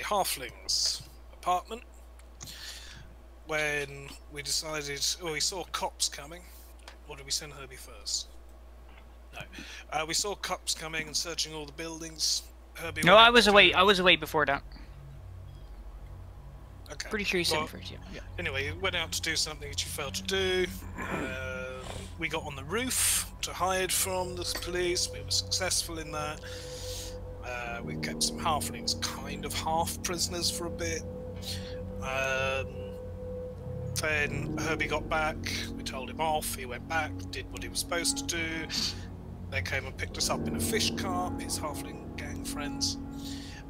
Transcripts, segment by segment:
halfling's apartment when we decided, we saw cops coming. Or did we send Herbie first? No. We saw cops coming and searching all the buildings. Herbie. No, I was away. I was away before that. Okay. Pretty sure you sent me first. Yeah. Anyway, you went out to do something that you failed to do. We got on the roof to hide from the police. We were successful in that. We kept some halflings kind of half prisoners for a bit. Then Herbie got back. We told him off. He went back, did what he was supposed to do. They came and picked us up in a fish cart, his halfling gang friends,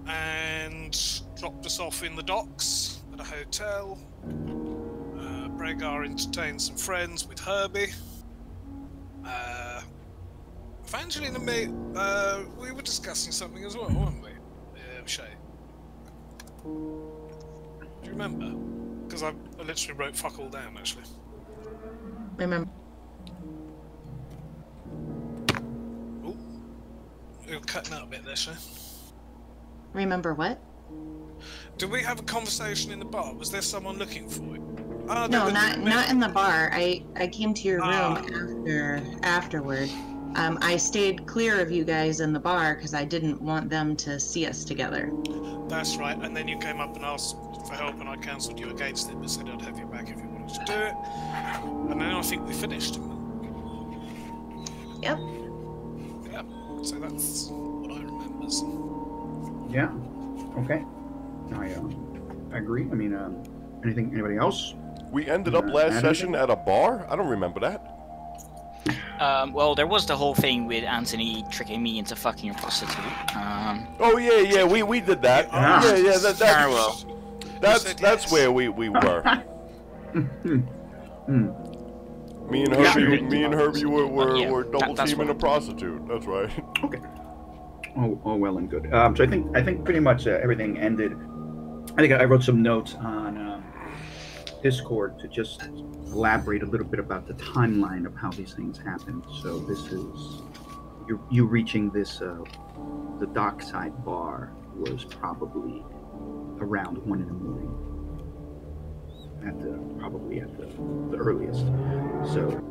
and dropped us off in the docks at a hotel. Bregar entertained some friends with Herbie. Evangeline and me, we were discussing something as well, weren't we? Shay? Do you remember? Because I literally wrote fuck all down, actually. Remember. Ooh. You're cutting out a bit there, Shay. Remember what? Did we have a conversation in the bar? Was there someone looking for you? Oh, no, not in the bar. I came to your room afterward. I stayed clear of you guys in the bar because I didn't want them to see us together. That's right, and then you came up and asked for help and I cancelled you against it, but said I'd have you back if you wanted to do it. And then I think we finished. Yep. Yeah, so that's what I remember. Yeah, okay. I agree. I mean, anybody else? We ended up last session at a bar? I don't remember that. Well, there was the whole thing with Anthony tricking me into fucking a prostitute. Oh yeah, we did that. That's where we were. Me and Herbie were double teaming a prostitute. That's right. Okay. Oh, well and good. So I think pretty much everything ended. I think I wrote some notes on Discord to just elaborate a little bit about the timeline of how these things happened. So this is you reaching this the dockside bar was probably around 1 in the morning. Probably at the earliest. So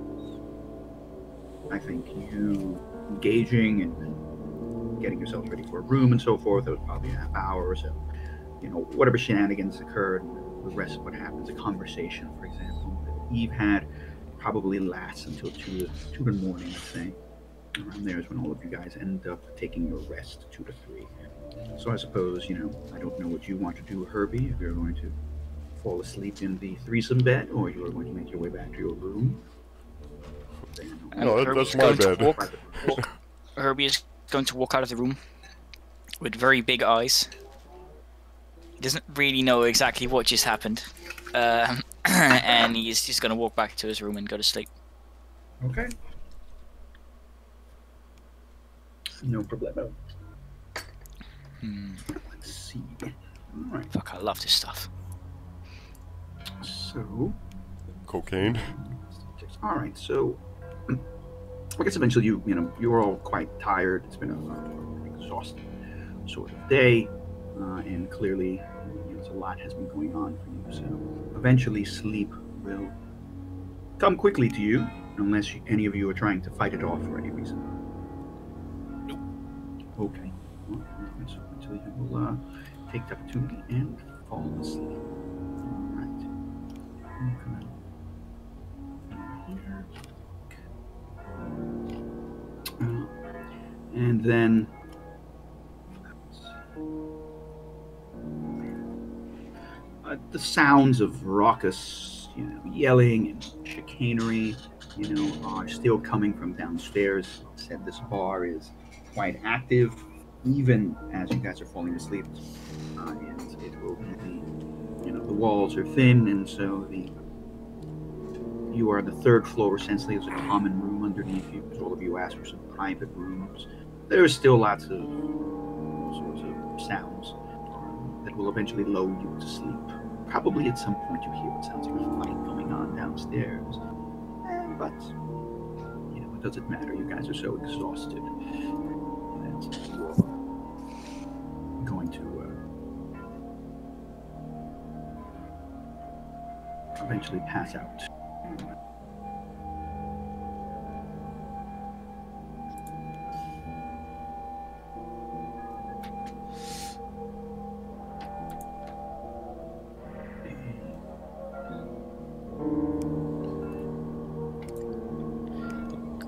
I think you engaging and getting yourselves ready for a room and so forth, it was probably a half hour or so. You know, whatever shenanigans occurred, the rest of what happens, a conversation, for example, that Eve had probably lasts until 2 in the morning, let's say. Around there is when all of you guys end up taking your rest, 2 to 3. So I suppose, you know, I don't know what you want to do, Herbie, if you're going to fall asleep in the threesome bed, or you are going to make your way back to your room. No, that's my bed. Herbie is going to walk out of the room with very big eyes. He doesn't really know exactly what just happened. And he's just going to walk back to his room and go to sleep. Okay. No problemo. Let's see. All right. Fuck, I love this stuff. So... Cocaine. All right, so... I guess eventually you're all quite tired. It's been an exhausting sort of day. And clearly, a lot has been going on for you. So eventually sleep will come quickly to you, unless any of you are trying to fight it off for any reason. Nope. Okay. Well, so eventually you will take the opportunity and fall asleep. All right. And then the sounds of raucous, yelling and chicanery, are still coming from downstairs. Like I said, this bar is quite active, even as you guys are falling asleep. And it will be the walls are thin, and so you are the third floor. Essentially, there's a common room underneath you, because all of you asked for some private rooms. There's still lots of sorts of sounds that will eventually lull you to sleep. Probably at some point you hear what sounds like a fight going on downstairs. But, it doesn't matter. You guys are so exhausted that you are going to eventually pass out.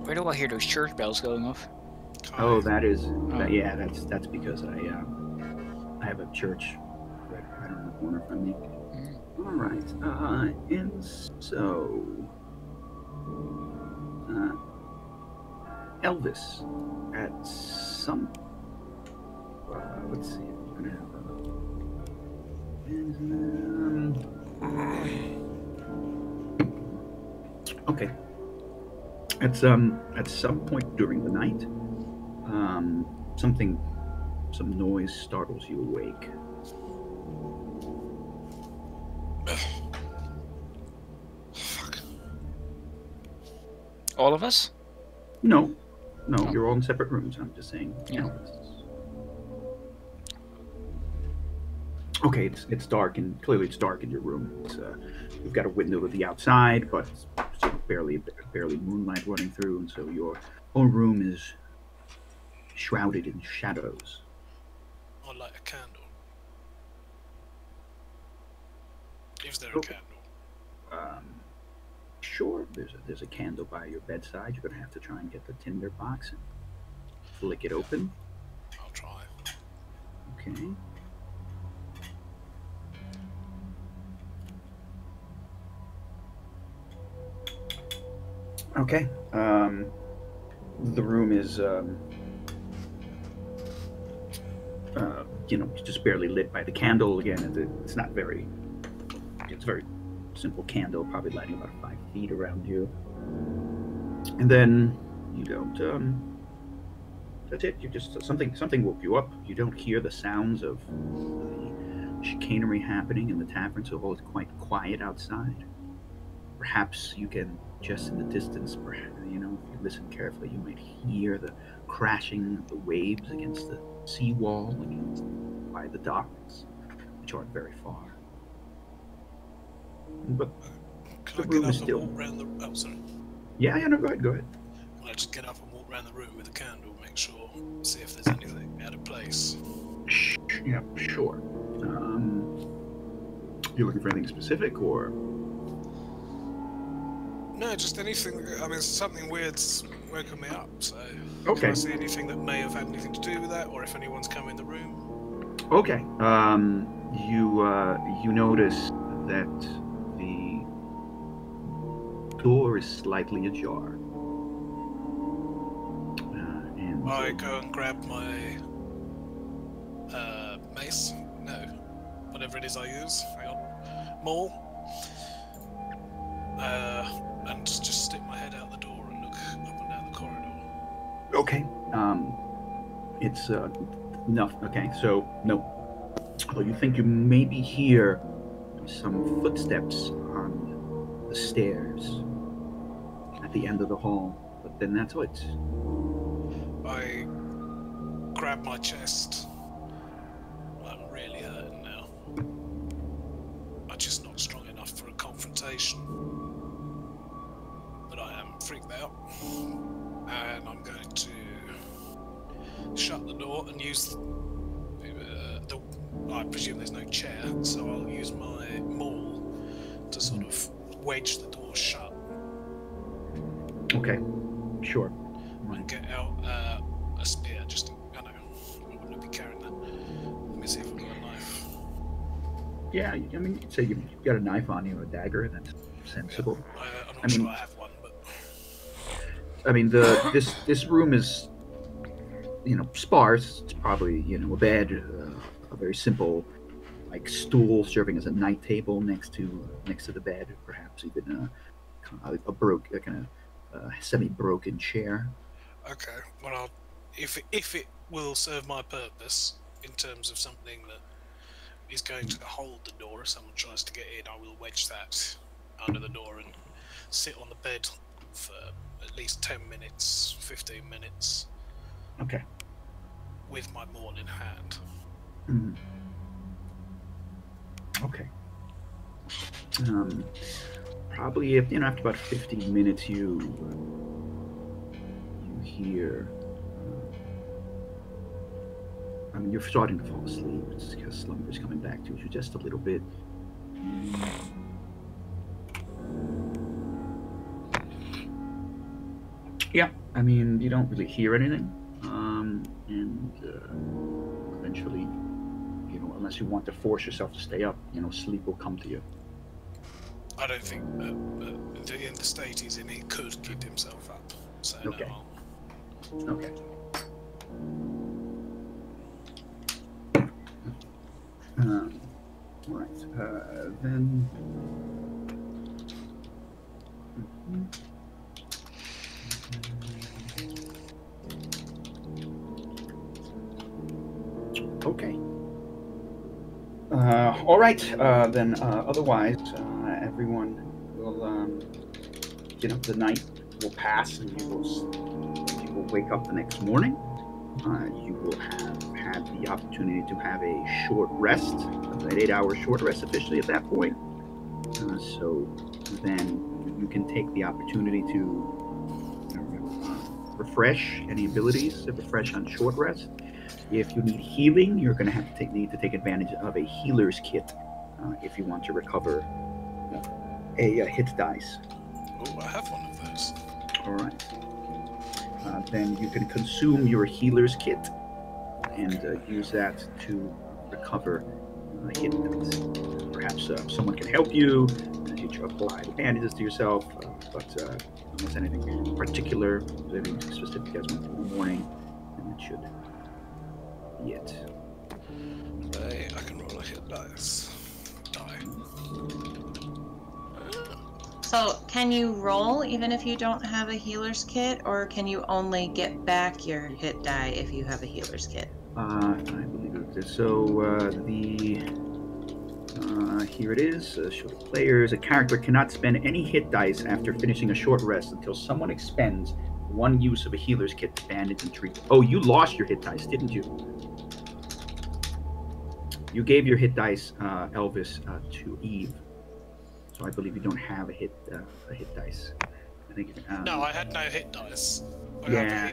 Where do I hear those church bells going off? Oh, yeah, that's because I have a church right on the corner from me. All right, and so Elvis, at some let's see, we're gonna have okay. At some point during the night, some noise startles you awake. Fuck. All of us? No, you're all in separate rooms. I'm just saying. Yeah. Okay, it's dark, and clearly it's dark in your room. You've got a window to the outside, but it's barely moonlight running through, and so your whole room is shrouded in shadows. I'd light a candle. Is there a candle? Sure. There's a candle by your bedside. You're gonna have to try and get the tinder box and flick it open. I'll try. Okay. Okay. The room is, just barely lit by the candle. Again, it's not very. It's a very simple candle, probably lighting about 5 feet around you. And then you don't. That's it. You just something woke you up. You don't hear the sounds of the chicanery happening in the tavern, so it's quite quiet outside. Perhaps you can, just in the distance, if you listen carefully, you might hear the crashing of the waves against the seawall by the docks, which aren't very far. But Can the I room get is up still. and walk around the... Oh, sorry. Yeah, no, go ahead. Well, I just get up and walk around the room with a candle, make sure, see if there's anything out of place. Yeah, sure. You looking for anything specific, or? No, just anything. I mean, something weird's woken me up, so... Okay. If I see anything that may have had anything to do with that, or if anyone's come in the room. Okay. You notice that the door is slightly ajar. And I go and grab my mace. No, whatever it is I use. Hang on, maul. And just stick my head out the door and look up and down the corridor. okay. It's enough. Okay, so no. Although you think you maybe hear some footsteps on the stairs at the end of the hall, but then that's it. I grab my chest. I'm really hurting now. I'm just not strong enough for a confrontation. But I am freaked out. And I'm going to shut the door and use I presume there's no chair, so I'll use my maul to sort of wedge the door shut. Okay, sure. And get out a spear. I wouldn't be carrying that. Let me see if I've got a knife. Yeah, I mean, you'd say you've got a knife on you, a dagger. That's sensible. I'm not sure I have one, but I mean, this room is, sparse. It's probably, a bed, a very simple, stool serving as a night table next to the bed. Perhaps even a semi-broken chair. okay. Well, if it will serve my purpose in terms of something that is going to hold the door, if someone tries to get in, I will wedge that under the door and sit on the bed for at least 10 minutes, 15 minutes. Okay. With my maul in hand. Mm-hmm. Okay. Probably, after about 15 minutes, you hear. You're starting to fall asleep. It's because slumber's coming back to you just a little bit. Yeah, you don't really hear anything. And eventually, unless you want to force yourself to stay up, sleep will come to you. I don't think in the state he's in, he could keep himself up. So okay. No, Okay. All right. Then. Okay. All right. Then. Otherwise, everyone will. The night will pass, and you will wake up the next morning. You will have had the opportunity to have a short rest, an 8-hour short rest officially at that point. So then you can take the opportunity to refresh any abilities, refresh on short rest. If you need healing, you're going to need to take advantage of a healer's kit if you want to recover a hit dice. Oh, I have one of those. All right. Then you can consume your healer's kit and use that to recover hit dice. Perhaps someone can help you as you apply the bandages to yourself, but unless anything particular, anything specific as went through the morning, then that should be it. I can roll a hit dice. So, can you roll even if you don't have a healer's kit, or can you only get back your hit die if you have a healer's kit? I believe it is. So, here it is. Show the players. A character cannot spend any hit dice after finishing a short rest until someone expends one use of a healer's kit to bandage and treat. Oh, you lost your hit dice, didn't you? You gave your hit dice, Elvis, to Eve. So I believe you don't have a hit dice. I think. No, I had no hit dice. Yeah.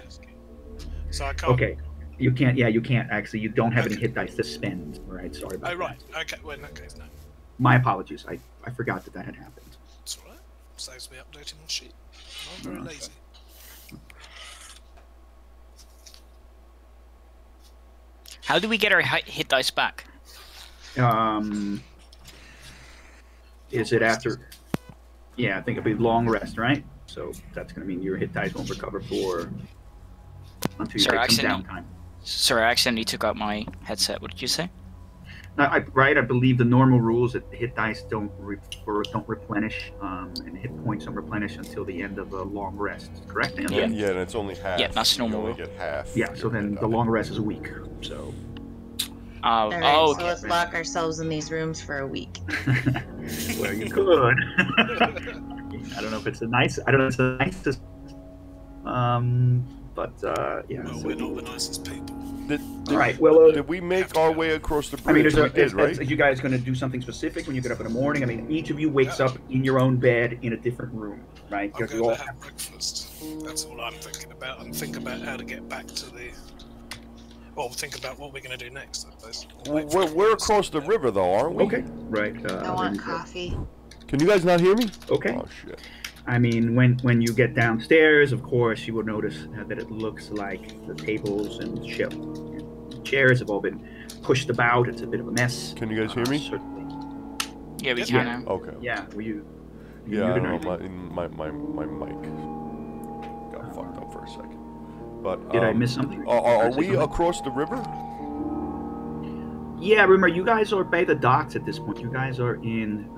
So I can't. Okay. You can't. Yeah, you can't actually. You don't have any hit dice to spend. Right. Sorry about that. Oh right. Okay. Well, in that case, no. My apologies. I forgot that had happened. That's all right. Saves me updating my sheet. I'm very lazy. How do we get our hit dice back? Is it after? Yeah, I think it'll be long rest, right? So that's going to mean your hit dice won't recover until you take some downtime. Sorry, I accidentally took out my headset. What did you say? I believe the normal rules that hit dice don't replenish, and hit points don't replenish until the end of a long rest. Correct? Yeah. And it's only half. Yeah, that's normal. You only get half. Yeah. So then the long rest is a week. So. All right, so let's lock ourselves in these rooms for a week. Well, you could. I don't know if it's the nicest. But yeah. Well, So, we're not the nicest people. all right. Well, Did we make our way across the bridge? We did, right? Are you guys going to do something specific when you get up in the morning? Each of you wakes up in your own bed in a different room, right? I'm going to have breakfast. That's all I'm thinking about. And think about how to get back to the. Well, think about what we're going to do next, I suppose. We're across the river, though, aren't we? Okay. Right. I want coffee. Can you guys not hear me? Okay. Oh, shit. When you get downstairs, of course, you will notice that it looks like the tables and chairs have all been pushed about. It's a bit of a mess. Can you guys hear me? Certainly. yeah, we can now. Okay. Yeah. Were you? Yeah, I don't know. My mic got fucked up for a second. But Did I miss something? Are we across the river? Yeah, remember, you guys are by the docks at this point. You guys are in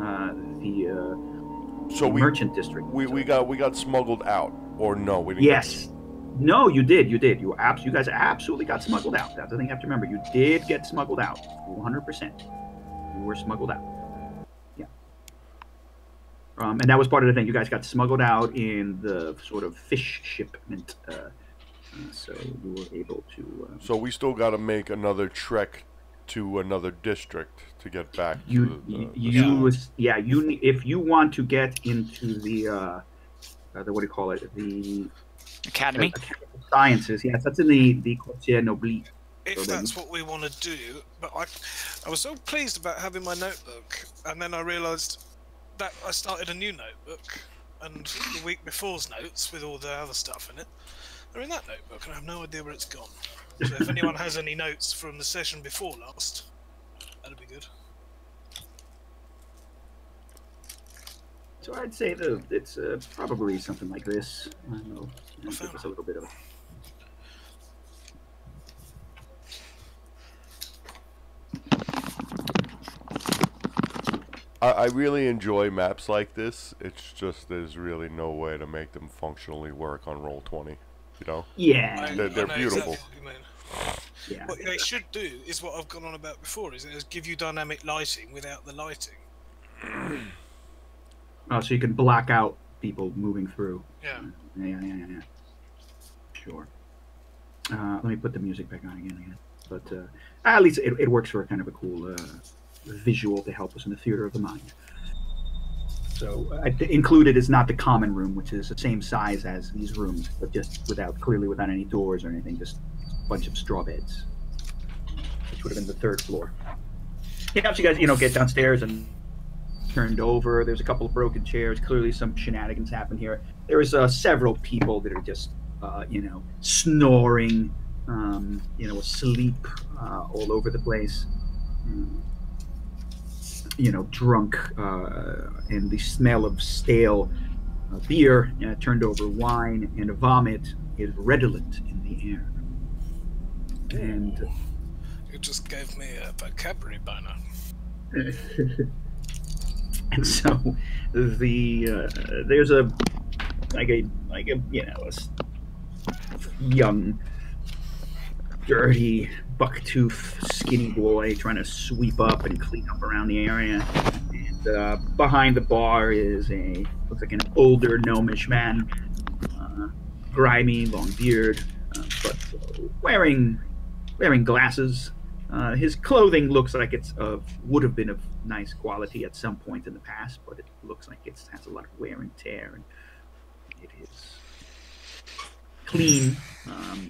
the merchant district. We got smuggled out, or no? We didn't. Yes. No, you did. You guys absolutely got smuggled out. That's the thing you have to remember. You did get smuggled out. 100%. You were smuggled out. Yeah. And that was part of the thing. You guys got smuggled out in the sort of fish shipment. So you were able to. So we still got to make another trek to another district to get back You, to if you want to get into the what do you call it? The Academy. Academy of Sciences. Yes, that's in the Quartier Noblis. If that's what we want to do, but I was so pleased about having my notebook, and then I realised that I started a new notebook, and the week before's notes with all the other stuff in it, they're in that notebook, and I have no idea where it's gone. So if anyone has any notes from the session before last, that'd be good. So I'd say that it's probably something like this. I don't know. Give us a little bit of. I really enjoy maps like this. It's just there's really no way to make them functionally work on Roll20. You know? Yeah. They're beautiful. Exactly what you mean. Yeah. What they should do is what I've gone on about before, is give you dynamic lighting without the lighting. Oh, so you can block out people moving through. Yeah. Yeah. Sure. Let me put the music back on again. But at least it works for a kind of a cool visual to help us in the theater of the mind. So included is not the common room, which is the same size as these rooms, but just without any doors or anything, just a bunch of straw beds, which would have been the third floor. Yeah, so you guys, get downstairs and turned over. There's a couple of broken chairs. Clearly some shenanigans happen here. There's several people that are just, snoring, asleep all over the place. Drunk, and the smell of stale beer, turned over wine, and vomit is redolent in the air. And You just gave me a vocabulary boner. and so there's a young, dirty, bucktooth, skinny boy trying to sweep up and clean up around the area. And behind the bar is looks like an older gnomish man, grimy, long beard, but wearing glasses. His clothing looks like would have been of nice quality at some point in the past, but it looks like it has a lot of wear and tear, and it is clean.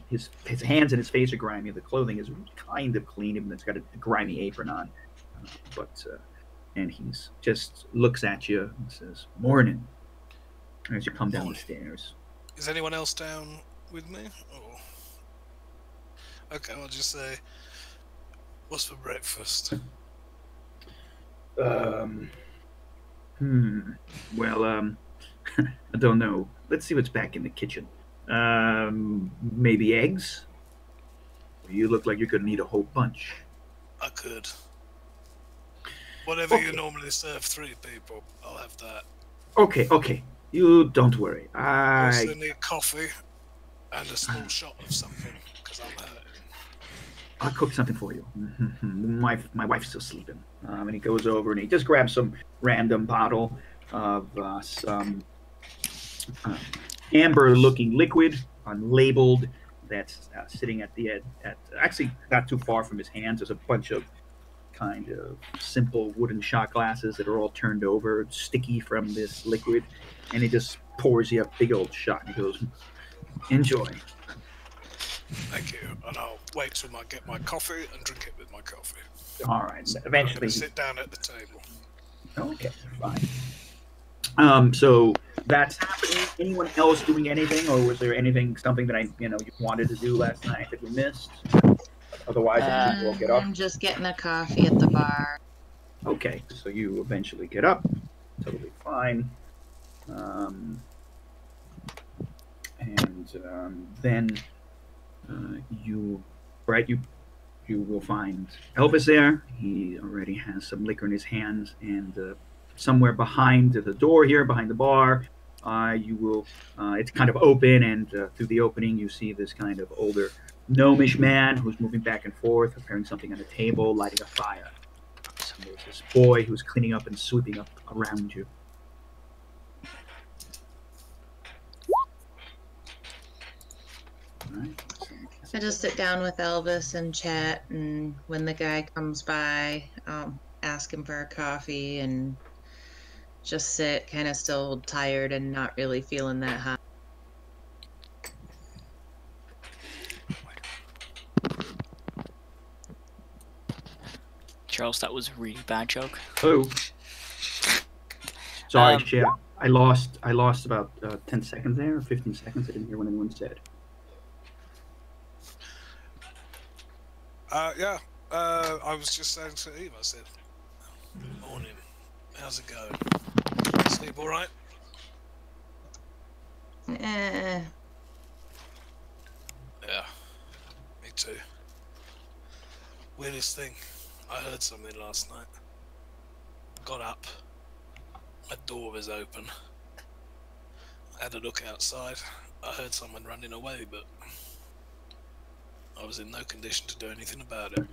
His hands and his face are grimy. The clothing is kind of clean, even though it's got a grimy apron on. And he's just looks at you and says, "Morning," as you come down the stairs. Is anyone else down with me? Or... Okay, I'll just say, what's for breakfast? Well, I don't know. Let's see what's back in the kitchen. Maybe eggs? You look like you're gonna need a whole bunch. I could. Whatever you normally serve 3 people, I'll have that. Okay. You don't worry. I also need coffee and a small shot of something, because I'm hurting. I'll cook something for you. My wife's still sleeping. And he goes over and he just grabs some random bottle of some amber-looking liquid, unlabeled, that's sitting at the actually not too far from his hands. There's a bunch of kind of simple wooden shot glasses that are all turned over, sticky from this liquid, and he just pours you a big old shot and he goes, "Enjoy." Thank you, and I'll wait till I get my coffee and drink it with my coffee. All right. I'm Eventually, gonna sit down at the table. Okay, fine. So that's happening. Anyone else doing anything, or was there something that you wanted to do last night that we missed? Otherwise, I think we'll get up. I'm just getting a coffee at the bar. Okay, so you eventually get up. Totally fine. Then you will find Elvis there. He already has some liquor in his hands, and somewhere behind the door here, behind the bar, it's kind of open, and through the opening you see this kind of older gnomish man who's moving back and forth, preparing something on the table, lighting a fire. So there's this boy who's cleaning up and sweeping up around you. All right. I just sit down with Elvis and chat, and when the guy comes by, ask him for a coffee and just sit, kind of still tired and not really feeling that hot. Charles, that was a really bad joke. Oh. Sorry, Shea. I lost about 10 seconds there, or 15 seconds. I didn't hear what anyone said. Yeah. I was just saying to Eve, I said, morning, how's it going? Sleep all right? Eh. Yeah, me too. Weirdest thing, I heard something last night. Got up, my door was open. I had a look outside. I heard someone running away, but I was in no condition to do anything about it.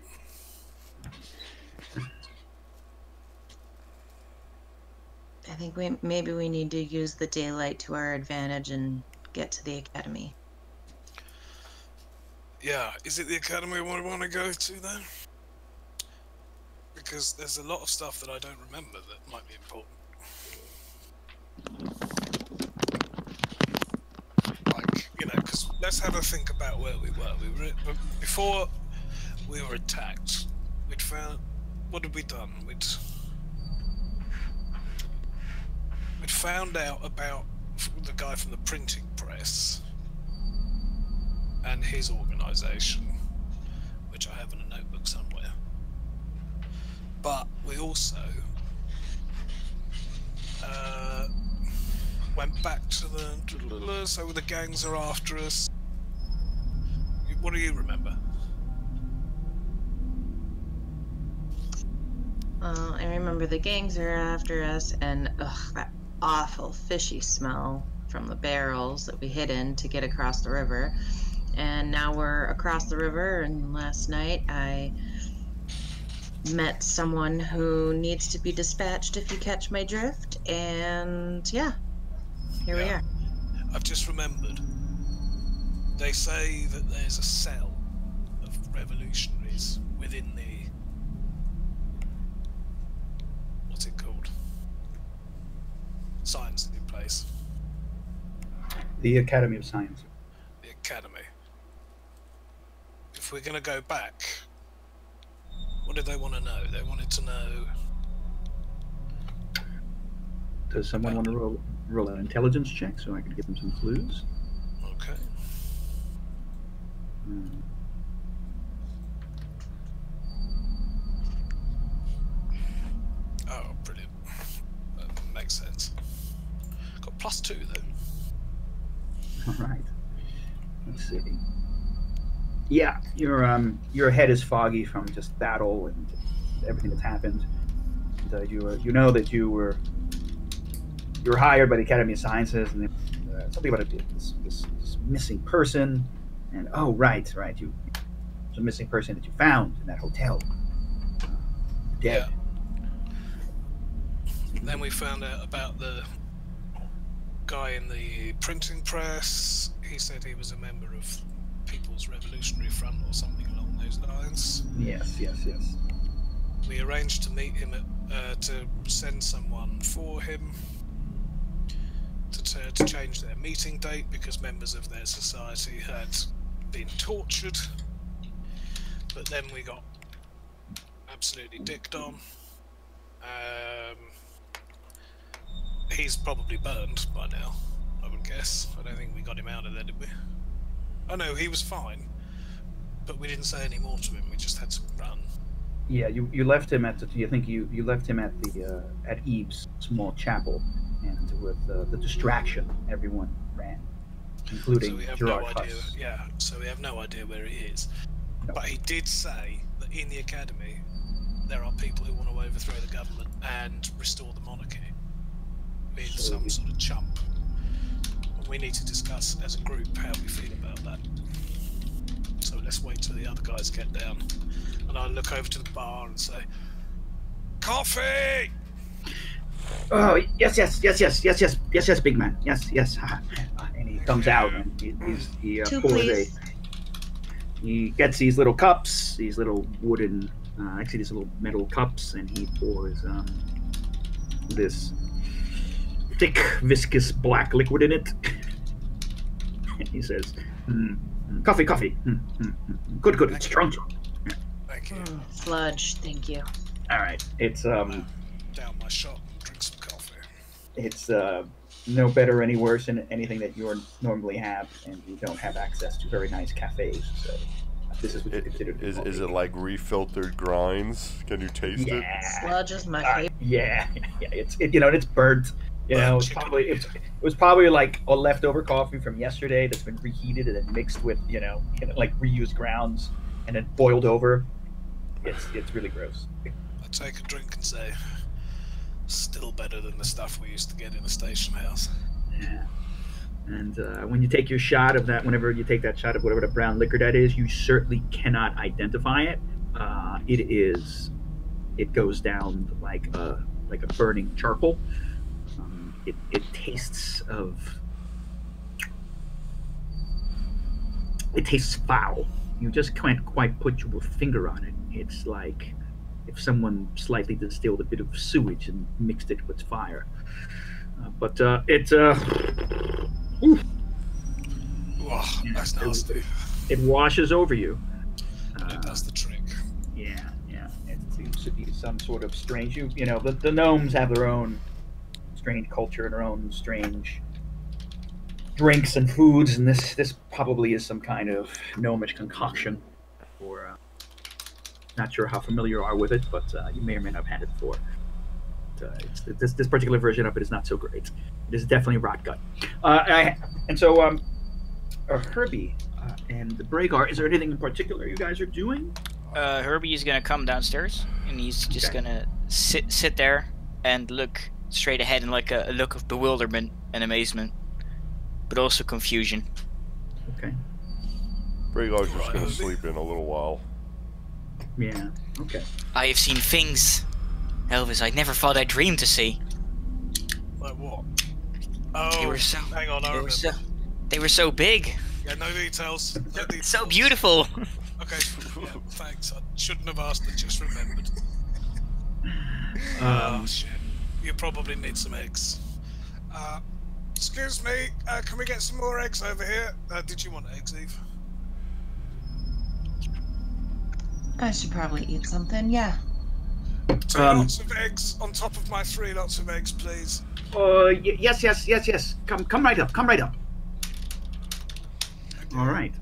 I think maybe we need to use the daylight to our advantage and get to the academy. Yeah, is it the academy we want to go to then? Because there's a lot of stuff that I don't remember that might be important. Like, you know, because let's have a think about where we were. Before we were attacked, we'd found... What had we done? We'd found out about the guy from the printing press and his organisation, which I have in a notebook somewhere. But we also went back to the... So the gangs are after us. What do you remember? I remember the gangs are after us, and that awful fishy smell from the barrels that we hid in to get across the river. And now we're across the river, and last night I met someone who needs to be dispatched, if you catch my drift, and yeah, here we are. I've just remembered. They say that there's a cell of revolutionaries within the... What's it called? Science place. The Academy of Science. The Academy. If we're going to go back, what did they want to know? They wanted to know... Does someone want to roll an intelligence check so I can give them some clues? Okay. Oh, brilliant. That makes sense. Got +2 though. All right. Let's see. Yeah, your head is foggy from just battle and everything that's happened. And, you know that you were hired by the Academy of Sciences, and something about this missing person. And right, you was a missing person that you found in that hotel, dead. Yeah. Then we found out about the guy in the printing press. He said he was a member of People's Revolutionary Front or something along those lines. Yes. We arranged to meet him to send someone for him to change their meeting date because members of their society had been tortured. But then we got absolutely dicked on. He's probably burned by now, I would guess. I don't think we got him out of there, did we? Oh no, he was fine, but we didn't say any more to him. We just had to run. Yeah, you left him at you left him at the at Eve's small chapel, and with the distraction, everyone ran, including so we have Gerard no idea. Huss. Yeah, so we have no idea where he is. No. But he did say that in the academy there are people who want to overthrow the government and restore the monarchy. Being some sort of chump. And we need to discuss as a group how we feel about that. So let's wait till the other guys get down. And I'll look over to the bar and say, "Coffee!" Oh yes, big man. Yes. And he comes out and he Two, pours please. he gets these little cups, these little wooden, actually these little metal cups, and he pours this thick, viscous black liquid in it. And he says, coffee. Good, it's strong. Thank you. Sludge, thank you. All right, it's Down my shop and drink some coffee. it's no better or any worse than anything that you normally have, and you don't have access to very nice cafes. So this is what you consider. Is it like refiltered grinds? Can you taste it? Sludge is my favorite. Yeah. It's burnt. It was probably like a leftover coffee from yesterday that's been reheated and then mixed with like reused grounds and then boiled over. It's really gross. I take a drink and say, still better than the stuff we used to get in a station house. Yeah. And when you take your shot of that, whenever you take that shot of whatever the brown liquor that is, you certainly cannot identify it. It goes down like a burning charcoal. It tastes foul. You just can't quite put your finger on it. It's like if someone slightly distilled a bit of sewage and mixed it with fire. Whoa, that's nasty. It washes over you. It does the trick. Yeah. It seems to be some sort of strange. The gnomes have their own strange culture and their own strange drinks and foods, and this probably is some kind of gnomish concoction. Or not sure how familiar you are with it, but you may or may not have had it before. This particular version of it is not so great. It is definitely rot gut. Herbie and Bragar, is there anything in particular you guys are doing? Herbie is gonna come downstairs, and he's just gonna sit there and look straight ahead in like a look of bewilderment and amazement, but also confusion. Okay. Bragar's just gonna sleep in a little while. Yeah. Okay. I have seen things, Elvis, I never thought I'd dream to see. Like what? Oh, They were so. hang on, I They were remember. they were so big, Yeah, no details. No details. so beautiful. Okay, yeah, thanks. I shouldn't have asked, I just remembered. Oh, shit. You probably need some eggs. Excuse me, can we get some more eggs over here? Did you want eggs, Eve? I should probably eat something, yeah. 2 lots of eggs on top of my 3 lots of eggs, please. Yes. Come right up. All right.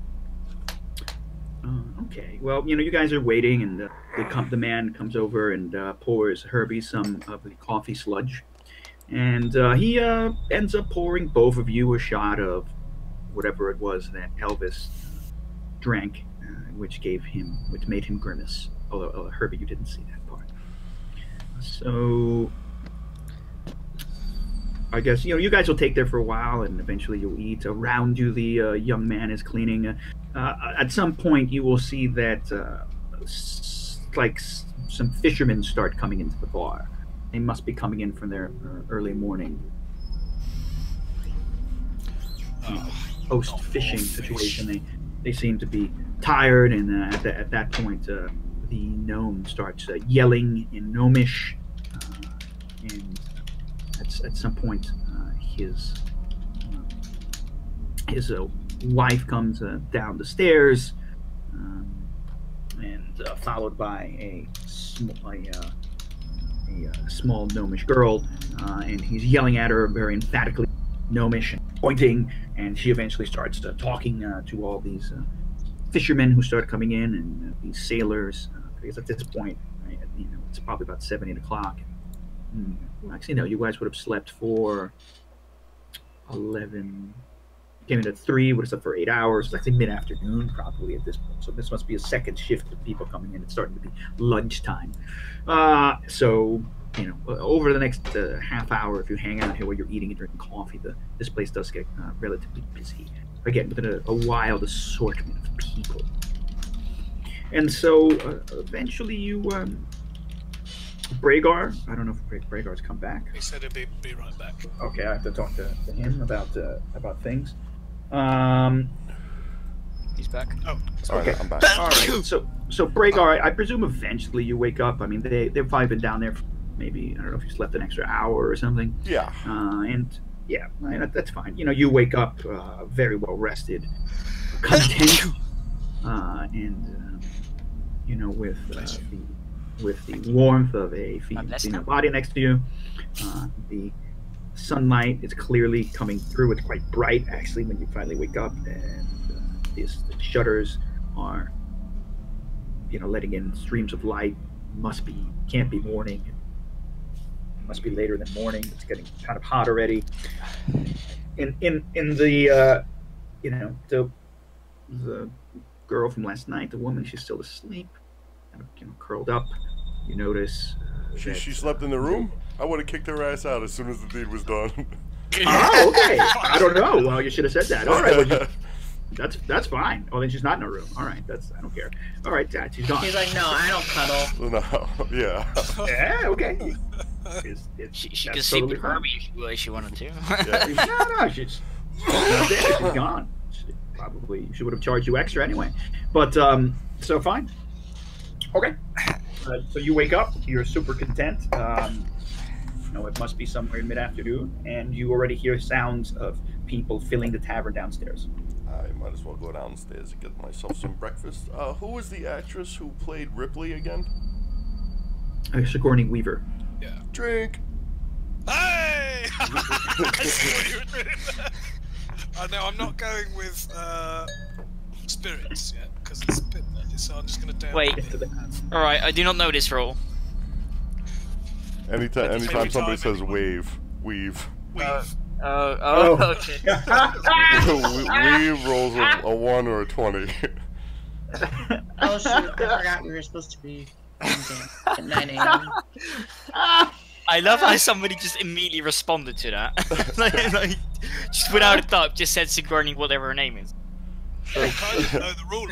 Okay. Well, you guys are waiting, and the man comes over and pours Herbie some of the coffee sludge, and he ends up pouring both of you a shot of whatever it was that Elvis drank, which made him grimace. Although Herbie, you didn't see that part. So I guess you guys will take there for a while, and eventually you'll eat. Around you, the young man is cleaning. At some point, you will see that some fishermen start coming into the bar. They must be coming in from their early morning post fishing situation. They seem to be tired, and at that point, the gnome starts yelling in gnomish, and at some point, his wife comes down the stairs, and followed by a small gnomish girl, and he's yelling at her very emphatically, gnomish, and pointing, and she eventually starts talking to all these fishermen who start coming in, and these sailors, because at this point, it's probably about 7, 8 o'clock. Actually, no, you guys would have slept for 11, came in at 3, would have slept for 8 hours. It's actually mid-afternoon probably at this point. So this must be a second shift of people coming in. It's starting to be lunchtime. So, over the next half hour, if you hang out here while you're eating and drinking coffee, this place does get relatively busy. Again, within a wild assortment of people. And so, eventually you... Bragar, I don't know if Bragar's come back. He said he'd be right back. Okay, I have to talk to him about things. He's back. Oh, All right, Okay. I'm back. All right. So Bragar, I presume eventually you wake up. I mean, they've probably been down there for maybe, I don't know if you slept an extra hour or something. Yeah. And yeah, that's fine. You know, you wake up very well rested, content, and you know, with the warmth of a female body next to you. The sunlight is clearly coming through. It's quite bright, actually, when you finally wake up, and the shutters are, you know, letting in streams of light. Can't be morning. Must be later than morning. It's getting kind of hot already. In the you know, the girl from last night, the woman, she's still asleep, kind of, you know, curled up. You notice She slept in the room? I would have kicked her ass out as soon as the deed was done. Oh, okay. I don't know. Well, you should have said that. All right. Well, that's fine. Oh, then she's not in her room. All right. I don't care. All right, Dad. She's gone. He's like, no, I don't cuddle. No, yeah. Yeah. Okay. She that's could sleep totally with fine. Herbie if she wanted to. No, she's not there. She's gone. Probably she would have charged you extra anyway. But so fine. Okay. So you wake up. You're super content. You know, it must be somewhere in mid-afternoon, and you already hear sounds of people filling the tavern downstairs. I might as well go downstairs and get myself some breakfast. Who was the actress who played Ripley again? Sigourney Weaver. yeah. Drink. Hey! I see what you were doing there. No, I'm not going with spirits yet because it's a bit early, so I'm just going to down. Wait. the- Alright, I do not know this role. Anytime somebody time says anyone- weave. Weave. Okay. Weave rolls a 1 or a 20. Oh shoot, I forgot we were supposed to be at 9 a.m. I love how somebody just immediately responded to that. like, just without a thought, just said Sigourney, whatever her name is. I kind of know the rule.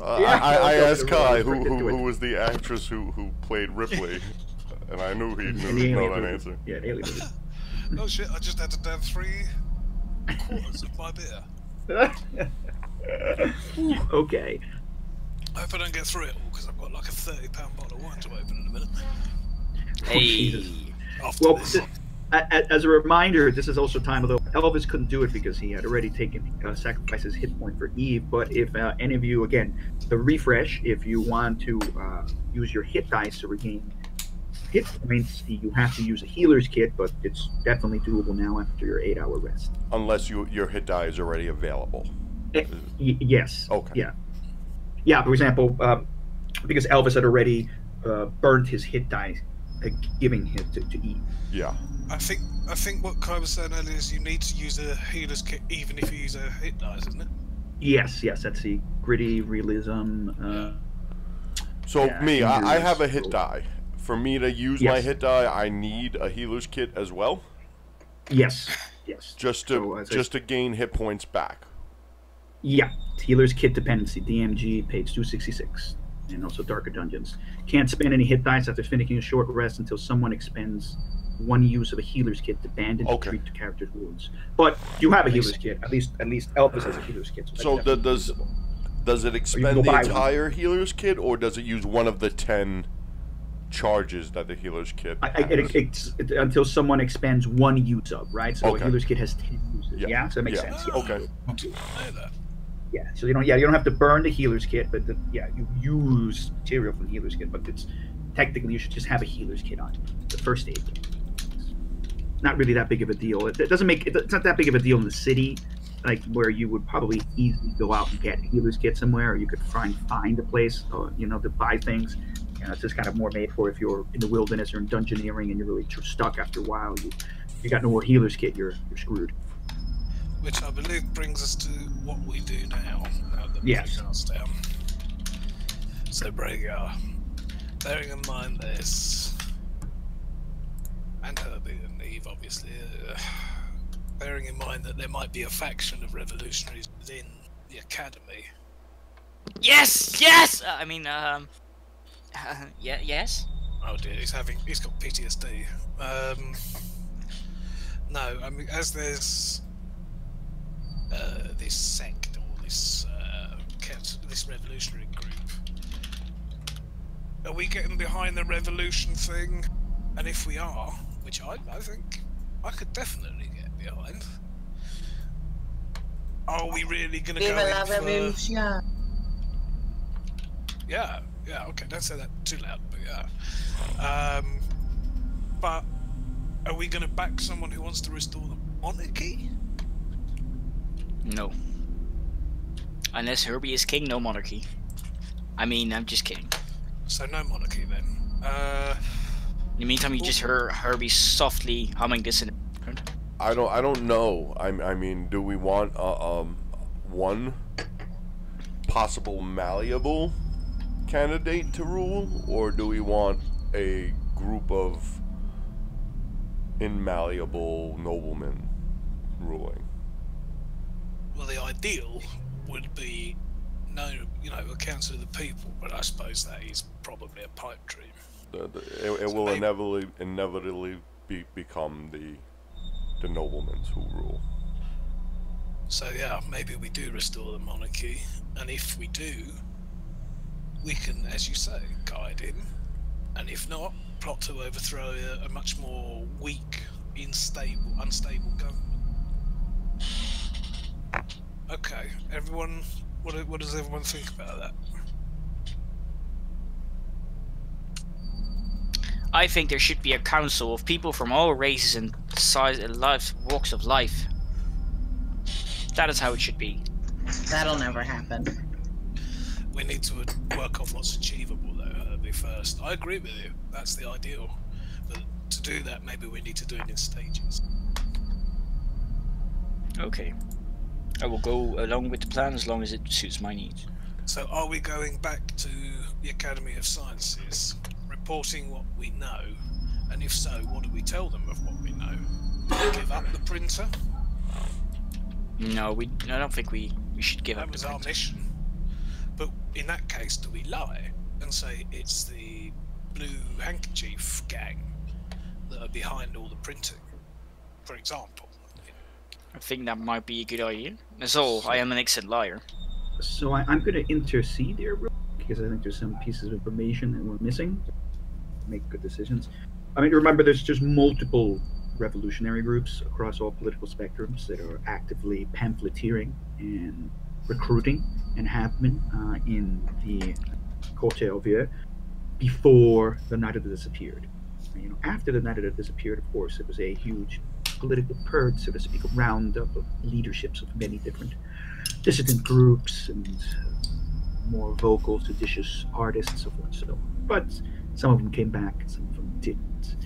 I asked Kai who was the actress who played Ripley, and I knew he'd know that answer. Yeah, an alien movie. Oh shit, I just had to down 3/4 of my beer. Okay. I hope I don't get through it all because I've got like a £30 bottle of wine to open in a minute. Jesus. After Well, this. as a reminder, this is also time, although Elvis couldn't do it because he had already taken sacrificed his hit point for Eve. But if any of you, again, the refresh, if you want to use your hit dice to regain hit points, you have to use a healer's kit, but it's definitely doable now after your 8-hour rest. Unless your hit die is already available. Yes. Okay. Yeah. Yeah. For example, because Elvis had already burned his hit die, giving it to Eve. Yeah. I think what Kai was saying earlier is you need to use a healer's kit even if you use a hit dice, isn't it? Yes. That's the gritty realism. So Yeah, me, I healers. have a hit die. For me to use my Yes. hit die, I need a healer's kit as well, Yes. just So, as I- to gain hit points back. Yeah, healer's kit dependency, DMG, page 266, and also Darker Dungeons. Can't spend any hit dice after finishing a short rest until someone expends one use of a healer's kit to bandage Okay. or treat the character's wounds. But you have a healer's kit. At least Elvis has a healer's kit. So that's definitely does usable. does it go expend the buy one. entire healer's kit, or does it use one of the 10 charges that the healer's kit has? Until someone expends one use of, right? So Okay. a healer's kit has 10 uses. Yeah. Yeah, so that makes Yeah. sense. Yeah. Okay. I didn't know that. Yeah, so you don't have to burn the healer's kit, but you use material from the healer's kit, but it's technically you should just have a healer's kit on the first aid kit. It's not really that big of a deal. It's not that big of a deal in the city, like where you would probably easily go out and get a healer's kit somewhere, or you could find a place, to buy things. It's just kind of more made for if you're in the wilderness or in dungeoneering and you're really stuck after a while. You got no more healer's kit, you're screwed. Which I believe brings us to what we do now that Yes. Bragar's down. So Bragar, bearing in mind this, and Herbie and Eve obviously, bearing in mind that there might be a faction of revolutionaries within the academy. Yes! Yes? Oh dear, he's got PTSD. No, I mean, as there's this sect or this about this revolutionary group. Are we getting behind the revolution thing? And if we are, which I think I could definitely get behind, are we really going to go Viva la in for... revolution. Yeah, okay, don't say that too loud, but yeah. But are we going to back someone who wants to restore the monarchy? No. Unless Herbie is king, no monarchy. I mean, I'm just kidding. So no monarchy then. In the meantime, you just heard Herbie softly humming this in the background. I don't know. I mean, do we want one possible malleable candidate to rule, or do we want a group of immalleable noblemen ruling? Well, the ideal would be a council of the people, but I suppose that is probably a pipe dream. It will inevitably become the noblemen who rule. So yeah, maybe we do restore the monarchy, and if we do, we can, as you say, guide him, and if not, plot to overthrow a much more weak, unstable government. Okay, everyone, what does everyone think about that? I think there should be a council of people from all races and walks of life. That is how it should be. That'll never happen. We need to work off what's achievable, though, Herbie, first. I agree with you. That's the ideal. But to do that, maybe we need to do it in stages. Okay. I will go along with the plan as long as it suits my needs. So are we going back to the Academy of Sciences, reporting what we know? And if so, what do we tell them of what we know? Do we give up the printer? No, I don't think we should give up That was the our printer. mission. But in that case, do we lie and say it's the Blue Handkerchief gang that are behind all the printing, for example? I think that might be a good idea. That's all. I am an excellent liar. So I'm going to intercede here, because I think there's some pieces of information that we're missing to make good decisions. I mean, remember, there's just multiple revolutionary groups across all political spectrums that are actively pamphleteering and recruiting, and have been in the Côte d'Alvier before the Night of the Disappeared. After the Night of the Disappeared, of course, it was a huge political purge, so to speak, a roundup of leaderships of many different dissident groups and more vocal, seditious artists, so forth. So, but some of them came back, some of them didn't.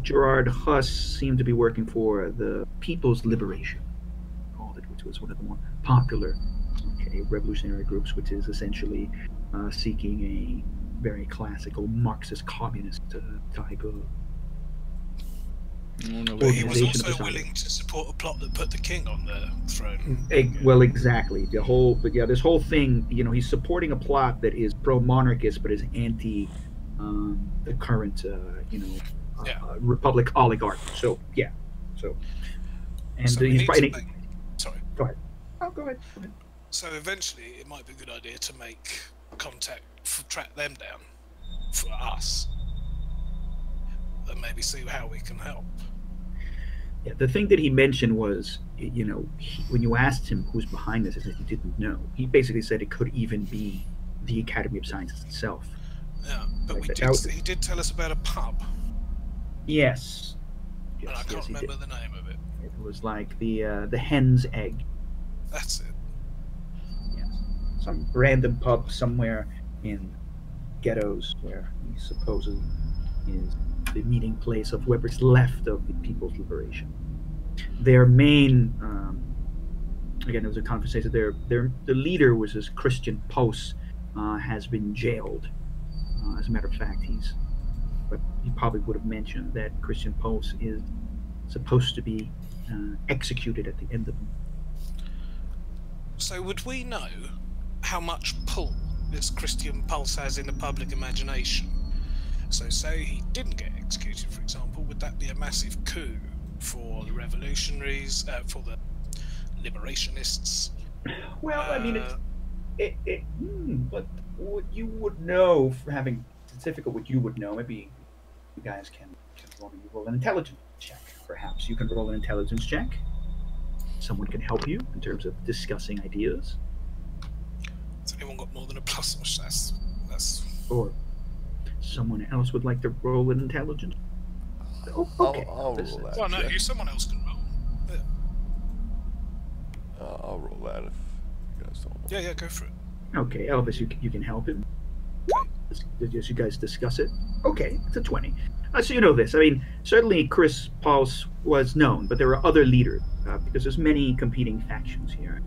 Gerard Huss seemed to be working for the People's Liberation, which was one of the more popular revolutionary groups, which is essentially seeking a very classical Marxist communist type of But he was also willing to support a plot that put the king on the throne. Well, exactly. This whole thing, he's supporting a plot that is pro-monarchist but is anti the current, Republic oligarch. So, yeah. And So he's fighting. Sorry. Go ahead. Oh, go ahead. So eventually, it might be a good idea to make contact, track them down for us, and maybe see how we can help. Yeah, the thing that he mentioned was, when you asked him who's behind this, he said he didn't know. He basically said it could even be the Academy of Sciences itself. Yeah, but he did tell us about a pub. Yes. And I can't remember the name of it. It was like the Hen's Egg. That's it. Yes. Some random pub somewhere in ghettos where he supposedly is the meeting place of whoever's left of the People's Liberation. Their main, again, it was a conversation. The leader was this Christian Post, has been jailed. As a matter of fact, but he probably would have mentioned that Christian Post is supposed to be executed at the end of them. So would we know how much pull this Christian Pulse has in the public imagination? So say he didn't get executed, for example, would that be a massive coup for the revolutionaries, for the liberationists? Well, I mean, But what you would know for having it's difficult. What you would know, maybe you guys can roll an intelligence check. Perhaps you can roll an intelligence check. Someone can help you in terms of discussing ideas, Has anyone got more than a plus? Or that's or someone else would like to roll an intelligence. Oh, okay. I'll roll that. well, no, check. someone else can roll. Yeah, I'll roll that if you guys don't want. yeah, go for it. Okay, Elvis, you can help him. As you guys discuss it. Okay, it's a 20. So you know this. I mean, certainly Chris Pauls was known, but there were other leaders because there's many competing factions here.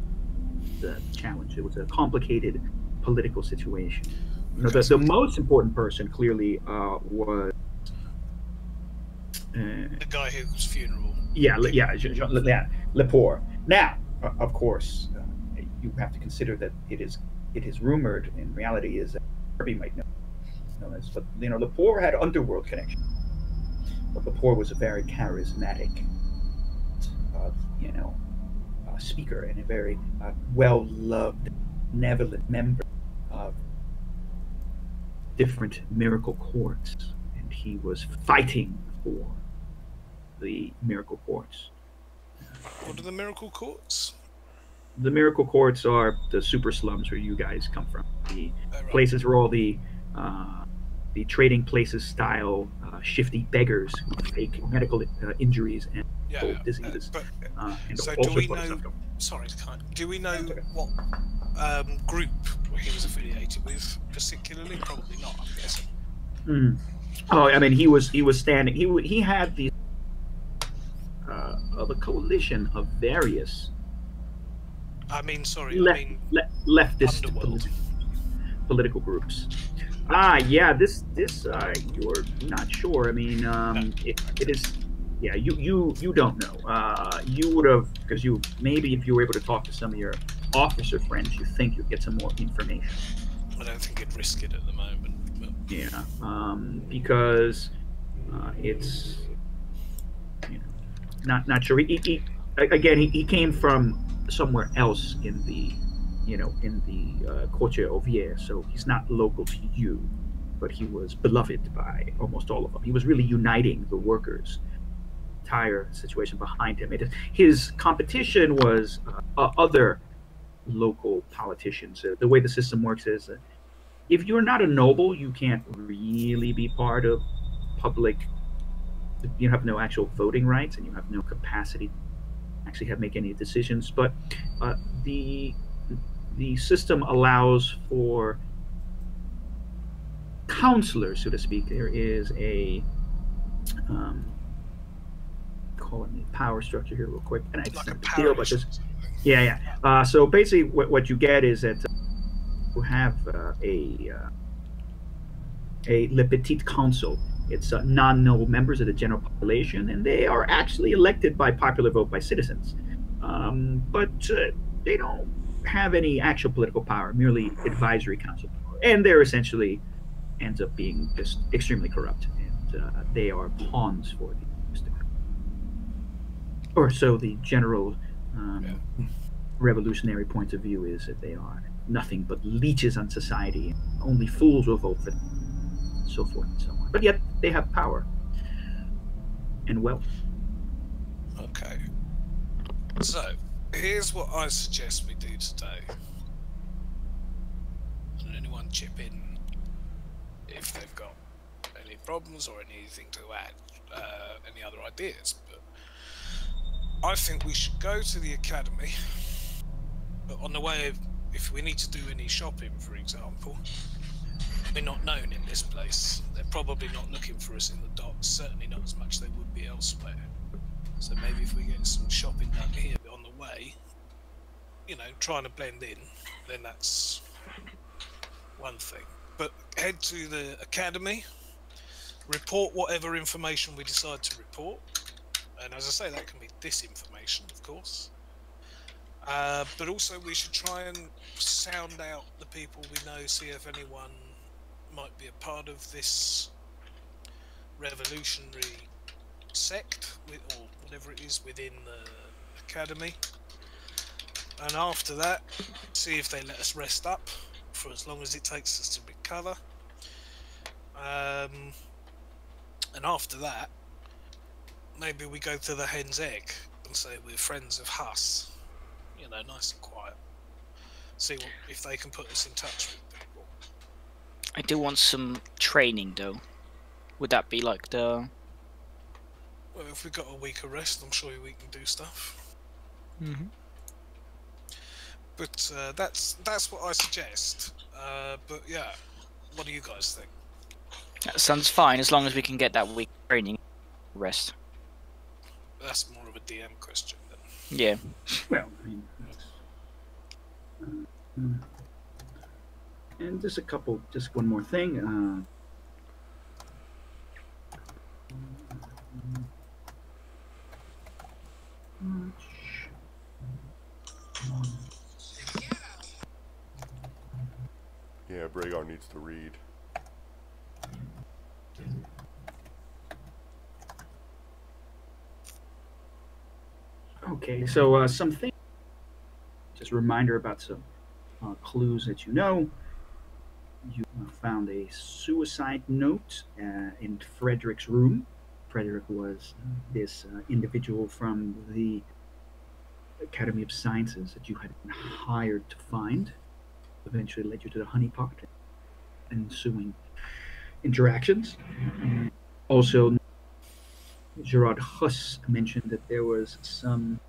The challenge. It was a complicated political situation. You know, the most important person clearly was. The guy whose funeral. Yeah, Lepore. Now, of course, you have to consider that it is rumored, in reality, is that Herbie might know this, but you know, Lepore had underworld connection. But Lepore was a very charismatic, speaker and a very well-loved, benevolent member of different miracle courts, and he was fighting for the miracle courts. What are the miracle courts? The miracle courts are the super slums where you guys come from. The Right. places where all the trading places style shifty beggars who fake medical injuries and Yeah, diseases. but And so all do we sorts of know? stuff. Sorry, do we know That's okay. what group he was affiliated with particularly? Probably not. I'm guessing. Mm. Oh, I mean, he was standing. He had the of a coalition of various I mean, sorry. le- I mean, leftist Underworld. political groups. Yeah, this you're not sure. I mean, it is. Yeah, you don't know. You would have, because you maybe if you were able to talk to some of your officer friends, you think you'd get some more information. I don't think he'd risk it at the moment. But Yeah, because it's not sure. He came from somewhere else in the Coche Ovier, so he's not local to you, but he was beloved by almost all of them. He was really uniting the workers. Entire situation behind him. His competition was other local politicians. The way the system works is, if you're not a noble, you can't really be part of public. You have no actual voting rights, and you have no capacity to actually make any decisions. But the system allows for counselors, so to speak. There is a call it the power structure here real quick, and I like a just deal, but parish. just so basically what you get is that you have a Le Petit Council. It's non-noble members of the general population, and they are actually elected by popular vote by citizens, but they don't have any actual political power, merely advisory council power, and they're essentially ends up being just extremely corrupt, and they are pawns for the aristocrat. Or so the general revolutionary point of view is, that they are nothing but leeches on society. Only fools will vote for them, so forth and so on. But yet they have power and wealth. Okay. So, here's what I suggest we do today. And anyone chip in if they've got any problems or anything to add, any other ideas. But I think we should go to the academy. But on the way, if we need to do any shopping, for example, we're not known in this place. They're probably not looking for us in the docks, certainly not as much as they would be elsewhere. So maybe if we get some shopping done here on the way, trying to blend in, then that's one thing. But head to the academy, report whatever information we decide to report. And as I say, that can be disinformation, of course. But also we should try and sound out the people we know, see if anyone might be a part of this revolutionary sect, or whatever it is within the academy. And after that, see if they let us rest up for as long as it takes us to recover. And after that, maybe we go to the Hen's Egg and say we're friends of Huss. You know, nice and quiet. See if they can put us in touch with people. I do want some training, though. Would that be like the... Well, if we've got a week of rest, I'm sure we can do stuff. Mm-hmm. But that's what I suggest. But yeah, what do you guys think? That sounds fine, as long as we can get that week of training rest. That's more of a DM question then. Yeah. Well, I mean, and just one more thing. Yeah, Bragar needs to read. Okay, so some things. Just a reminder about some clues that you know. You found a suicide note in Frederick's room. Frederick was this individual from the Academy of Sciences that you had been hired to find. Eventually led you to the honeypot and ensuing interactions. Also, Gerard Huss mentioned that there was some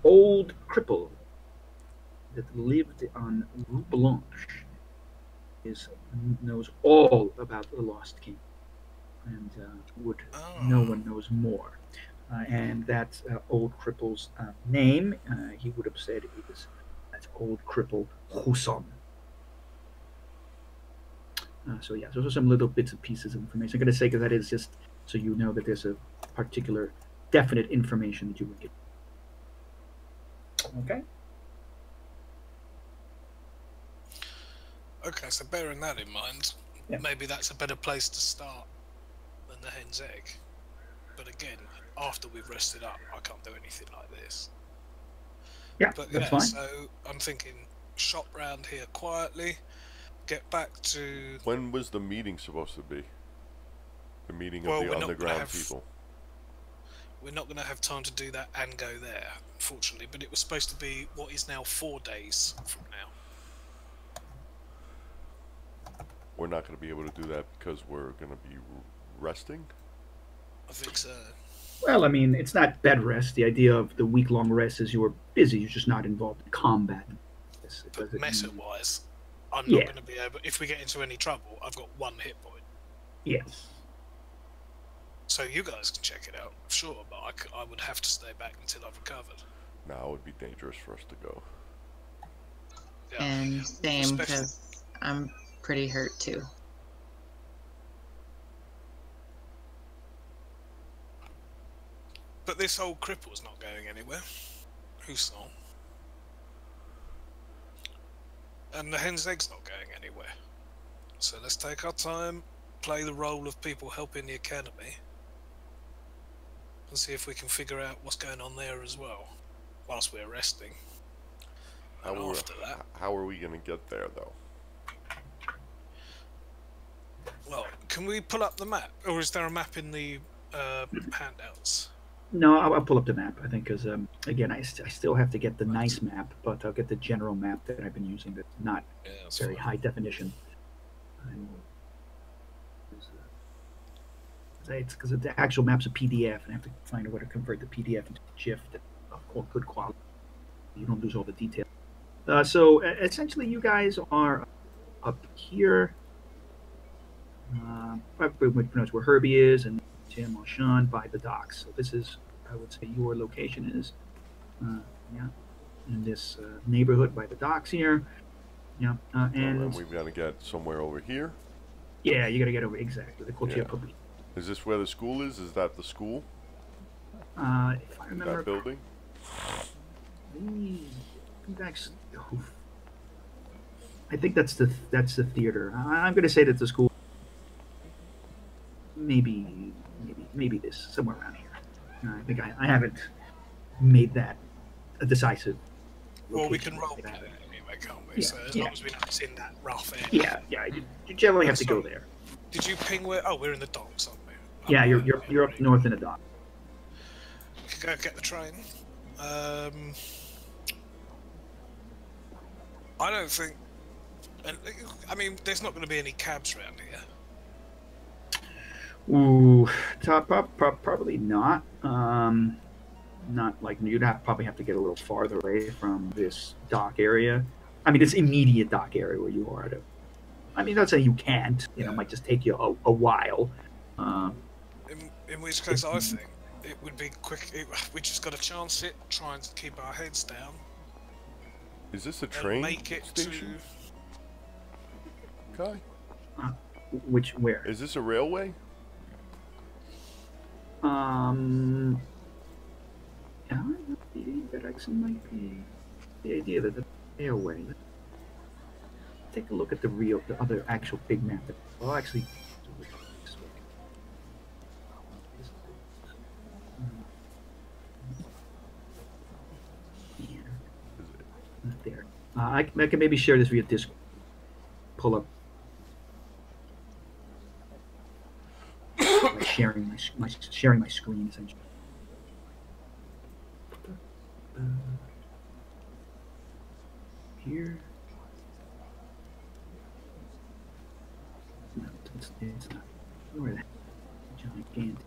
old cripple that lived on Rue Blanche. Knows all about the Lost King, and no one knows more. And that old cripple's name, he would have said it was that old cripple Husson. So yeah, those are some little bits and pieces of information. I'm going to say because that is just so you know that there's a particular definite information that you would get. Okay. Okay, so bearing that in mind, Yeah. maybe that's a better place to start than the Hen's Egg. But again, after we've rested up, I can't do anything like this. Yeah, But that's yeah, fine. so I'm thinking shop round here quietly, get back to... When was the meeting supposed to be? The meeting Well, of we're the not gonna underground have- people. We're not going to have time to do that and go there, unfortunately, but it was supposed to be what is now 4 days from now. We're not going to be able to do that because we're going to be resting? I think so. Well, I mean, it's not bed rest. The idea of the week-long rest is you were busy. You're just not involved in combat. It But doesn't meta-wise, I'm Yeah. not going to be able... If we get into any trouble, I've got 1 hit point. Yes. So you guys can check it out, sure, but I would have to stay back until I've recovered. Now it would be dangerous for us to go. Yeah. And same, Especially- because I'm pretty hurt too. But this old cripple's not going anywhere. Who's not? And the Hen's Egg's not going anywhere. So let's take our time, play the role of people helping the academy, and see if we can figure out what's going on there as well, whilst we're resting. And How are- after that, How are we going to get there, though? well, can we pull up the map? Or is there a map in the handouts? No, I'll pull up the map, I think, because, again, I still have to get the nice map, but I'll get the general map that I've been using that's not Yeah, that's very fine. high definition. It's because the actual map's a PDF, and I have to find a way to convert the PDF into GIF of good quality. You don't lose all the detail. So essentially, you guys are up here. Probably knows where Herbie is, and Jim or Sean by the docks. So this is, I would say, your location is, yeah, in this neighborhood by the docks here. Yeah, So then and we've got to get somewhere over here. yeah, you got to get over exactly the Quartier Yeah. Public. Is this where the school is? Is that the school? If I remember, That building? I think that's the theater. I'm going to say that the school, maybe this somewhere around here. I think I haven't made that a decisive Well, we location. can roll that anyway, can't we? Yeah, So as yeah. long as we know it's in that rough area. Yeah. You generally have to go there. Did you ping where? Oh, we're in the docks, aren't we? Yeah, Up you're up north in the dock. We can go get the train. I don't think. I mean, there's not going to be any cabs around here. Ooh, probably not. Not like probably have to get a little farther away from this dock area. I mean, it's immediate dock area where you are. I mean, not saying you can't. You know, it might just take you a while. In which case, I think it would be quick. We just got to chance it. Try and keep our heads down. Is this a And train make it station? Kai? Where? Is this a railway? Yeah, that actually might be the idea that the railway. Take a look at the other actual big map. Well, actually, here, not there. I can maybe share this via Discord. Pull up. Sharing my screen essentially. Here. No, it's not. Where the gigantic.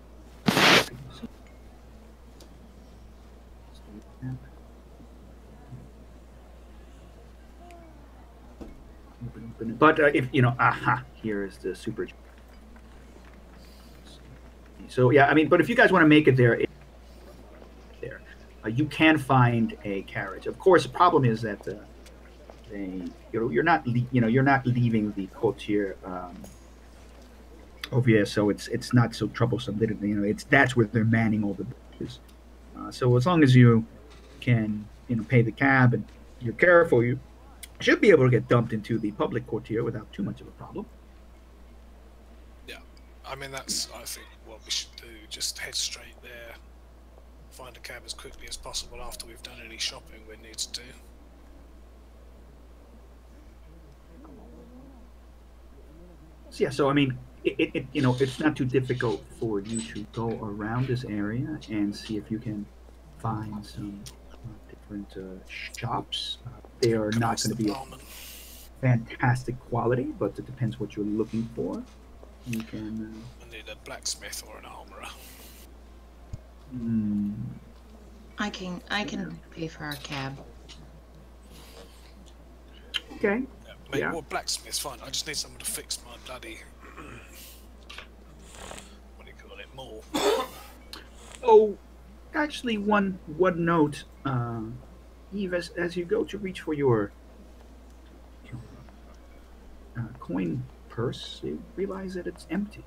Open it. But if you know, here is the super. So yeah, I mean, but if you guys want to make it there, you can find a carriage. Of course, the problem is that you're not leaving the Courtier over here, so it's not so troublesome. That's where they're manning all the bridges. So as long as you can pay the cab and you're careful, you should be able to get dumped into the public Courtier without too much of a problem. Yeah, I mean that's I think what we should do. Just head straight there. Find a cab as quickly as possible after we've done any shopping we need to do. So, yeah, so I mean, it's not too difficult for you to go around this area and see if you can find some different shops. They are not going to be fantastic quality, but it depends what you're looking for. You can. I need a blacksmith or an armorer. I can pay for our cab. Okay. Yeah, maybe more blacksmith's fine. I just need someone to fix my bloody what do you call it? Maul. Oh, actually, one note, Eve, as you go to reach for your coin purse, you realize that it's empty.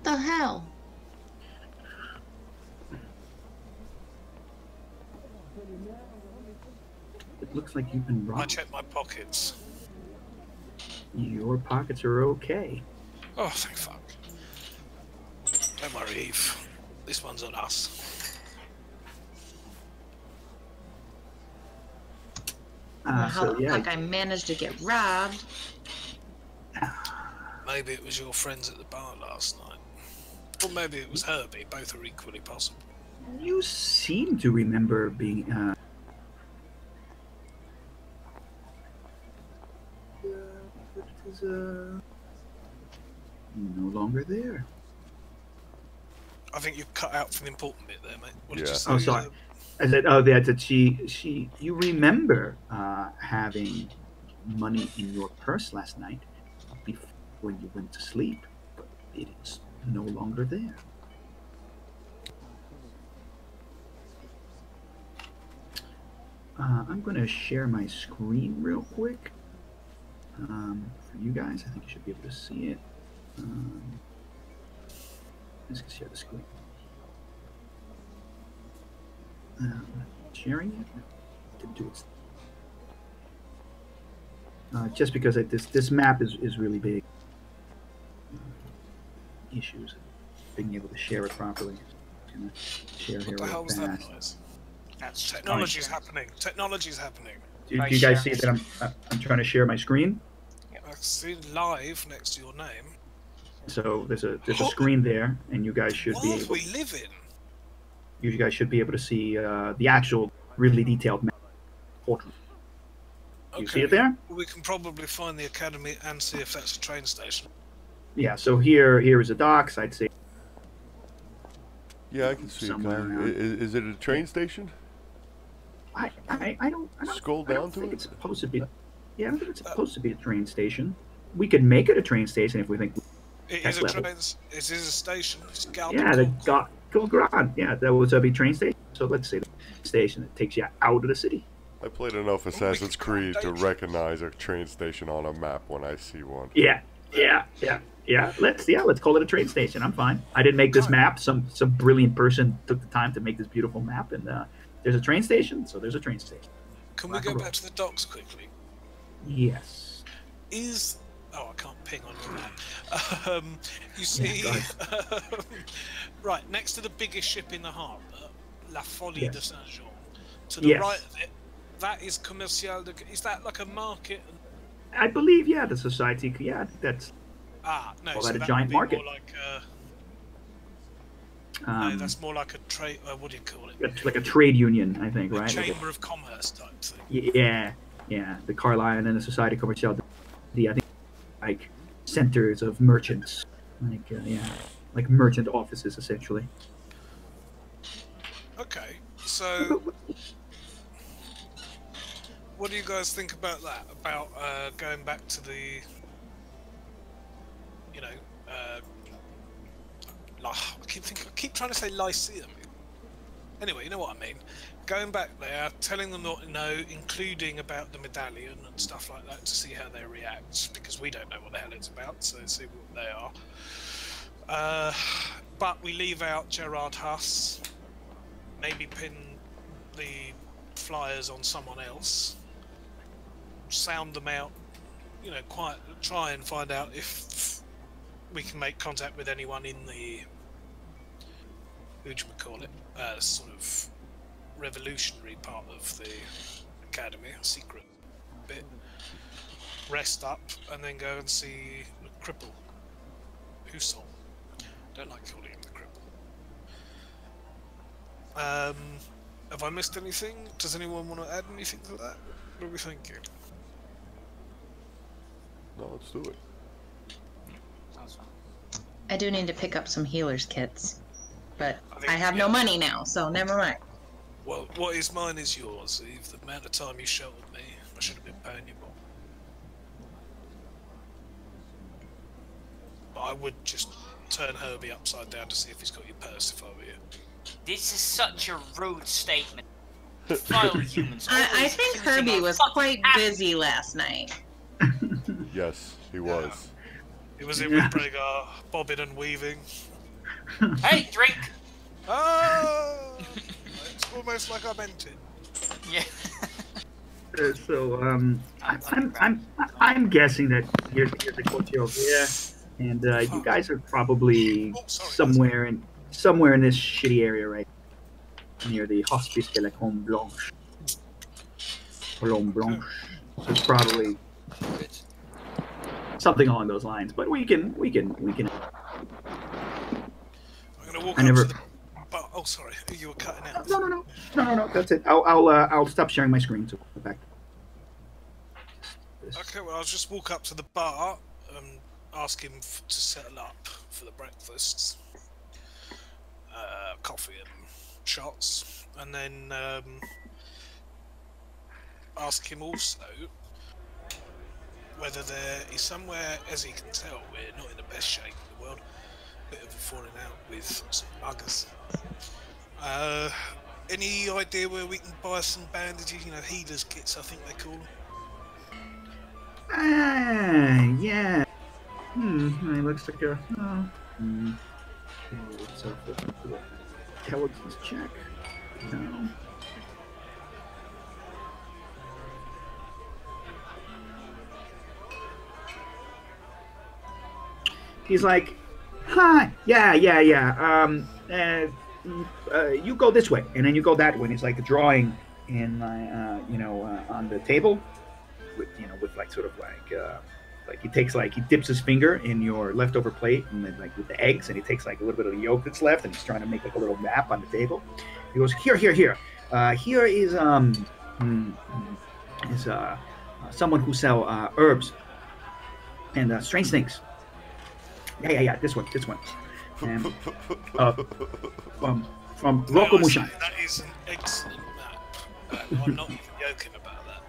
The hell? It looks like you've been I robbed. checked my pockets. Your pockets are okay. Oh, thank fuck. Don't worry, Eve. This one's on us. How So the yeah, fuck I managed to get robbed? Maybe it was your friends at the bar last night. Or maybe it was Herbie. Both are equally possible. you seem to remember being. It is no longer there. I think you cut out for the important bit there, mate. What did Yeah. you say? Oh, sorry. I said, that's it. She. You remember having money in your purse last night before you went to sleep, but it is no longer there. I'm going to share my screen real quick for you guys. I think you should be able to see it. Let's share the screen. Sharing it to do its just because this map is really big. Issues being able to share it properly. Just gonna share here What the real hell was that fast. noise? That's Technology's happening. Technology's happening. Do you guys see that I'm trying to share my screen? I see live next to your name. So there's a screen there, and you guys should be World able, we live in. you guys should be able to see the actual really detailed map. Portrait. You see it there? We can probably find the academy and see if that's a train station. Yeah. So here is the docks. I'd say. Yeah, I can see it. Somewhere Kyle. around. Is it a train station? I don't Scroll I don't down to think it? it's supposed to be. Yeah, I don't think it's supposed to be a train station. We could make it a train station if we think. It Tech is a level. train. It is a station. It's Yeah, the Golgrad. Yeah, that was a train station. So let's say the station that takes you out of the city. I played enough Assassin's Creed to recognize a train station on a map when I see one. Yeah. Let's call it a train station. I'm fine. I didn't make this map. Some brilliant person took the time to make this beautiful map, and there's a train station. So there's a train station. Can we go back to the docks quickly? Yes. Oh, I can't ping on your map. You see, right next to the biggest ship in the harbour, La Folie de Saint Jean. To the right of it, that is Commercial de. Is that like a market? I believe, yeah, the society. Yeah, that's. No, Call so that a that giant would be market. More like no, that's more like a trade. What do you call it? It's like a trade union, I think, A right? Chamber of Commerce type thing. Yeah. The Carlisle and the Society Commerciale. I think like centers of merchants, like merchant offices essentially. Okay, so what do you guys think about that? About going back to the, I keep trying to say Lyceum. Anyway, you know what I mean. Going back there, telling them what to know, including about the medallion and stuff like that, to see how they react, because we don't know what the hell it's about, so see what they are. But we leave out Gerard Huss. Maybe pin the flyers on someone else. Sound them out. Try and find out if we can make contact with anyone in the sort of revolutionary part of the academy, a secret bit. Rest up and then go and see the cripple. Husson. Don't like calling him the cripple. Have I missed anything? Does anyone want to add anything to that? What are we thinking? No, let's do it. I do need to pick up some healers kits, but think- I have no money now, so never mind. Well, what is mine is yours, Eve. The amount of time you sheltered me, I should have been paying you more. But I would just turn Herbie upside down to see if he's got your purse if I were you. This is such a rude statement. Vile humans. I always think accusing Herbie our was fucking quite ass- busy last night. Yes, he was. It was in with Bregar, bobbing and weaving. Hey, drink! Oh! It's almost like I meant it. Yeah. I'm guessing that here's the courtyard here, and you guys are probably somewhere in this shitty area right near the Hospice de la Combe Blanche. So it's probably something along those lines. But we can. I'm gonna walk I up never- to the. Oh, sorry, you were cutting out. No. That's it. I'll stop sharing my screen to go back. Okay, well, I'll just walk up to the bar and ask him to settle up for the breakfasts, coffee and shots, and then ask him also whether there is somewhere, as he can tell, we're not in the best shape in the world. Bit of a falling out with some buggers. Any idea where we can buy some bandages? Healers kits, I think they call them. Yeah. It looks like a. Intelligence check. No. He's like, huh? Yeah. you go this way, and then you go that way. And he's like drawing in, on the table, with like sort of like he dips his finger in your leftover plate, and then like with the eggs, and he takes like a little bit of the yolk that's left, and he's trying to make like a little map on the table. He goes, here. Here is someone who sell herbs and strange things. Yeah. This one. And, from Rocco Mushan. That is an excellent map. I'm not even joking about that.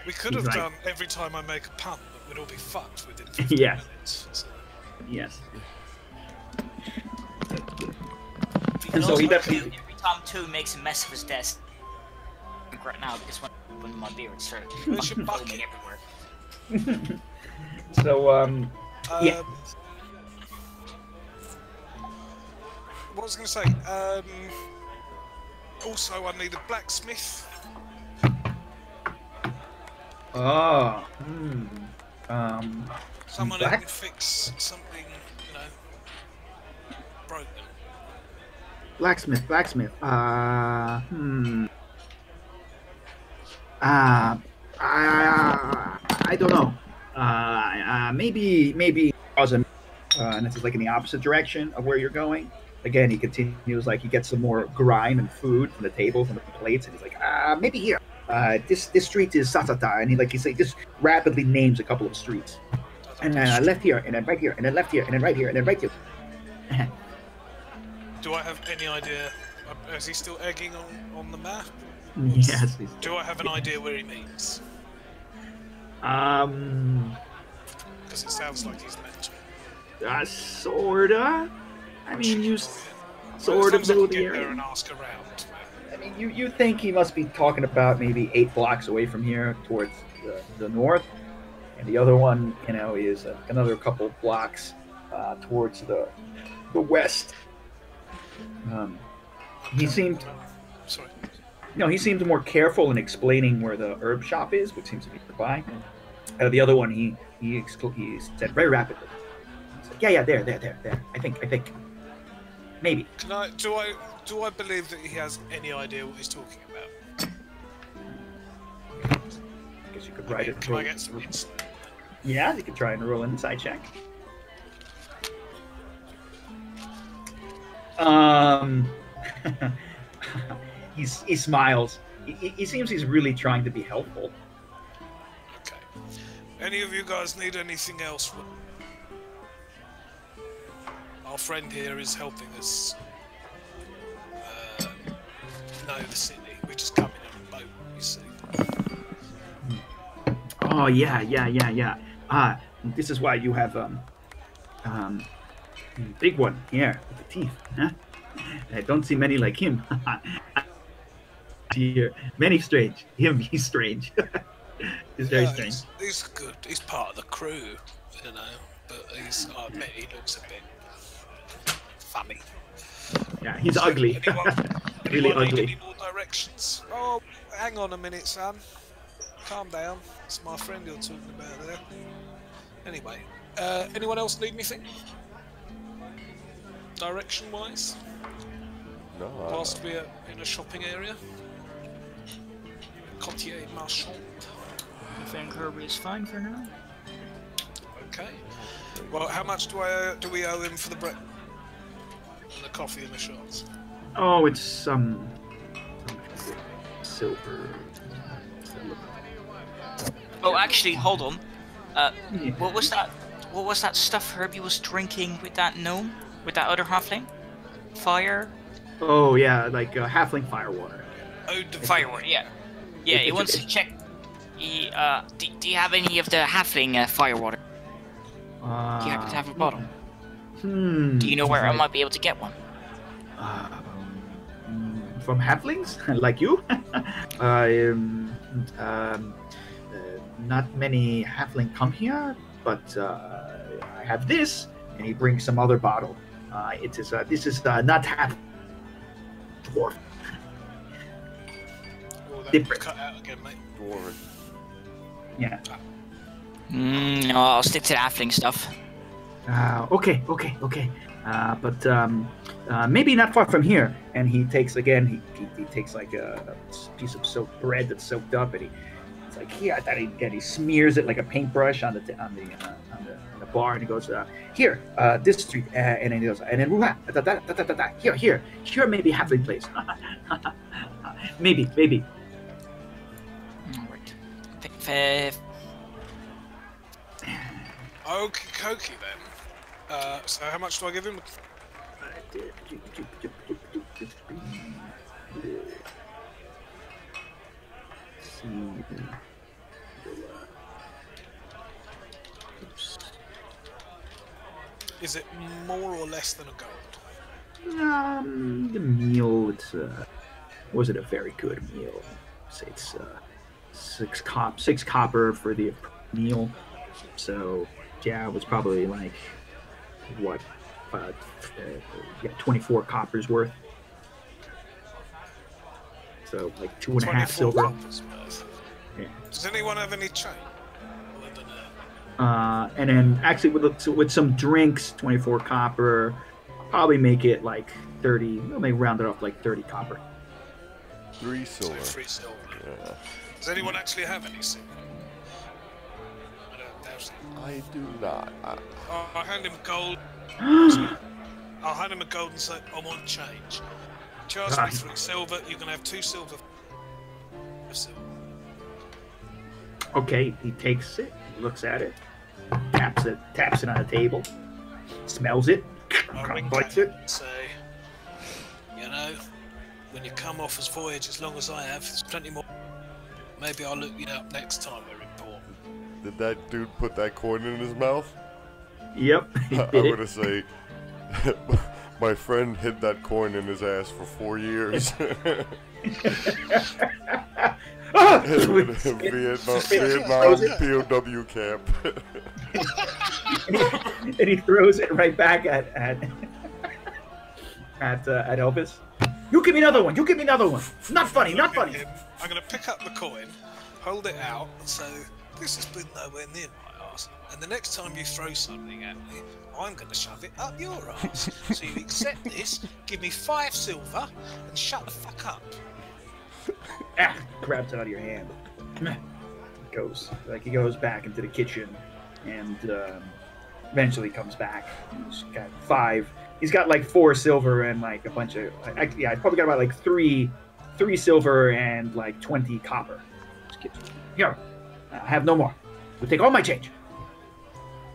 We could have done every time I make a pun, but we'd all be fucked within 15 Yes. minutes. So. Yes. You And can so also he do definitely. every time Two makes a mess of his desk. Right now, because when my beard started Where's your foaming bucket? everywhere. So yeah. What was I going to say? Also, I need a blacksmith. Oh. Someone who black- can fix something, broken. Blacksmith. I don't know. Maybe and this is like in the opposite direction of where you're going. Again, he continues like he gets some more grime and food from the table, from the plates, and he's like, maybe here. This street is Sasata, and he just rapidly names a couple of streets. And then left here, and then right here, and then left here, and then right here, and then right here. Do I have any idea? Is he still egging on the map? Yes. Do I have an idea where he means? Because it sounds like he's mental. Sorta. I mean, you sort As long of as I know can the get there area. and ask around. I mean, you think he must be talking about maybe 8 blocks away from here towards the north, and the other one, is another couple blocks towards the west. He seemed, Sorry. he seemed more careful in explaining where the herb shop is, which seems to be nearby. The other one, he said very rapidly. He said, yeah, there. I think, maybe. Do I believe that he has any idea what he's talking about? I guess you could write it. Can I get some insight? Yeah, you could try and roll an inside check. He smiles. He seems he's really trying to be helpful. Okay. Any of you guys need anything else? Our friend here is helping us know the city. We just come in on a boat, you see. Oh yeah. This is why you have big one here with the teeth. Huh? I don't see many like him. Here, many strange. He's strange. He's very strange. He's good. He's part of the crew, But I admit he looks a bit funny. Yeah, he's So, ugly. Really anyone need ugly. any more directions? Oh, hang on a minute, son. Calm down. It's my friend you're talking about there. Anyway, anyone else need anything? Direction-wise? No. Whilst we're in a shopping area? Quartier Marchand. I think Herbie is fine for now. Okay. Well, how much do we owe him for the bread? And the coffee and the shots? Oh, it's silver. Oh, actually, hold on. Yeah. What was that? What was that stuff Herbie was drinking with that gnome? With that other halfling? Fire? Oh yeah, like halfling firewater. Ode to Firewater, yeah. Yeah, he wants to check. Do you have any of the halfling firewater? Do you happen to have a bottle? Do you know where I might be able to get one? From halflings like you? Not many halfling come here, but I have this, and he brings some other bottle. This is not half dwarf. Oh, that Different. cut out again, mate. Dwarven. Yeah. No, I'll stick to the halfling stuff. Okay. But maybe not far from here. And he takes he takes like a piece of soaked bread that's soaked up, and it's like here. He smears it like a paintbrush on the bar, and he goes here, this street, and then he goes, and then here, maybe halfway place. maybe. All right. Fair. Okie dokie then. So how much do I give him? Is it more or less than a gold? The meal, was it a very good meal? Say it's 6 copper for the meal. So yeah, it was probably like what 24 coppers worth. So like 2.5 silver. Coppers worth. Yeah. Does anyone have any change? And then actually with some drinks, 24 copper, probably make it like 30. We'll maybe round it off like 30 copper. 3 silver. So 3 silver. Yeah. Does anyone actually have any silver? I don't doubt it. I do not. I'll hand him gold. I'll hand him a gold and say, I want change. Charge me 3 silver, you can have 2 silver. Okay, he takes it, he looks at it, taps it on the table, smells it, bites it. Say, you know, when you come off as voyage as long as I have, there's plenty more. Maybe I'll look you up next time we're in port. Did that dude put that coin in his mouth? Yep, he I'm bit gonna say, my friend hid that coin in his ass for 4 years. Vietnam POW camp. And he throws it right back at Elvis. You give me another one. Not funny. I'm going to pick up the coin, hold it out, and say, this has been nowhere near my arse. And the next time you throw something at me, I'm going to shove it up your arse. So you accept this, give me 5 silver, and shut the fuck up. Grabs it out of your hand. Goes back into the kitchen, and eventually comes back. He's got 5. He's got like 4 silver and like a bunch of. He's probably got about like 3 silver and like 20 copper. Here, I have no more. We'll take all my change.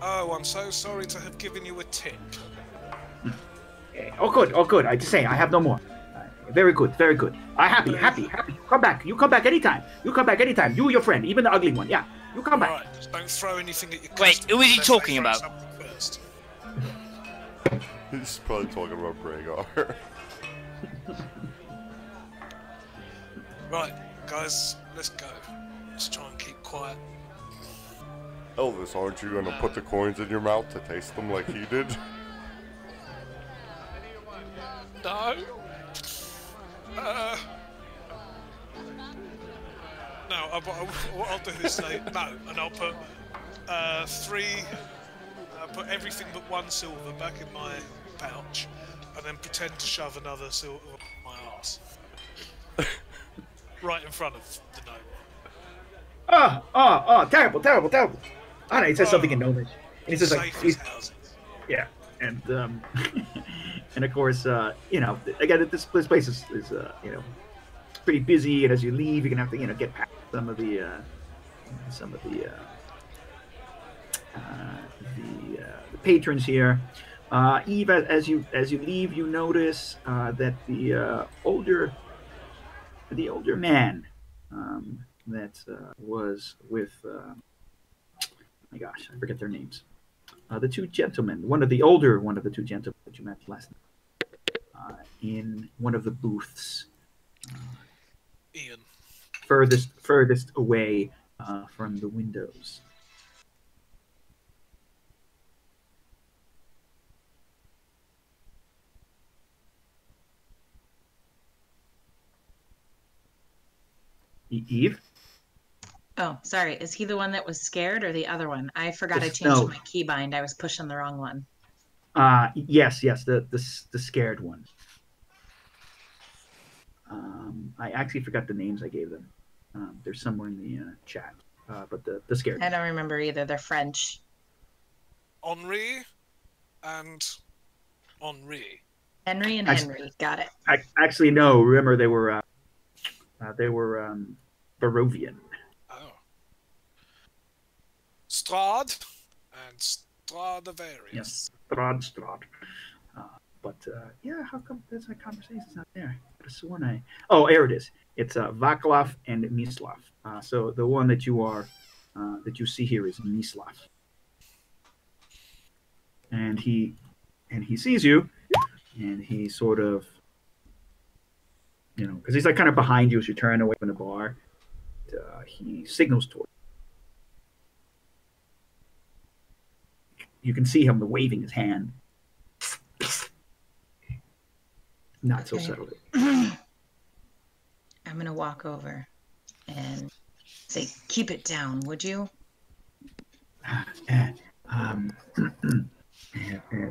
Oh, I'm so sorry to have given you a tip. Oh, good. I just say I have no more. Very good. Happy. You come back anytime. You and your friend, even the ugly one. Yeah, you come back. Right, just don't throw anything at your Wait, who is he unless they talking throw about? something first. He's probably talking about Bragar. Right, guys, let's go. Let's try and keep quiet. Elvis, aren't you gonna put the coins in your mouth to taste them like he did? No. No, what I'll do is say no, and I'll put 3. I'll put everything but 1 silver back in my pouch, and then pretend to shove another silver up my arse. Right in front of the gnome. Terrible. I know, he says something in Gnomish. And he says like, Safe as houses. yeah, and and of course, again, this place is pretty busy, and as you leave, you're gonna have to get past some of the patrons here. Eve, as you leave, you notice that the older man that was with my gosh, I forget their names. The 2 gentlemen, one of the 2 gentlemen that you met last night, in one of the booths, Ian. furthest away from the windows. Eve? Oh, sorry. Is he the one that was scared or the other one? I forgot I Yes, changed no. my keybind. I was pushing the wrong one. Yes, the scared one. I actually forgot the names I gave them. They're somewhere in the chat. But the scared I one. don't remember either. They're French. Henri and Henri. Henry and Actually- Henry. Got it. Actually, no. Remember, they were Barovian. Oh. Strad and Stradivarius. Yes, Strad. But yeah, how come there's a conversation's not there? I could have sworn Oh, here it is. It's Vaclav and Mislav. So the one that you see here is Mislav, and he sees you, and he sort of, because he's like kind of behind you as you turn away from the bar. He signals toward you. Can see him waving his hand. Not so Okay. subtly. I'm going to walk over and say, keep it down, would you?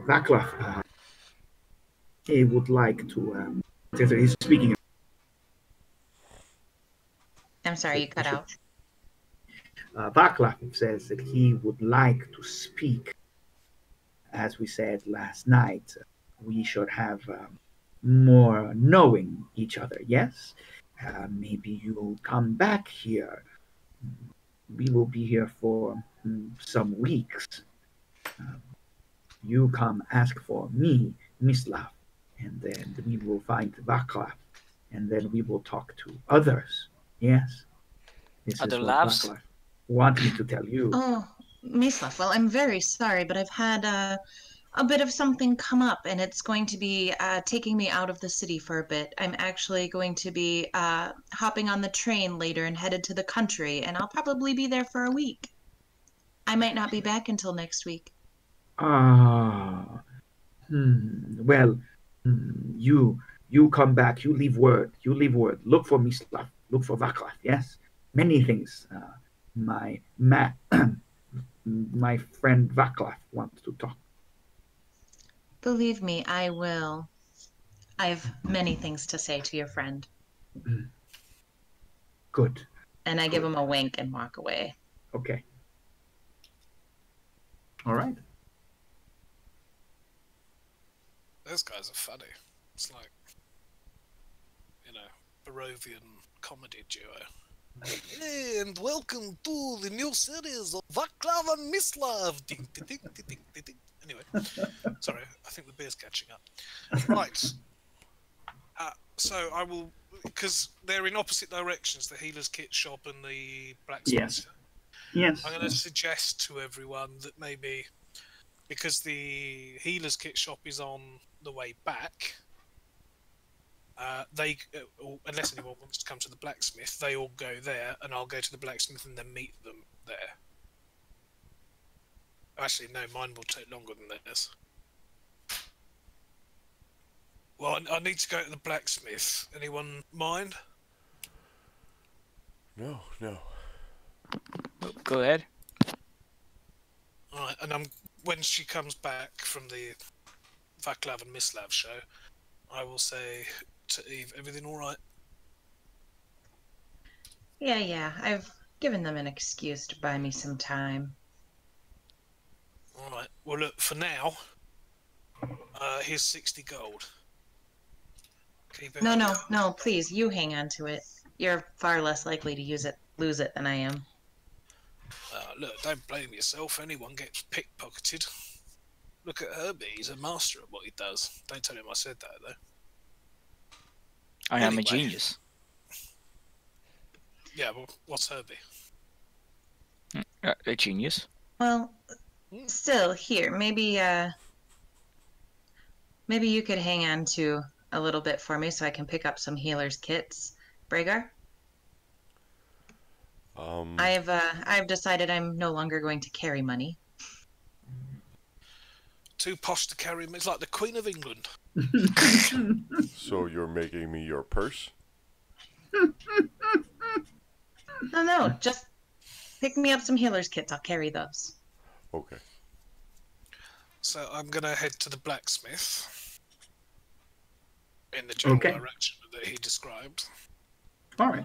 Vaclav, he would like to. He's speaking. I'm sorry, you cut out. Vaclav says that he would like to speak. As we said last night, we should have more knowing each other. Yes, maybe you'll come back here. We will be here for some weeks. You come ask for me, Mislav, and then we will find Vaclav, and then we will talk to others. Yes, this Other is what labs? Vaclav want me to tell you. Oh, Mislav, well, I'm very sorry, but I've had a bit of something come up, and it's going to be taking me out of the city for a bit. I'm actually going to be hopping on the train later and headed to the country, and I'll probably be there for a week. I might not be back until next week. Well, you come back. You leave word. Look for Mislav. Look for Vaclav. Yes, many things. My friend Vaclav wants to talk. Believe me, I will. I have many things to say to your friend. Good. And I give him a wink and walk away. Okay. All right. Those guys are funny. It's like, Barovian comedy duo. Hey, and welcome to the new series of Vaclav and Mislav. Ding, ding, ding, ding, ding, ding, ding. Anyway, sorry, I think the beer's catching up. Right. So I will, because they're in opposite directions, the healer's kit shop and the blacksmith. Yes. I'm going to suggest to everyone that maybe, because the healer's kit shop is on the way back, unless anyone wants to come to the blacksmith, they all go there, and I'll go to the blacksmith and then meet them there. Actually, no, mine will take longer than theirs. Well, I need to go to the blacksmith. Anyone mind? No. Go ahead. Alright, and when she comes back from the Vaclav and Mislav show, I will say to Eve, everything alright? Yeah. I've given them an excuse to buy me some time. Alright, well look, for now, here's 60 gold. Keep it. No, please, you hang on to it. You're far less likely to lose it than I am. Look, don't blame yourself. Anyone gets pickpocketed. Look at Herbie. He's a master at what he does. Don't tell him I said that, though. I am a Anyway. genius. Yeah, well, what's Herbie? A genius. Well, still, here, maybe you could hang on to a little bit for me so I can pick up some healer's kits. Bragar? I've decided I'm no longer going to carry money. Too posh to carry him. It's like the Queen of England. So you're making me your purse? No, just Pick me up some healer's kits. I'll carry those. Okay. So I'm gonna head to the blacksmith in the general Okay. direction that he described. All right.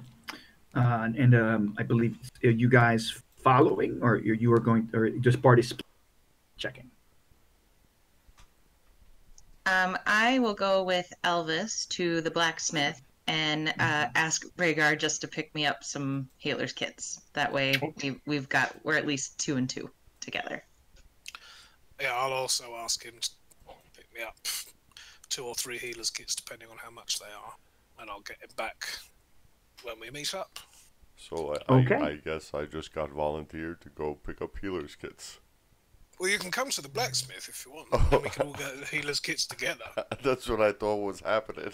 I believe are you guys following, or you are going, or just party checking? I will go with Elvis to the blacksmith and ask Rhaegar just to pick me up some healer's kits. That way, we're at least 2 and 2 together. Yeah, I'll also ask him to pick me up 2 or 3 healers kits, depending on how much they are, and I'll get him back when we meet up. So Okay. I guess I just got volunteered to go pick up healers kits. Well, you can come to the blacksmith if you want, and we can all get the healers kits together. That's what I thought was happening.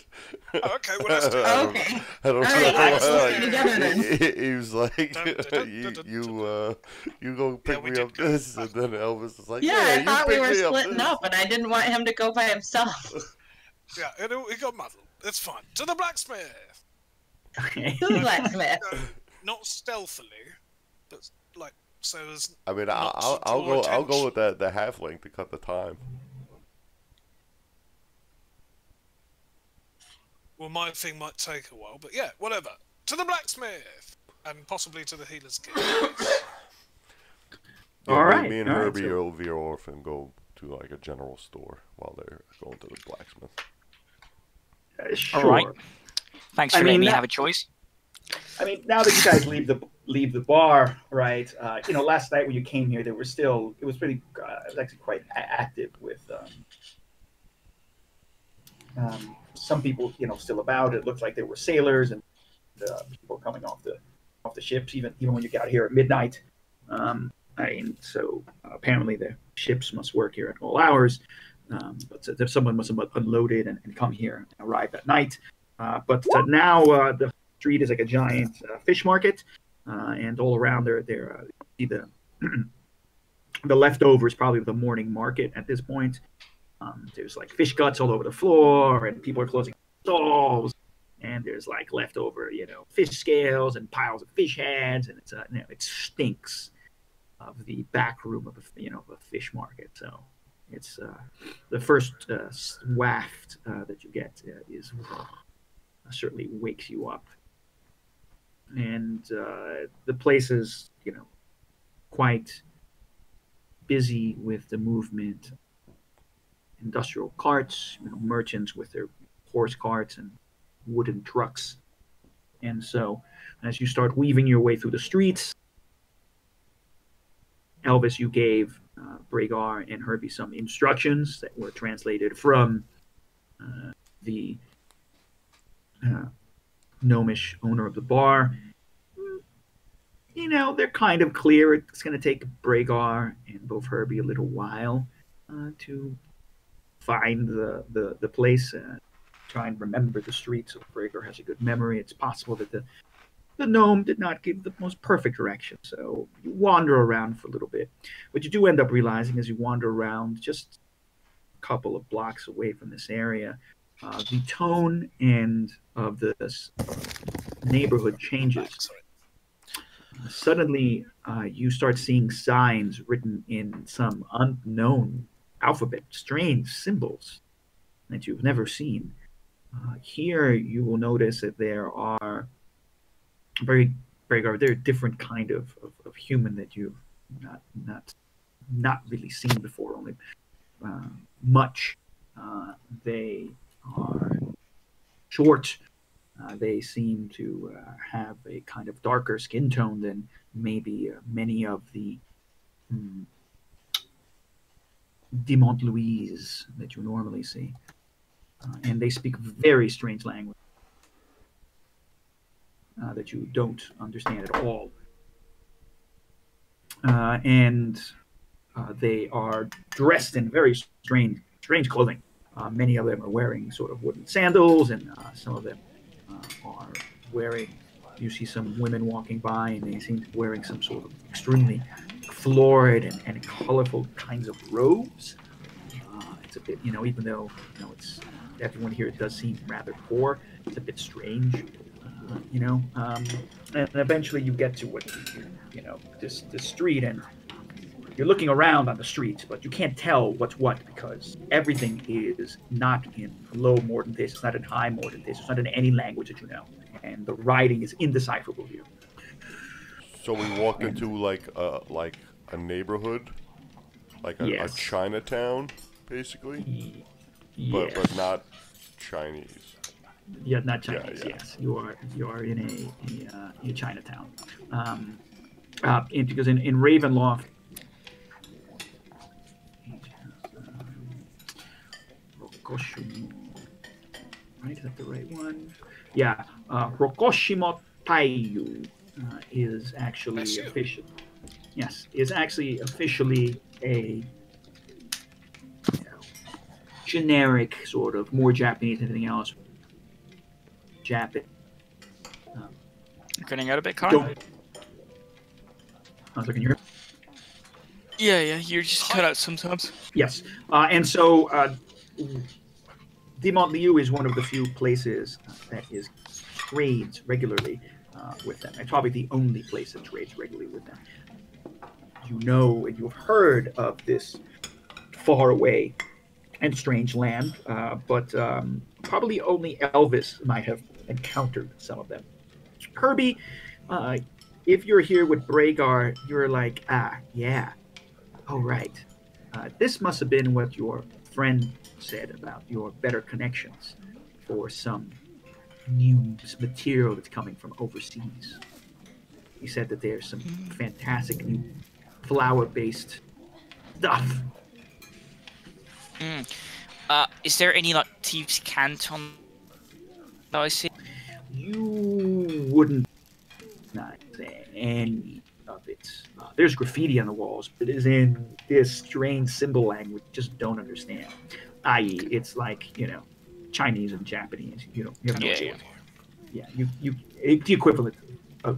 Oh, okay, well, let's do I that. Okay. don't All know. right, let's why, stay together then. He was like, you go pick we me did up go. this, and then Elvis was like, Yeah, yeah, I you thought we pick were me splitting this. up, and I didn't want him to go by himself. Yeah, it got muddled. It's fine. To the blacksmith! Okay. To the blacksmith. Not stealthily, but like so as. I mean, not to I'll draw go attention. with the halfling to cut the time. Well, my thing might take a while, but yeah, whatever. To the blacksmith, and possibly to the healer's kit. Yeah, All me- right, Me and all right, Herbie so- will veer off and go to like a general store while they're going to the blacksmith. Sure. All right. Thanks I for letting mean, me that- have a choice. I mean, now that you guys leave the bar, right? Last night when you came here, it was pretty, it was actually quite active with some people, still about. It looked like there were sailors and people coming off the ships, even when you got here at midnight. So apparently the ships must work here at all hours. But if someone must have unloaded and come here and arrived at night. But now the street is like a giant fish market, and all around there see the the leftovers probably of the morning market at this point. There's like fish guts all over the floor, and people are closing stalls. And there's like leftover, fish scales and piles of fish heads, and it stinks of the back room of a fish market. So it's the first waft that you get is certainly wakes you up, and the place is quite busy with the movement. Industrial carts, merchants with their horse carts and wooden trucks. And so as you start weaving your way through the streets, Elvis, you gave Rhaegar and Herbie some instructions that were translated from the gnomish owner of the bar. They're kind of clear. It's going to take Rhaegar and both Herbie a little while to find the place, try and remember the streets. So Rhaegar has a good memory. It's possible that the gnome did not give the most perfect direction. So you wander around for a little bit. What you do end up realizing as you wander around just a couple of blocks away from this area, the tone of this neighborhood changes. Sorry. Suddenly, you start seeing signs written in some unknown alphabet, strange symbols that you've never seen. Here, you will notice that there are there are different kind of human that you've not really seen before, only much. They are short. They seem to have a kind of darker skin tone than maybe many of the de Montlouis that you normally see. And they speak very strange language that you don't understand at all. And they are dressed in very strange clothing. Many of them are wearing sort of wooden sandals, and some of them are wearing, you see some women walking by, and they seem to be wearing some sort of extremely florid and colorful kinds of robes. It's a bit, even though, it's everyone here, it does seem rather poor. It's a bit strange. you know, and eventually you get to what this street, and you're looking around on the street, but you can't tell what's what because everything is not in low Mordenthis, it's not in high Mordenthis, it's not in any language that you know, and the writing is indecipherable here. So we walked into like a neighborhood, like a Chinatown, basically, Yes. but not Chinese. Yeah, not Chinese. Yeah. Yes, you are in a Chinatown, because in Ravenloft, Rokoshimo, right? Is that the right one? Yeah, Rokoshimo Taiyu is actually official. Yes, is actually officially a generic sort of more Japanese than anything else. Japan. Cutting out a bit, Carl? I was looking here. Yeah, you're just cut out sometimes. Yes, and so Demont Liu is one of the few places that trades regularly with them. And probably the only place that trades regularly with them. You know, and you've heard of this far away and strange land, but probably only Elvis might have encountered some of them. Kirby, if you're here with Bragar, you're like, yeah, oh right. This must have been what your friend said about your better connections for some news material that's coming from overseas. He said that there's some fantastic new flower-based stuff. Is there any like Thieves' Canton that I see? You wouldn't not say any of it. There's graffiti on the walls, but it is in this strange symbol language you just don't understand. I.e., it's like, Chinese and Japanese. You have no idea. Yeah, it's the equivalent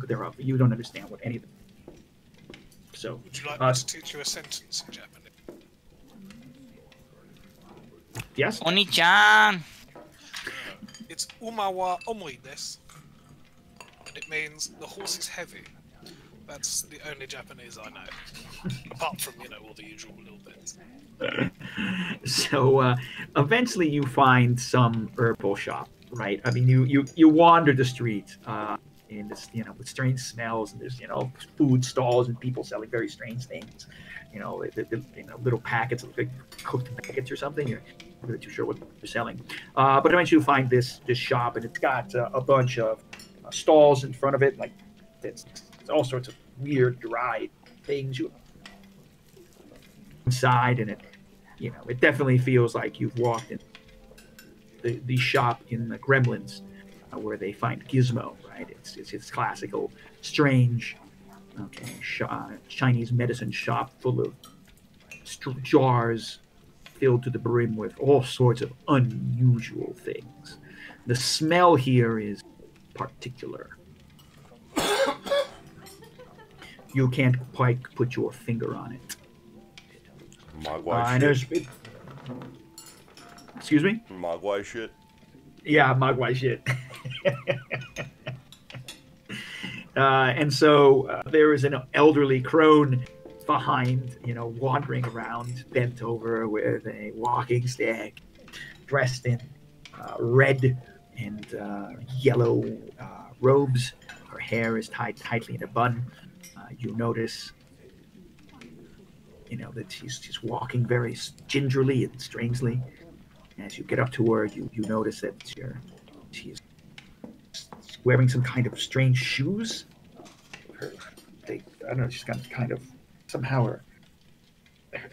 thereof. You don't understand what any of them. So, would you like me to teach you a sentence in Japanese? Yes? Oni-chan! It's Uma wa omoi desu. And it means the horse is heavy. That's the only Japanese I know. Apart from, all the usual little bits. So, eventually you find some herbal shop, right? I mean, you wander the street in this, with strange smells, and there's, food stalls and people selling very strange things. Little packets, like cooked packets or something. You're not really too sure what they're selling. But eventually you find this shop, and it's got a bunch of stalls in front of it, like it's all sorts of weird dried things. You inside, and it definitely feels like you've walked in the shop in the Gremlins, where they find Gizmo. Right? It's classical, strange, Chinese medicine shop full of jars filled to the brim with all sorts of unusual things. The smell here is particular. You can't quite put your finger on it. Mogwai shit. Excuse me? Mogwai shit? Yeah, Mogwai shit. And so there is an elderly crone behind, wandering around, bent over with a walking stick, dressed in red and yellow robes. Her hair is tied tightly in a bun. You notice, that she's walking very gingerly and strangely. As you get up to her, you notice that she's wearing some kind of strange shoes. I don't know, she's got kind of, somehow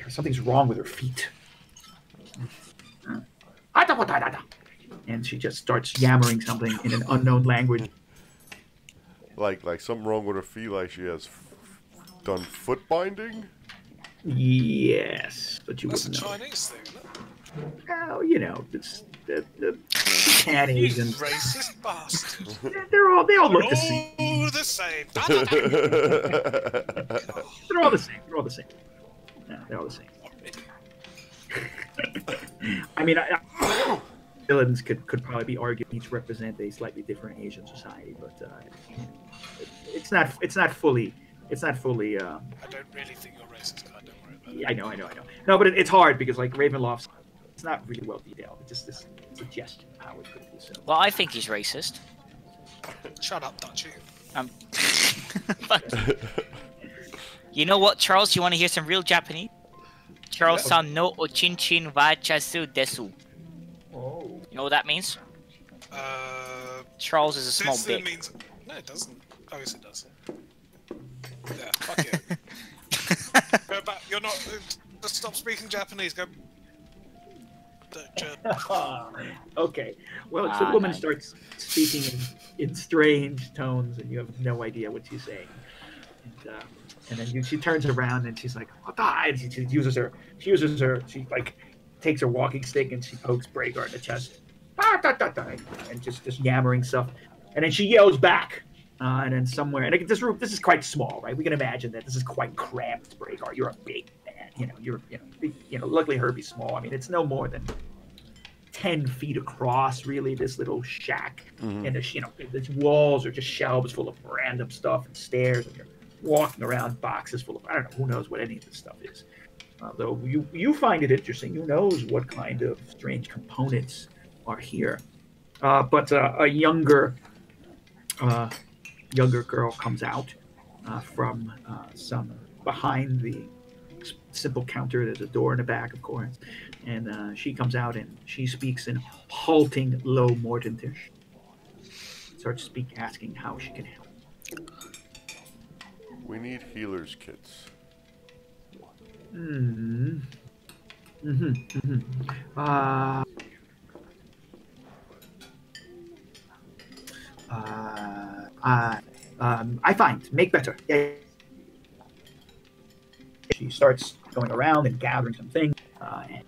something's wrong with her feet. And she just starts yammering something in an unknown language. Like something wrong with her feet, like she has done foot binding? Yes, but you That's a wouldn't know. Chinese thing, isn't it? Well, it's the panties You and racist bastard. they all look the same. Oh, the same. They're all the same. They're all the same. Yeah, they're all the same. I mean, villains could probably be argued each represent a slightly different Asian society, but it's not fully. I don't really think you're racist, Kai. Don't worry about it. Yeah, I know. No, but it's hard because like Ravenloft, it's not really well detailed. It's just this suggestion of how it could be. So. Well, I think he's racist. Shut up, Dutchy. Fuck you. You know what, Charles? You want to hear some real Japanese? Charles-san no ochinchin wa chasu desu. Oh. You know what that means? Charles is a small Desu dick. means... No, it doesn't. Oh, yes, it does. Yeah, fuck it. Go back. You're not... Just stop speaking Japanese. Go... Okay. Well, so the woman starts speaking in strange tones, and you have no idea what she's saying. And then she turns around and she's like, "What the?" And she she like takes her walking stick and she pokes Braegar in the chest, and just yammering stuff. And then she yells back, and then somewhere, and this room, this is quite small, right? We can imagine that this is quite cramped, Braegar. You're a big man, luckily Herbie's small. I mean, it's no more than 10 feet across, really, this little shack. And the walls are just shelves full of random stuff and stairs, and you're walking around boxes full of, I don't know, who knows what any of this stuff is. Though you find it interesting. Who knows what kind of strange components are here. But a younger girl comes out from some behind the simple counter. There's a door in the back, of course. And she comes out and she speaks in halting low Mordantish. Starts asking how she can help. We need healer's kits. I find. Make better. Yeah. She starts going around and gathering some things. And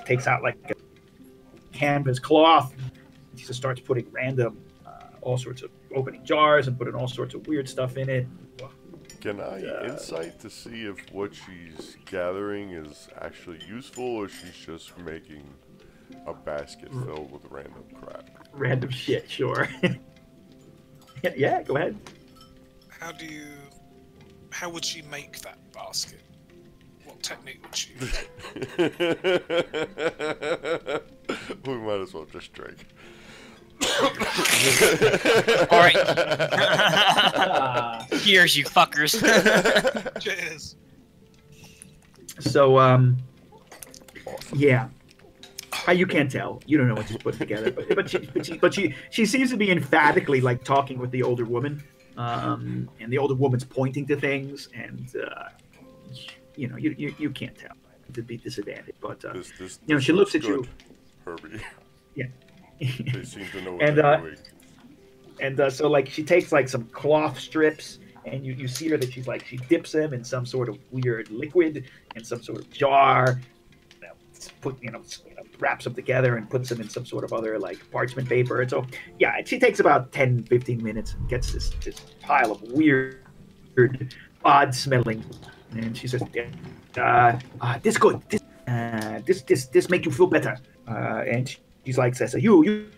takes out like a canvas cloth. She just starts putting random, all sorts of opening jars and putting all sorts of weird stuff in it. Can I insight to see if what she's gathering is actually useful, or she's just making a basket filled with random crap? Random shit, sure. Yeah, go ahead. How would she make that basket? What technique would she use? We might as well just drink. Alright. Cheers, you fuckers. Cheers. So, yeah. You can't tell. You don't know what she's putting together. But she seems to be emphatically like talking with the older woman. And the older woman's pointing to things, and you can't tell. To be disadvantaged, but she looks at you, Herbie. Yeah. They seem to know what they're doing. And so like she takes like some cloth strips, and you see her that she dips them in some sort of weird liquid in some sort of jar. Wraps them together and puts them in some sort of other like parchment paper. And so yeah, she takes about 10-15 minutes and gets this pile of weird, odd smelling. And she says, "This good. This make you feel better." And she's like, says, "You.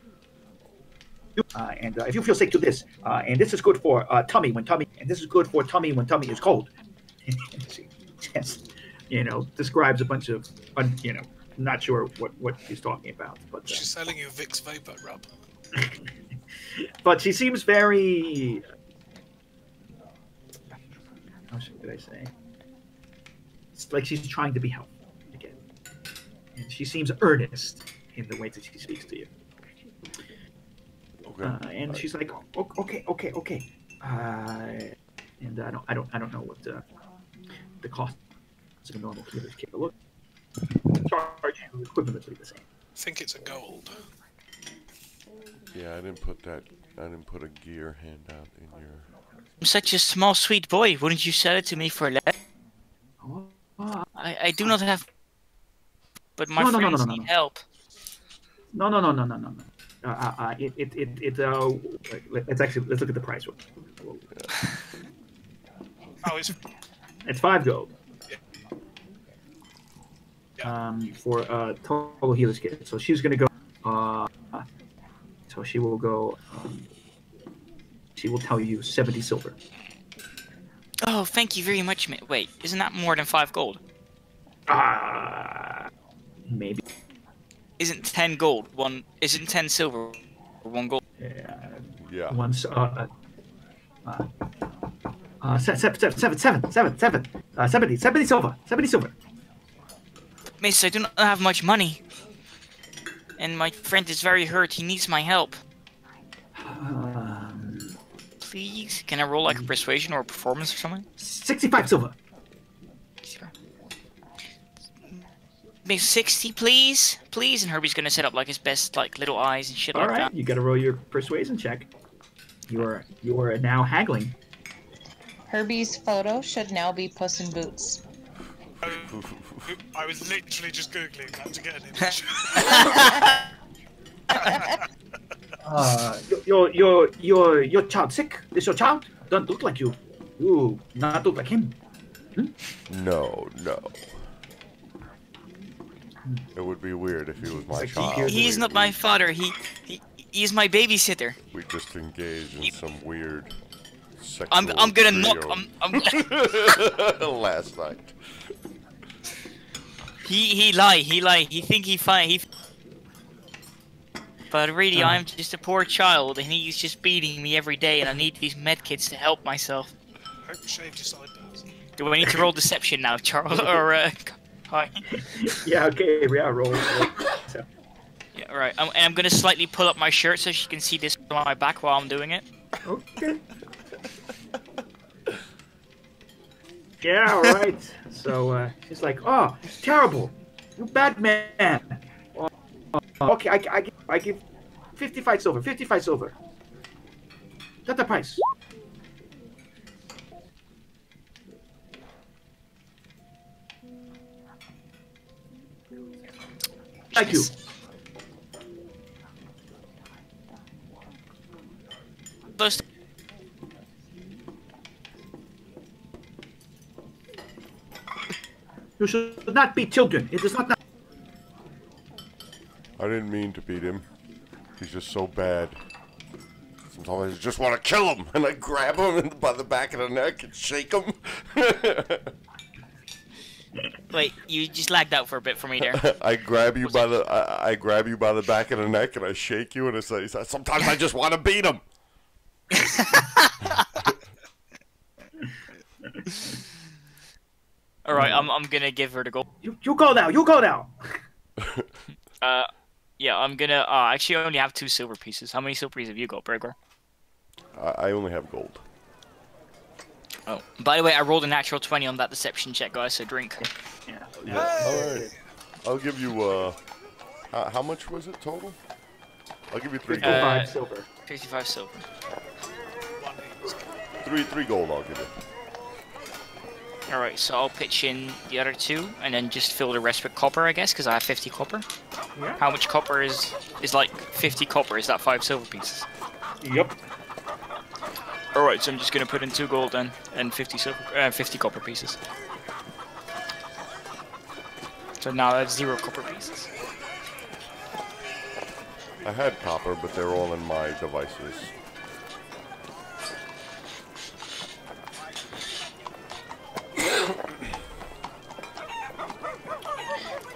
And if you feel sick, do this. And this is good for tummy when tummy. And this is good for tummy when tummy is cold." And she just, describes a bunch of, not sure what she's talking about. But she's selling you Vicks Vapor Rub. But she seems very. How should I say? It's like she's trying to be helpful again, and she seems earnest in the way that she speaks to you. Okay. And she's like, okay. And I don't know what the cost of a normal healer's kit will look. Charge you equivalently the same. I think it's a gold. Yeah, I didn't put a gear handout in your. I'm such a small, sweet boy. Wouldn't you sell it to me for less? I do not have. But my friends need help. No. Let's look at the price. Oh, it's 5 gold. Yeah, for total healer's kit. So she's gonna go. So she will go. She will tell you 70 silver. Oh, thank you very much, mate. Wait, isn't that more than 5 gold? Maybe. Isn't 10 gold one? Isn't 10 silver or 1 gold? Yeah. Once. Seventy silver. 70 silver. Miss, I do not have much money, and my friend is very hurt. He needs my help. Please, can I roll like a persuasion or a performance or something? 65 silver. Maybe 60, please, please. And Herbie's gonna set up like his best like little eyes and shit All like right, that. you gotta roll your persuasion check. You are now haggling. Herbie's photo should now be Puss in Boots. I was literally just googling that to get an image. Your child sick? Is your child? Don't look like you. You not look like him. No. It would be weird if he was my Like child. He's not my father. He's my babysitter. We just engaged in some weird sexual I'm gonna knock. trio last night. He lie. He think he fine. But really, I'm just a poor child, and he's just beating me every day, and I need these medkits to help myself. Hope you shaved your sideburns. Do I need to roll deception now, Charles? Or hi? Yeah, okay, yeah, roll. So, Yeah, right. I'm gonna slightly pull up my shirt so she can see this on my back while I'm doing it. okay. Yeah, all right. So she's like, "Oh, terrible! You bad man." Okay, I give 55 silver. 55 silver. That's the price. Thank you. Those You should not beat children. It is not. I didn't mean to beat him. He's just so bad. Sometimes I just want to kill him, and I grab him by the back of the neck and shake him. Wait, you just lagged out for a bit for me there. I grab you by the I grab you by the back of the neck and I shake you and I say, sometimes I just want to beat him. All right, I'm gonna give her the gold. You go now. You go now. Yeah, I'm gonna. Actually, I only have 2 silver pieces. How many silver pieces have you got, Burger? I only have gold. Oh, by the way, I rolled a natural 20 on that deception check, guys. So drink. Yeah. All right. I'll give you. How much was it total? I'll give you 3 gold. 55 silver. 55 silver. Three gold. I'll give you. All right, so I'll pitch in the other 2, and then just fill the rest with copper, I guess, because I have 50 copper. Yeah. How much copper is like 50 copper? Is that 5 silver pieces? Yep. All right, so I'm just gonna put in 2 gold then, and 50 copper pieces. So now I have 0 copper pieces. I had copper, but they're all in my devices.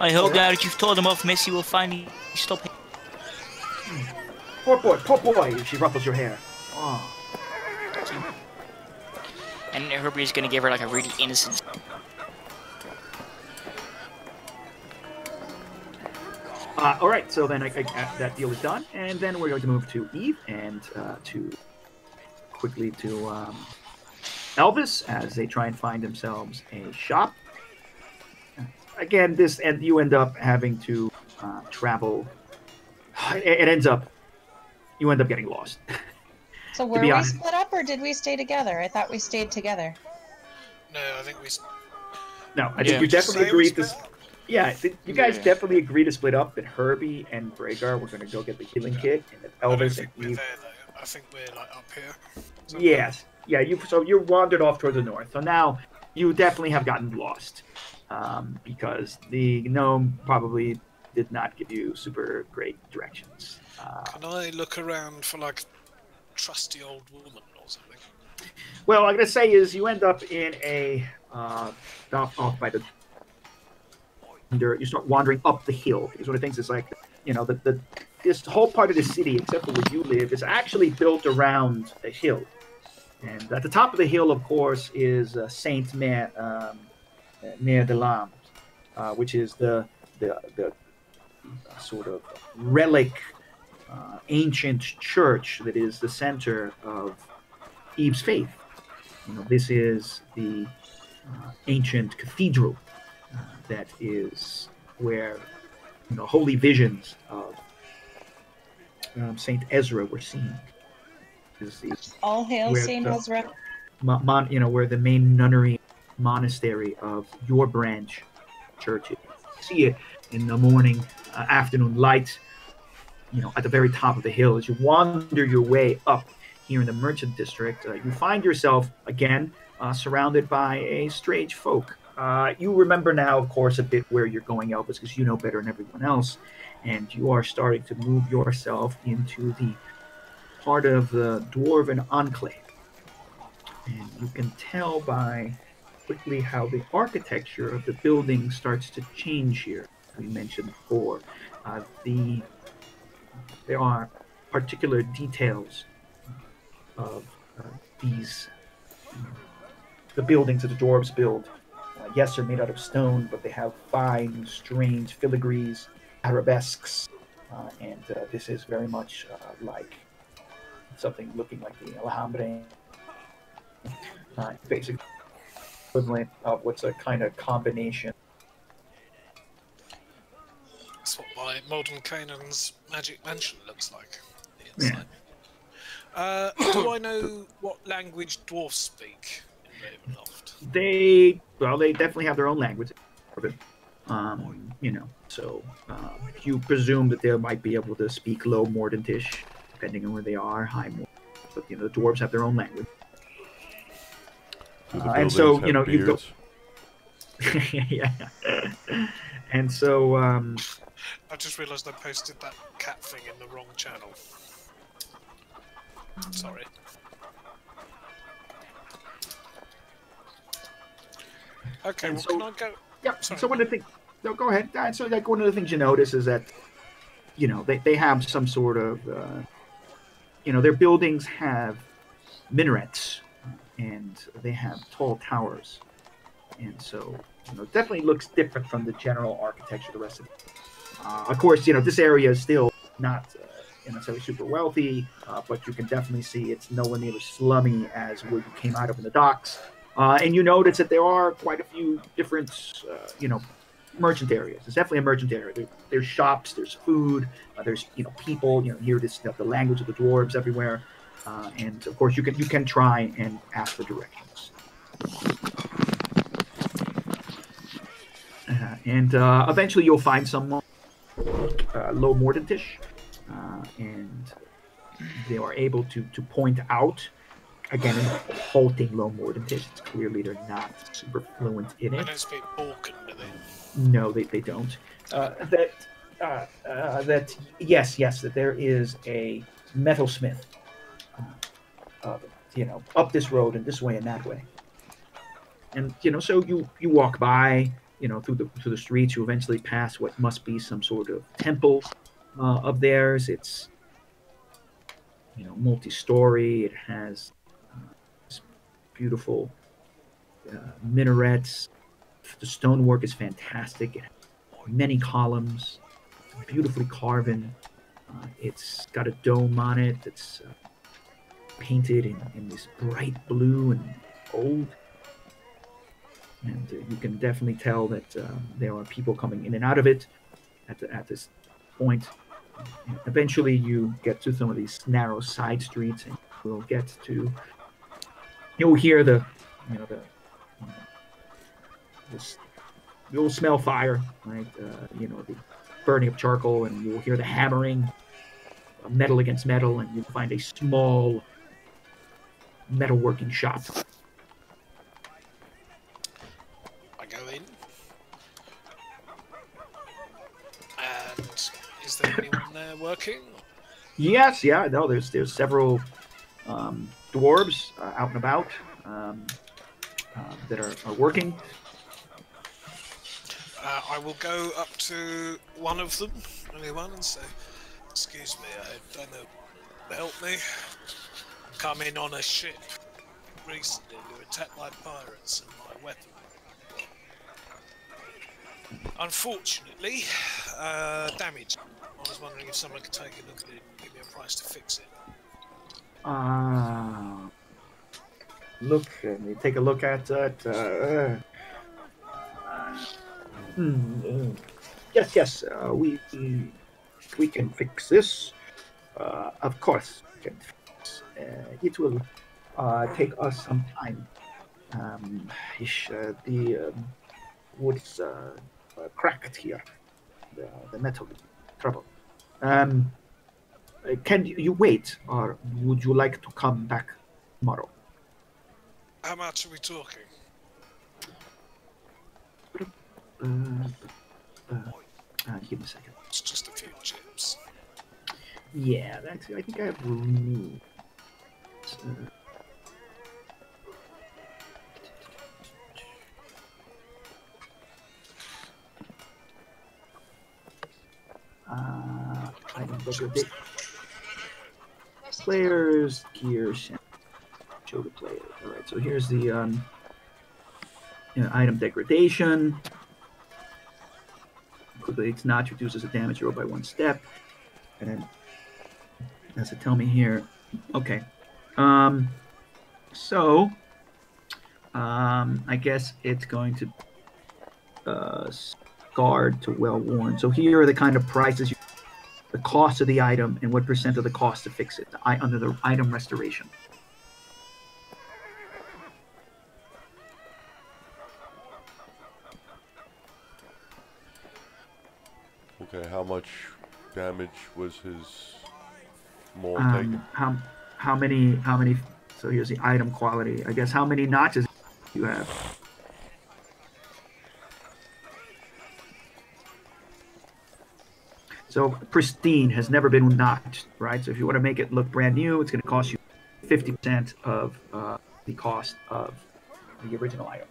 I hope now that you've told him off, Miss, you will finally stop him. Poor boy. She ruffles your hair. Oh. And Herbie's gonna give her like a really innocent. All right. So then that deal is done, and then we're going to move to Eve and to Elvis as they try and find themselves a shop. Again, you end up having to travel. It ends up, you end up getting lost. So were we split up or did we stay together? I thought we stayed together. No, I think we. No, I think you definitely agreed to. Yeah, you guys Yeah. definitely agreed to split up. That Herbie and Bragar were going to go get the healing kit, and that I don't Elvis think and we're Eve. there though. I think we're like up here. Yes, yeah. You wandered off toward the north, so now you definitely have gotten lost. because the gnome probably did not give you super great directions. Can I look around for like a trusty old woman or something? Well, I'm gonna say is you end up in a off by the. You start wandering up the hill because one of the things is like, this whole part of the city, except for where you live, is actually built around a hill. And at the top of the hill, of course, is Saint Mère de l'Âme, which is the sort of relic, ancient church that is the center of Eve's faith. This is the ancient cathedral that is where holy visions of Saint Ezra were seen. All hail Saint Ezra. Where the main nunnery monastery of your branch church is. You see it in the morning, afternoon light, at the very top of the hill. As you wander your way up here in the merchant district, you find yourself again surrounded by a strange folk. You remember now, of course, a bit where you're going, Elvis, because you know better than everyone else, and you are starting to move yourself into the part of the Dwarven Enclave. And you can tell by quickly how the architecture of the building starts to change here. We mentioned before, there are particular details of these, the buildings that the dwarves build. Yes, they're made out of stone, but they have fine, strange filigrees, arabesques, and this is very much like something looking like the Alhambra, basically equivalent of what's a kind of combination. That's what my modern Canaan's magic mansion looks like. The inside. Yeah. Do I know what language dwarves speak in Ravenloft? They definitely have their own language. So you presume that they might be able to speak Low Mordantish, depending on where they are, High Mord. But the dwarves have their own language. And so you go. Yeah. And so I just realised I posted that cat thing in the wrong channel. Sorry. Okay, well, can I go? Yep. Sorry. So one of the things. No, go ahead. So one of the things you notice is that, they have some sort of, their buildings have minarets, and they have tall towers, and so it definitely looks different from the general architecture of the rest of it. Of course, this area is still not necessarily super wealthy, but you can definitely see it's nowhere near as slummy as where you came out of in the docks. And you notice that there are quite a few different, merchant areas. It's definitely a merchant area. There's shops, there's food, there's people. Here this the language of the dwarves everywhere, and of course you can try and ask for directions. And eventually you'll find someone Low Mordantish, and they are able to point out. Again, in halting Low Mordantish, it's clearly they're not super fluent in it. They don't speak Balkan, do they? No, they don't. Yes, that there is a metalsmith, up this road and this way and that way. And so you walk by, through the streets. You eventually pass what must be some sort of temple of theirs. It's multi-story. It has beautiful minarets. The stonework is fantastic. It has many columns, beautifully carven. It's got a dome on it that's painted in this bright blue and gold. And you can definitely tell that there are people coming in and out of it at this point. Eventually, you get to some of these narrow side streets, and you'll hear you'll smell fire, right? The burning of charcoal, and you'll hear the hammering of metal against metal, and you'll find a small metalworking shop. I go in. is there anyone there working? Yes, yeah, no, there's several dwarves out and about that are working. I will go up to one of them, anyone, and say, "Excuse me, I don't know. Help me. Come in on a ship recently. We were attacked by pirates, and my weapon, unfortunately, damaged. I was wondering if someone could take a look at it and give me a price to fix it." Look, take a look at that. Yes, we can fix this. Of course, we can fix. It will take us some time. The wood's cracked here. The metal is trouble. Can you wait, or would you like to come back tomorrow? How much are we talking? Give me a second. It's just a few chips. Yeah, that's. I think I have room. Item degradation. Players, gear, show the player. All right, so here's the item degradation. It's not reduces the damage roll by 1 step, and then does it tell me here? Okay, so I guess it's going to scarred to well worn. So here are the kind of prices, the cost of the item, and what percent of the cost to fix it. Under the item restoration. Okay, how much damage was his mole taking? How many? So here's the item quality. I guess how many notches you have? So pristine has never been notched, right? So if you want to make it look brand new, it's going to cost you 50% of the cost of the original item.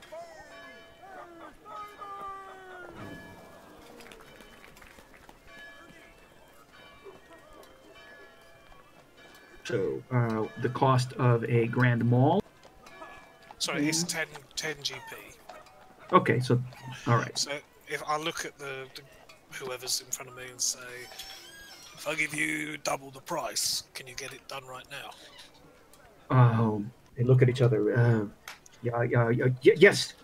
So the cost of a Grand Mall. Sorry, it's 10 GP. Okay, so all right. So if I look at the whoever's in front of me and say, if I give you double the price, can you get it done right now? They look at each other. Yes,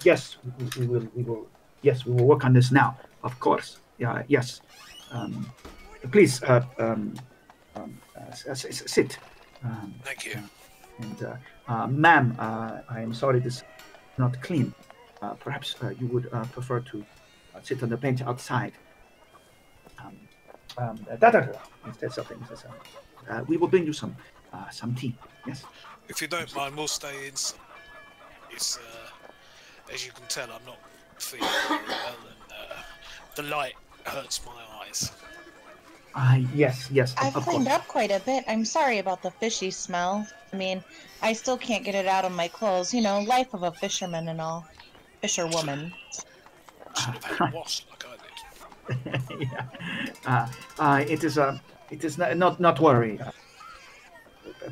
we will. Yes, we will work on this now. Of course. Yes. Please, sit. Thank you. Ma'am, I am sorry this is not clean. Perhaps you would prefer to sit on the bench outside. Instead something. We will bring you some tea. Yes. If you don't mind, we'll stay inside. It's as you can tell, I'm not feeling very well, and the light hurts my eyes. Yes. I've cleaned up quite a bit. I'm sorry about the fishy smell. I mean, I still can't get it out of my clothes. You know, life of a fisherman and all. Fisherwoman. Should have had it washed like I did. Yeah. It is not worry.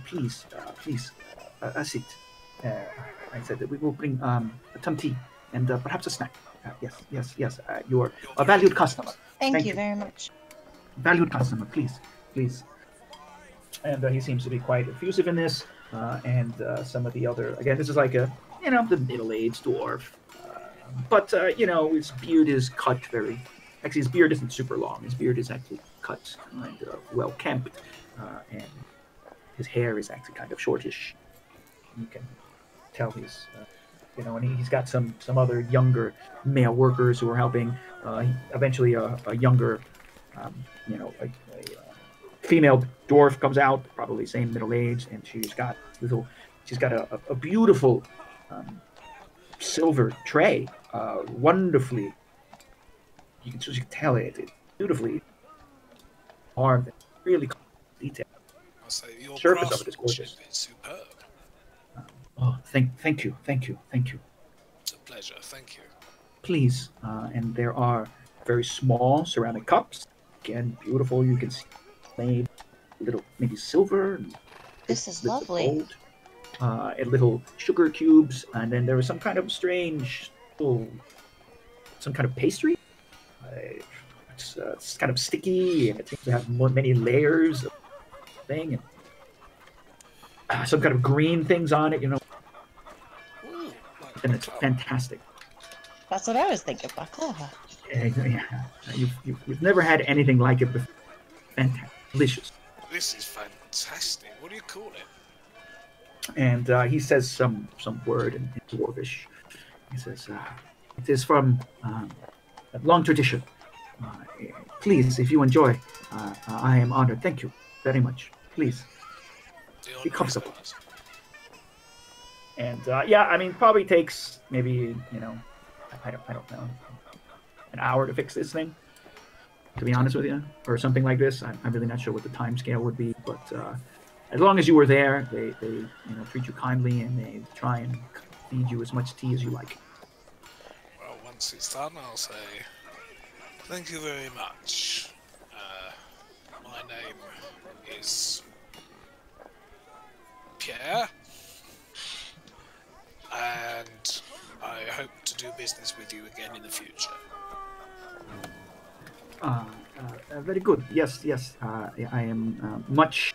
Please, sit. I said that we will bring some tea and perhaps a snack. Yes. You're a valued customer. Thank you very much. Valued customer, please. And he seems to be quite effusive in this. And some of the other, again, this is like the middle-aged dwarf. But his beard is cut very. Actually, his beard isn't super long. His beard is actually cut and well kempt, and his hair is actually kind of shortish. You can tell he's, and he's got some other younger male workers who are helping. Eventually, a younger, a female dwarf comes out, probably same middle age, and she's got a beautiful silver tray, wonderfully. You can tell it beautifully are really detailed. I say your Surface of it is craftsmanship gorgeous. is superb. Oh, thank you. It's a pleasure. Thank you. Please. And there are very small ceramic cups. Again, beautiful. You can see made little maybe silver. And This is bits of lovely. gold, and little sugar cubes, and then there was some kind of strange, some kind of pastry. It's kind of sticky, and it seems to have many layers of thing, and some kind of green things on it, Ooh, like and it's baklava. fantastic. That's what I was thinking. Baklava. Yeah, you've never had anything like it before. Fantastic, delicious. This is fantastic. What do you call it? And he says some word in Dwarvish. He says, "It is from a long tradition. Please, if you enjoy, I am honored. Thank you very much. Please, The be honour is comfortable." ours. And yeah, I mean, probably takes maybe I don't know, an hour to fix this thing. To be honest with you, or something like this. I'm really not sure what the time scale would be, but as long as you were there, they treat you kindly, and they try and feed you as much tea as you like. Well, once it's done, I'll say thank you very much. My name is Pierre, and I hope to do business with you again in the future. Very good. Yes. I am much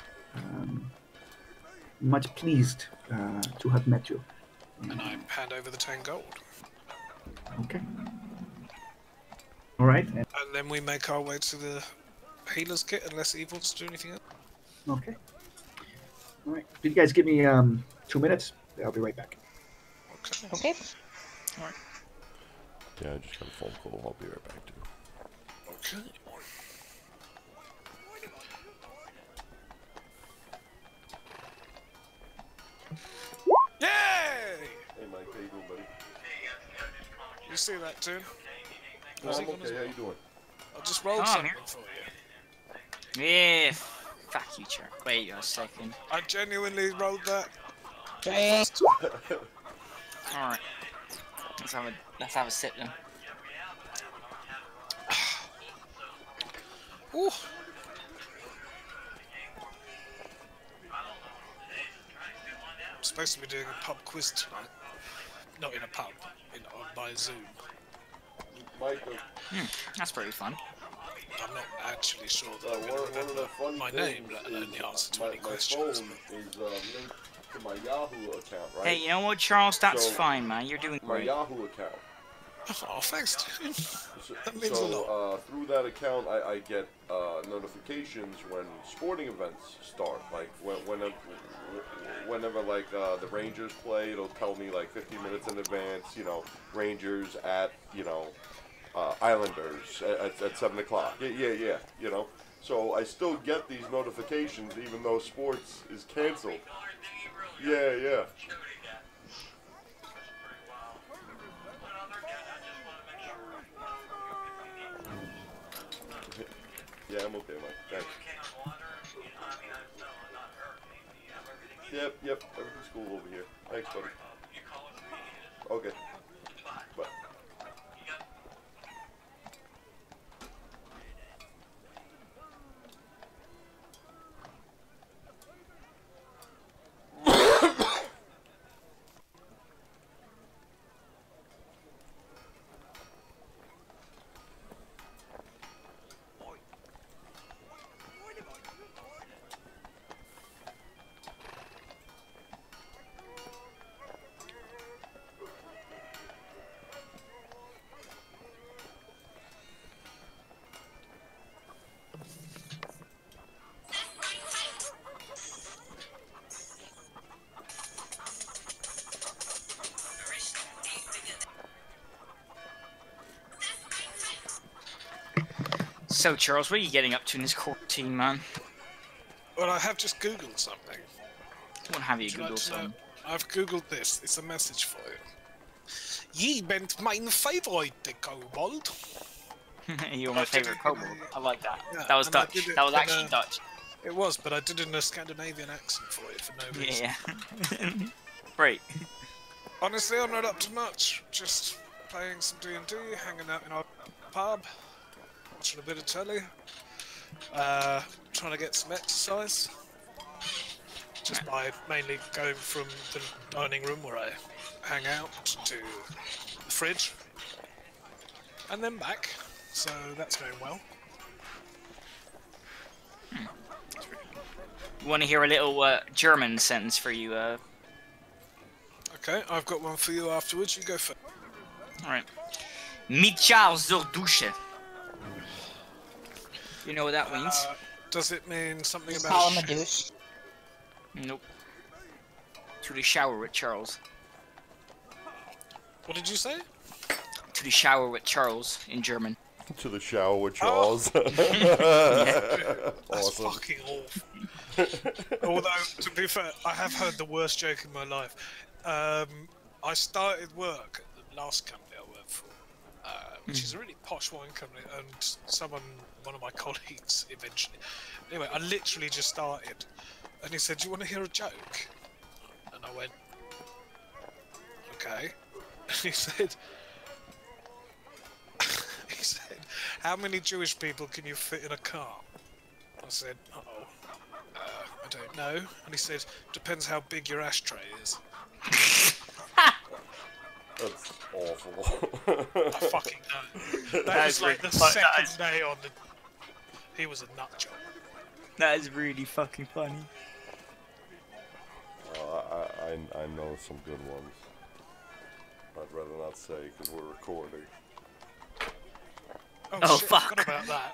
pleased to have met you. And I hand over the 10 gold. Okay. All right. And then we make our way to the healer's kit, unless Eve wants to do anything else. Okay. All right. Did you guys give me 2 minutes? I'll be right back. Okay. Okay. Yeah, I just got a phone call. I'll be right back too. Okay. Yay! Hey Mike, how you doing, buddy? You see that, too? Oh, I'm okay. How you doing? I just rolled Oh, something here. for you. Yeah. Fuck you, Chuck. Wait a second. I genuinely rolled that. Drink. Alright. Let's have a sip then. Ooh. I'm supposed to be doing a pub quiz tonight. Not in a pub, by Zoom. Mike, That's pretty fun. I'm not actually sure that I'm one going of to the remember fun my things name, let alone the answer to my any questions. phone is linked to my Yahoo account, right? Hey, you know what, Charles? That's So, fine, man. You're doing My great. Yahoo account. Oh, thanks, dude. So, That means a lot. through that account, I get notifications when sporting events start. Like whenever like the Rangers play, it'll tell me like 15 minutes in advance. Rangers at Islanders at 7 o'clock. Yeah. So I still get these notifications even though sports is canceled. Yeah. Yeah, I'm okay, Mike. Thanks. Yep. Everything's cool over here. Thanks, buddy. Okay. Bye. So, Charles, what are you getting up to in this quarantine, man? Well, I have just Googled something. What have you Would you like Googled to know? some? I've Googled this. It's a message for you. Ye bent mein favorite kobold. You're my I did favorite it kobold. in a- I like that. Yeah, That was and I Dutch. did it That was in actually a- Dutch. It was, but I did it in a Scandinavian accent for you for no reason. Yeah. Right. Honestly, I'm not up to much. Just playing some D&D, hanging out in our pub, watching a bit of telly, trying to get some exercise. Just by mainly going from the dining room where I hang out to the fridge, and then back. So that's going well. You want to hear a little German sentence for you? Okay, I've got one for you afterwards. You go first. Alright. Michal zur Dusche. You know what that means? Does it mean something Just about call him a shit? douche. Nope. To the shower with Charles. What did you say? To the shower with Charles in German. To the shower with Charles. That's Awesome. fucking awful. Although, to be fair, I have heard the worst joke in my life. I started work at the last company I worked for, which is a really posh wine company, and one of my colleagues eventually. Anyway, I literally just started, and he said, "Do you want to hear a joke?" And I went, "Okay." And he said, "How many Jewish people can you fit in a car?" I said, "Uh-oh, I don't know." And he said, "Depends how big your ashtray is." That's awful. I fucking know. That was like the really second day on the... He was a nut job. That is really fucking funny. I know some good ones. I'd rather not say because we're recording. Oh, shit, fuck. I forgot about that.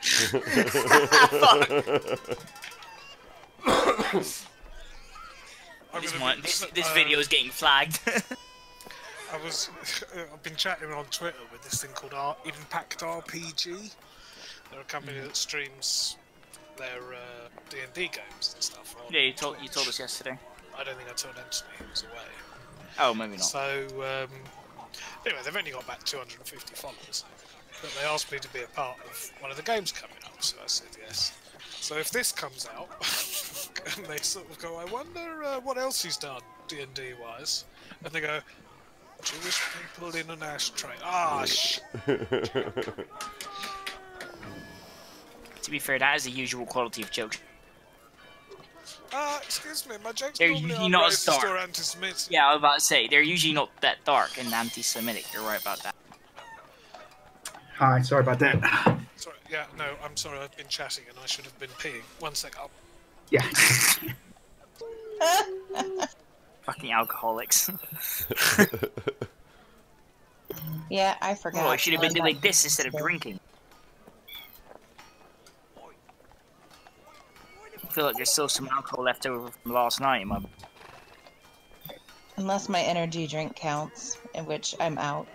This video is getting flagged. I've been chatting on Twitter with this thing called Impact RPG. They're a company that streams their D&D games and stuff. On Yeah, you told Twitch. us yesterday. I don't think I told Anthony, he was away. Oh, maybe not. So, anyway, they've only got about 250 followers. But they asked me to be a part of one of the games coming up, so I said yes. So if this comes out, and they sort of go, I wonder what else he's done D&D wise, and they go, Jewish people in an ashtray. Ah, shit. To be fair, that is the usual quality of jokes. Excuse me, my jokes They're normally usually are not as racist dark. or anti-Semitic. Yeah, I was about to say, they're usually not that dark and anti-Semitic. You're right about that. Hi, sorry about that. Sorry, yeah, no, I'm sorry, I've been chatting and I should have been peeing. 1 sec, I'll... Yeah. Fucking alcoholics. Yeah, I forgot. Oh, I should have been Going doing back this to instead of school. drinking. I feel like there's still some alcohol left over from last night in my... Unless my energy drink counts, in which I'm out.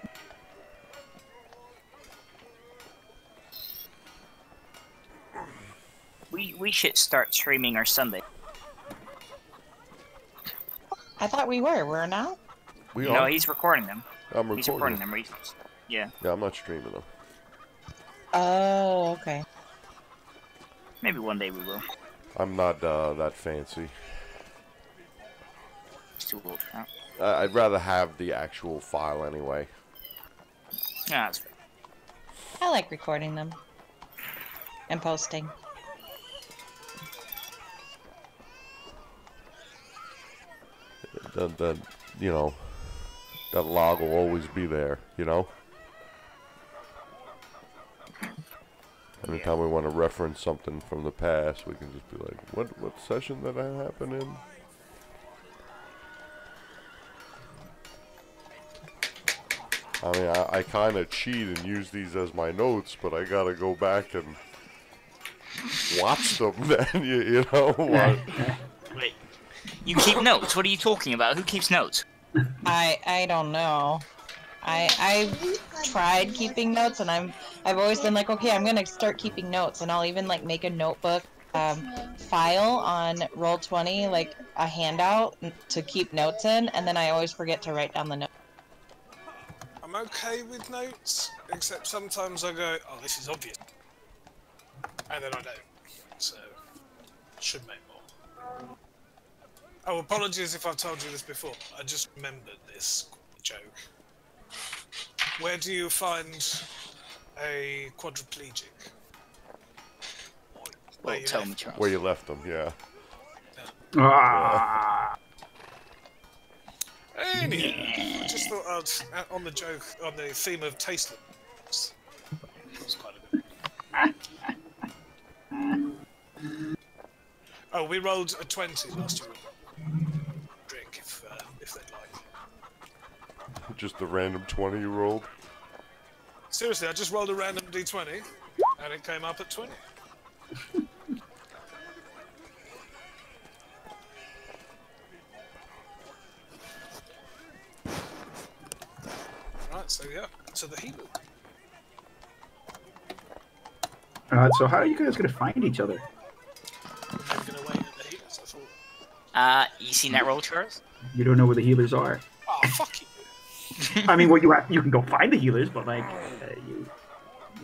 We should start streaming our Sunday. I thought we were not? We No, are. he's recording them. I'm He's recording. recording them. Yeah, Yeah, I'm not streaming them. Oh, okay. maybe one day we will. I'm not that fancy. It's too old for that. I'd rather have the actual file anyway. Yeah, that's fair. I like recording them. And posting. That you know, that log will always be there. You know. Anytime we want to reference something from the past, we can just be like, "What session did that happen in?" I mean, I kind of cheat and use these as my notes, but I gotta go back and watch them. Then you know. Wait, you keep notes? What are you talking about? Who keeps notes? I don't know. I've tried keeping notes, and I've always been like, okay, I'm gonna start keeping notes, and I'll even like make a notebook file on Roll20, like a handout to keep notes in, and then I always forget to write down the notes. I'm okay with notes, except sometimes I go, oh, this is obvious. And then I don't. So, should make more. Oh, apologies if I've told you this before. I just remembered this joke. Where do you find a quadriplegic? Well, you tell left. me, Charles. Where you left them, yeah. Ah. Anyway, I just thought I'd, on the joke, on the theme of tasteless. That was quite a good. Oh, we rolled a 20 last year. Drink if they'd like. Just a random 20 you rolled. Seriously, I just rolled a random d20 and it came up at 20. Right, so yeah, to the healer. So how are you guys gonna find each other? I'm gonna wait at the healers, I thought. You seen that roll, Charles? You don't know where the healers are. Oh, fuck you. I mean, well, you can go find the healers, but like, you.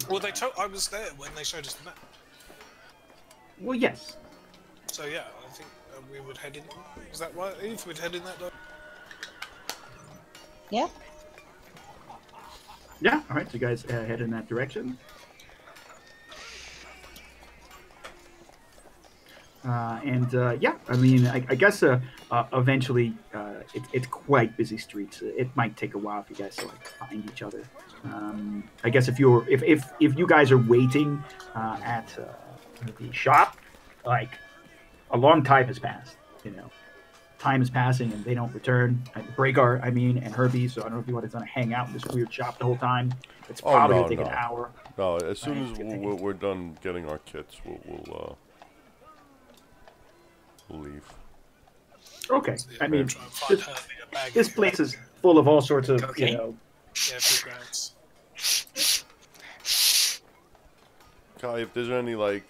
Well, they told I was there when they showed us the map. Well, yes. So yeah, I think we would head in. Is that right, Eve? We'd head in that direction. Yeah. Yeah. All right. So you guys head in that direction. Yeah, I mean, I guess eventually it's quite busy streets. It might take a while for you guys to like find each other. I guess if you guys are waiting at the shop, like a long time has passed. You know, time is passing and they don't return. Bragar, I mean, and Herbie. So I don't know if you want to hang out in this weird shop the whole time. It's probably gonna take an hour. No, as soon as we're done getting our kits, we'll leave. Okay, So, yeah, I mean, try and find this, Herbie a bag this of- place is full of all sorts of, Okay. you know. Yeah, big grounds. Kai, if there's any like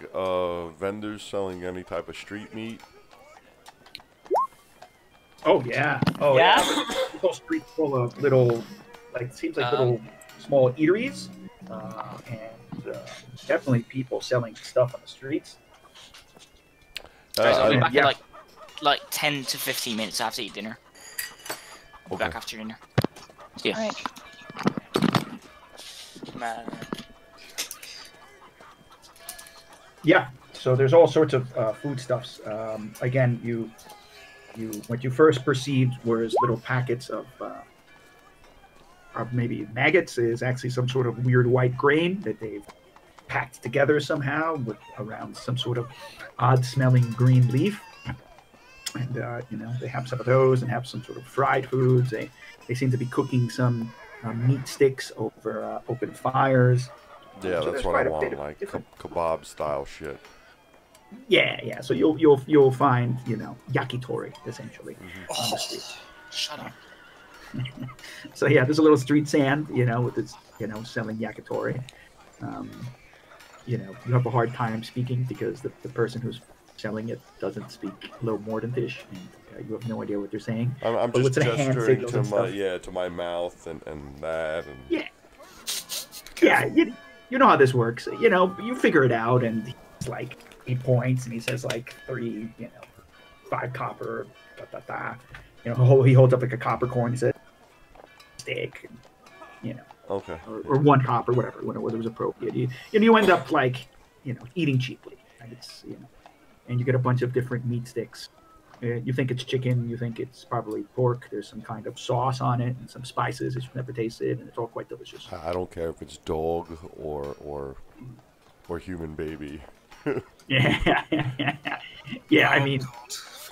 vendors selling any type of street meat, Oh yeah, The whole street full of little, like seems like little small eateries, and definitely people selling stuff on the streets. Guys, I'll be mean, back yeah. in like 10 to 15 minutes after you eat dinner. We'll be back after dinner. Yeah. Alright. Yeah, so there's all sorts of foodstuffs. Again, what you first perceived was little packets of maybe maggots. Is actually some sort of weird white grain that they've packed together somehow with around some sort of odd-smelling green leaf. And you know, they have some of those and have some sort of fried foods. They seem to be cooking some meat sticks over open fires. yeah, So that's there's what quite I a want, bit of like different- kebab style shit. Yeah. So you'll find, you know, yakitori essentially on the street. Shut up. So yeah, there's a little street stand, you know, with this, you know, selling yakitori. You know, you have a hard time speaking because the person who's selling it doesn't speak low Mordenfish, and you have no idea what they're saying. I'm But just what's in a hand gesturing signals to and my stuff. to my mouth and that and Yeah, you know how this works. You know, you figure it out, and he's like, he points and he says like 3, you know, 5 copper, You know, he holds up like a copper coin. He says, stick, and, you know. okay. Or 1 copper, whatever it was appropriate. You end up like, you know, eating cheaply. And it's, you know, and you get a bunch of different meat sticks. You think it's chicken, you think it's probably pork. There's some kind of sauce on it and some spices that you've never tasted, and it's all quite delicious. I don't care if it's dog or human baby. Yeah, yeah. I mean,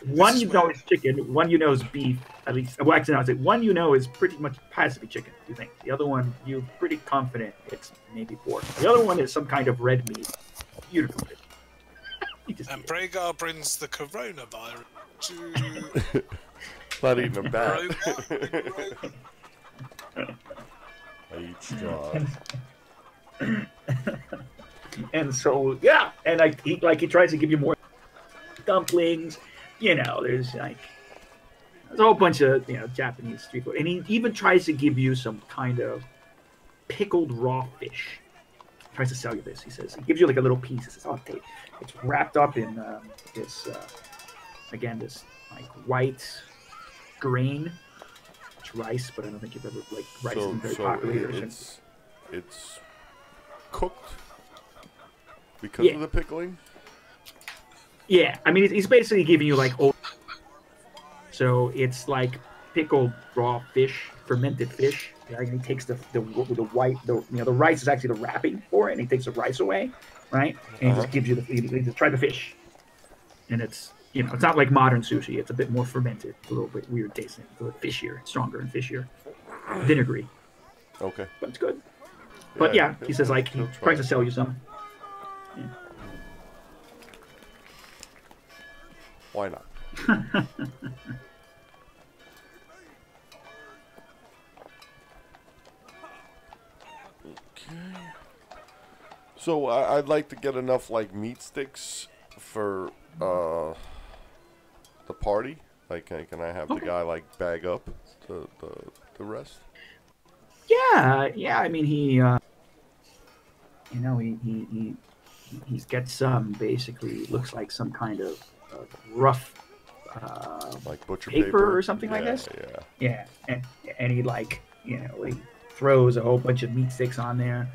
one you know is chicken, one you know is beef. At least, well, actually, I'd say one you know is pretty much has to be chicken. You think the other one you're pretty confident it's maybe pork. The other one is some kind of red meat. You don't know. You just And Bragar brings the coronavirus to Not eating a bat. Bragar. I eat straws. And so, yeah, and he tries to give you more dumplings. You know, there's a whole bunch of, you know, Japanese street food, and he even tries to give you some kind of pickled raw fish. He tries to sell you this. He says, he gives you like a little piece. He says, oh, it's wrapped up in this, again, this like white grain. It's rice, but I don't think you've ever, like, rice isn't very popular here. It's cooked because of the pickling? Yeah, I mean, he's basically giving you like so it's like pickled raw fish, fermented fish. Right? And he takes the white, the rice is actually the wrapping for it, and he takes the rice away, right? And he just gives you he just try the fish, and it's it's not like modern sushi. It's a bit more fermented, it's a little bit weird tasting, it's a little fishier, stronger and fishier, vinegary. Okay, but it's good. But yeah, he says like he tries to sell you some. Yeah. Why not? Okay. So I'd like to get enough like meat sticks for the party. Like, can I have the guy like bag up the rest? Yeah. I mean, he's got some basically looks like some kind of rough like butcher paper or something like this. Yeah, and he like he throws a whole bunch of meat sticks on there.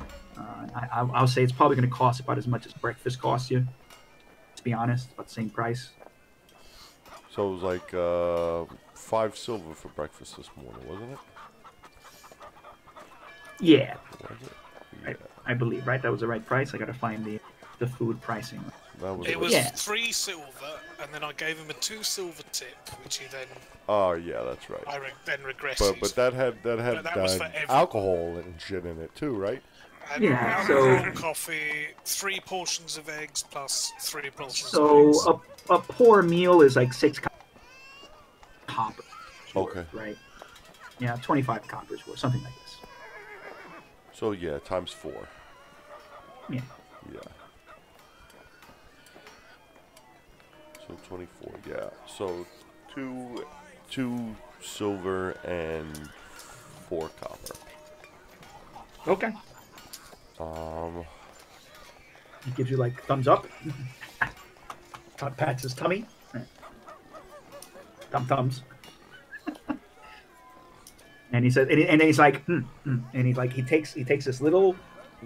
I'll say it's probably going to cost about as much as breakfast costs you. To be honest, about the same price. So it was like 5 silver for breakfast this morning, wasn't it? Yeah. Was it? Yeah. I believe, right? That was the right price. I got to find the food pricing. It was 3 silver, and then I gave him a 2 silver tip, which he then. Oh yeah, that's right. Then regressed. But that had alcohol and shit in it too, right? And alcohol, coffee, 3 portions of eggs plus 3 portions of eggs. So a poor meal is like 6 coppers. Okay. Right. Yeah, 25 coppers worth, something like this. So yeah, times 4. Yeah. Yeah. So 24, yeah. So 2 silver and 4 copper. Okay. He gives you like thumbs up. Pats his tummy. Thumbs. And he says, and then he's like, and he's like, he takes this little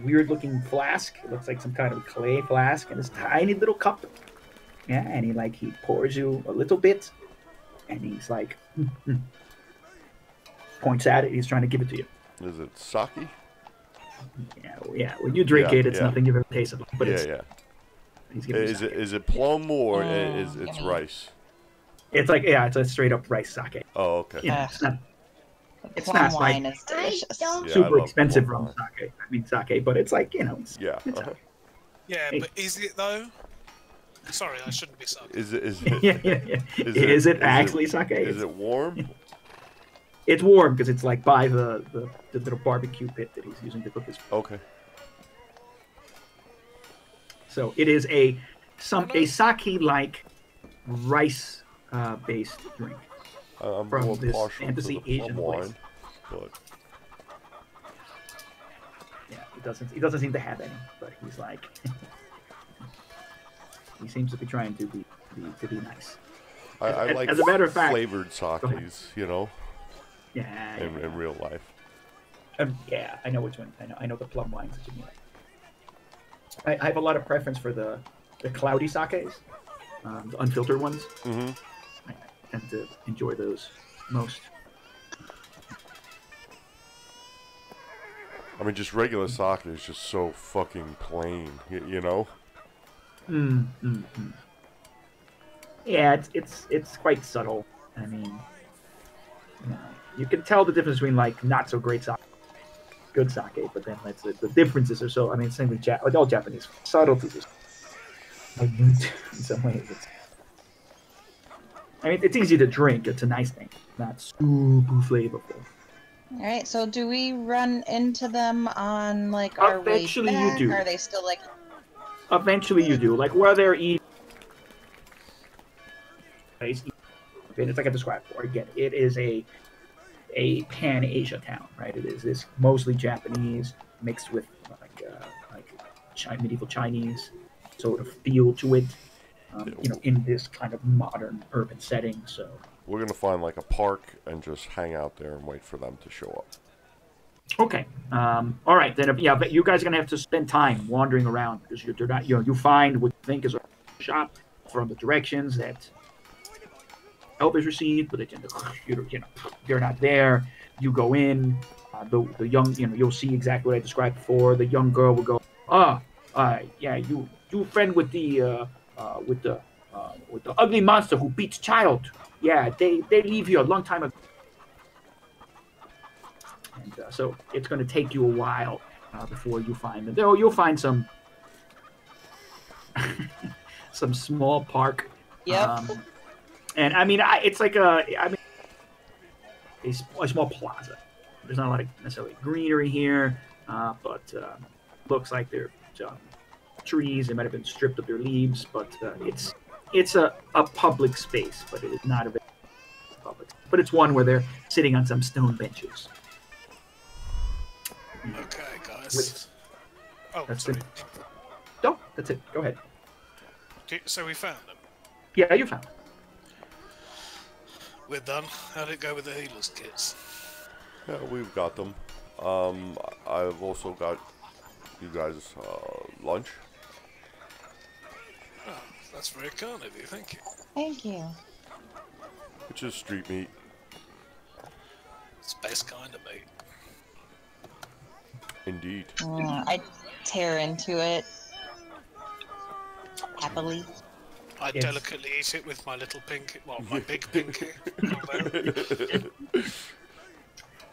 weird looking flask. It looks like some kind of clay flask, and this tiny little cup. Yeah, and he pours you a little bit, and he's like, points at it. He's trying to give it to you. Is it sake? Yeah. When you drink it, it's nothing you've ever tasted. But Is it plum or it's rice? It's like it's a straight up rice sake. Oh, okay. Yeah, it's plum not wine like is delicious. super expensive rum sake. I mean sake, but it's like it's, yeah. It's Yeah, but is it though? Sorry, I shouldn't be sake. Is it? Is it actually sake? Is it warm? It's warm because it's like by the little barbecue pit that he's using to cook his food. Okay. So it is a sake-like rice based drink. I'm from more this partial fantasy to the Asian plum place. wine, but Yeah, he doesn't seem to have any, but he's like he seems to be trying to be nice. I like as a matter of fact, flavored sakes, Yeah. in real life. Yeah, I know which one. I know the plum wines that you mean. I have a lot of preference for the cloudy sakes, the unfiltered ones. Mm-hmm. I tend to enjoy those most. I mean, just regular sake is just so fucking plain, you know? Yeah, it's quite subtle. I mean, you can tell the difference between like not so great sake, good sake, but then the differences are so. I mean, same with all Japanese subtleties are minute in some ways. It's easy to drink. It's a nice thing, not super flavorful. All right, so do we run into them on like our Eventually way back? you do. Are they still like? Eventually you do. Like where they're eating. It's like I described before. Again, it is a Pan-Asia town, right? It is this mostly Japanese mixed with medieval Chinese sort of feel to it, in this kind of modern urban setting. So We're gonna find like a park and just hang out there and wait for them to show up. okay, all right then. But you guys are gonna have to spend time wandering around because you're not, you find what you think is a shop from the directions that Elvis received, but they're not there. You go in, the young, you'll see exactly what I described before. The young girl will go, yeah, you friend with the ugly monster who beats child. Yeah, they leave here a long time ago. And so it's going to take you a while before you find them. You'll find some some small park. Yep. And I mean, it's like a small plaza. There's not a lot of necessarily greenery here, but looks like there's trees. They might have been stripped of their leaves, but it's a public space, but it is not a very public. But it's one where they're sitting on some stone benches. Okay, guys. Oh, That's sorry. it. No, that's it. Go ahead. So we found them. Yeah, you found it. We're done. How'd it go with the healers kits? Yeah, we've got them. I've also got you guys lunch. Oh, that's very kind of you. Thank you. Thank you. Which is street meat. It's the best kind of meat. Indeed. I tear into it happily. I Yes. delicately eat it with my little pinky, my big pinky.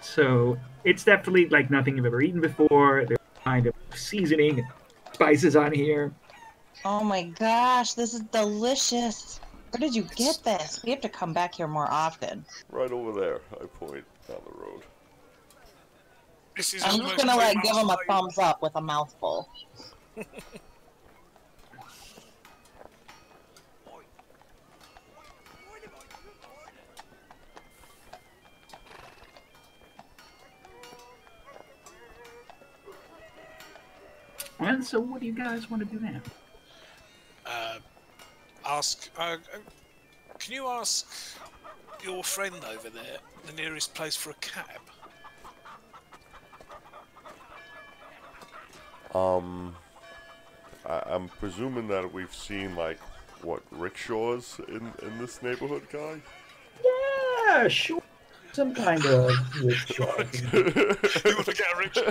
So it's definitely like nothing you've ever eaten before. There's kind of seasoning and spices on here. Oh my gosh, this is delicious. Where did you get this? We have to come back here more often. Right over there. I point down the road. This is I'm just almost gonna too give him a much thumbs up with a mouthful. And so what do you guys want to do now? Can you ask your friend over there the nearest place for a cab? I'm presuming that we've seen like what rickshaws in this neighborhood, guy. Yeah, sure. Some kind of rickshaw. You want to get a rickshaw?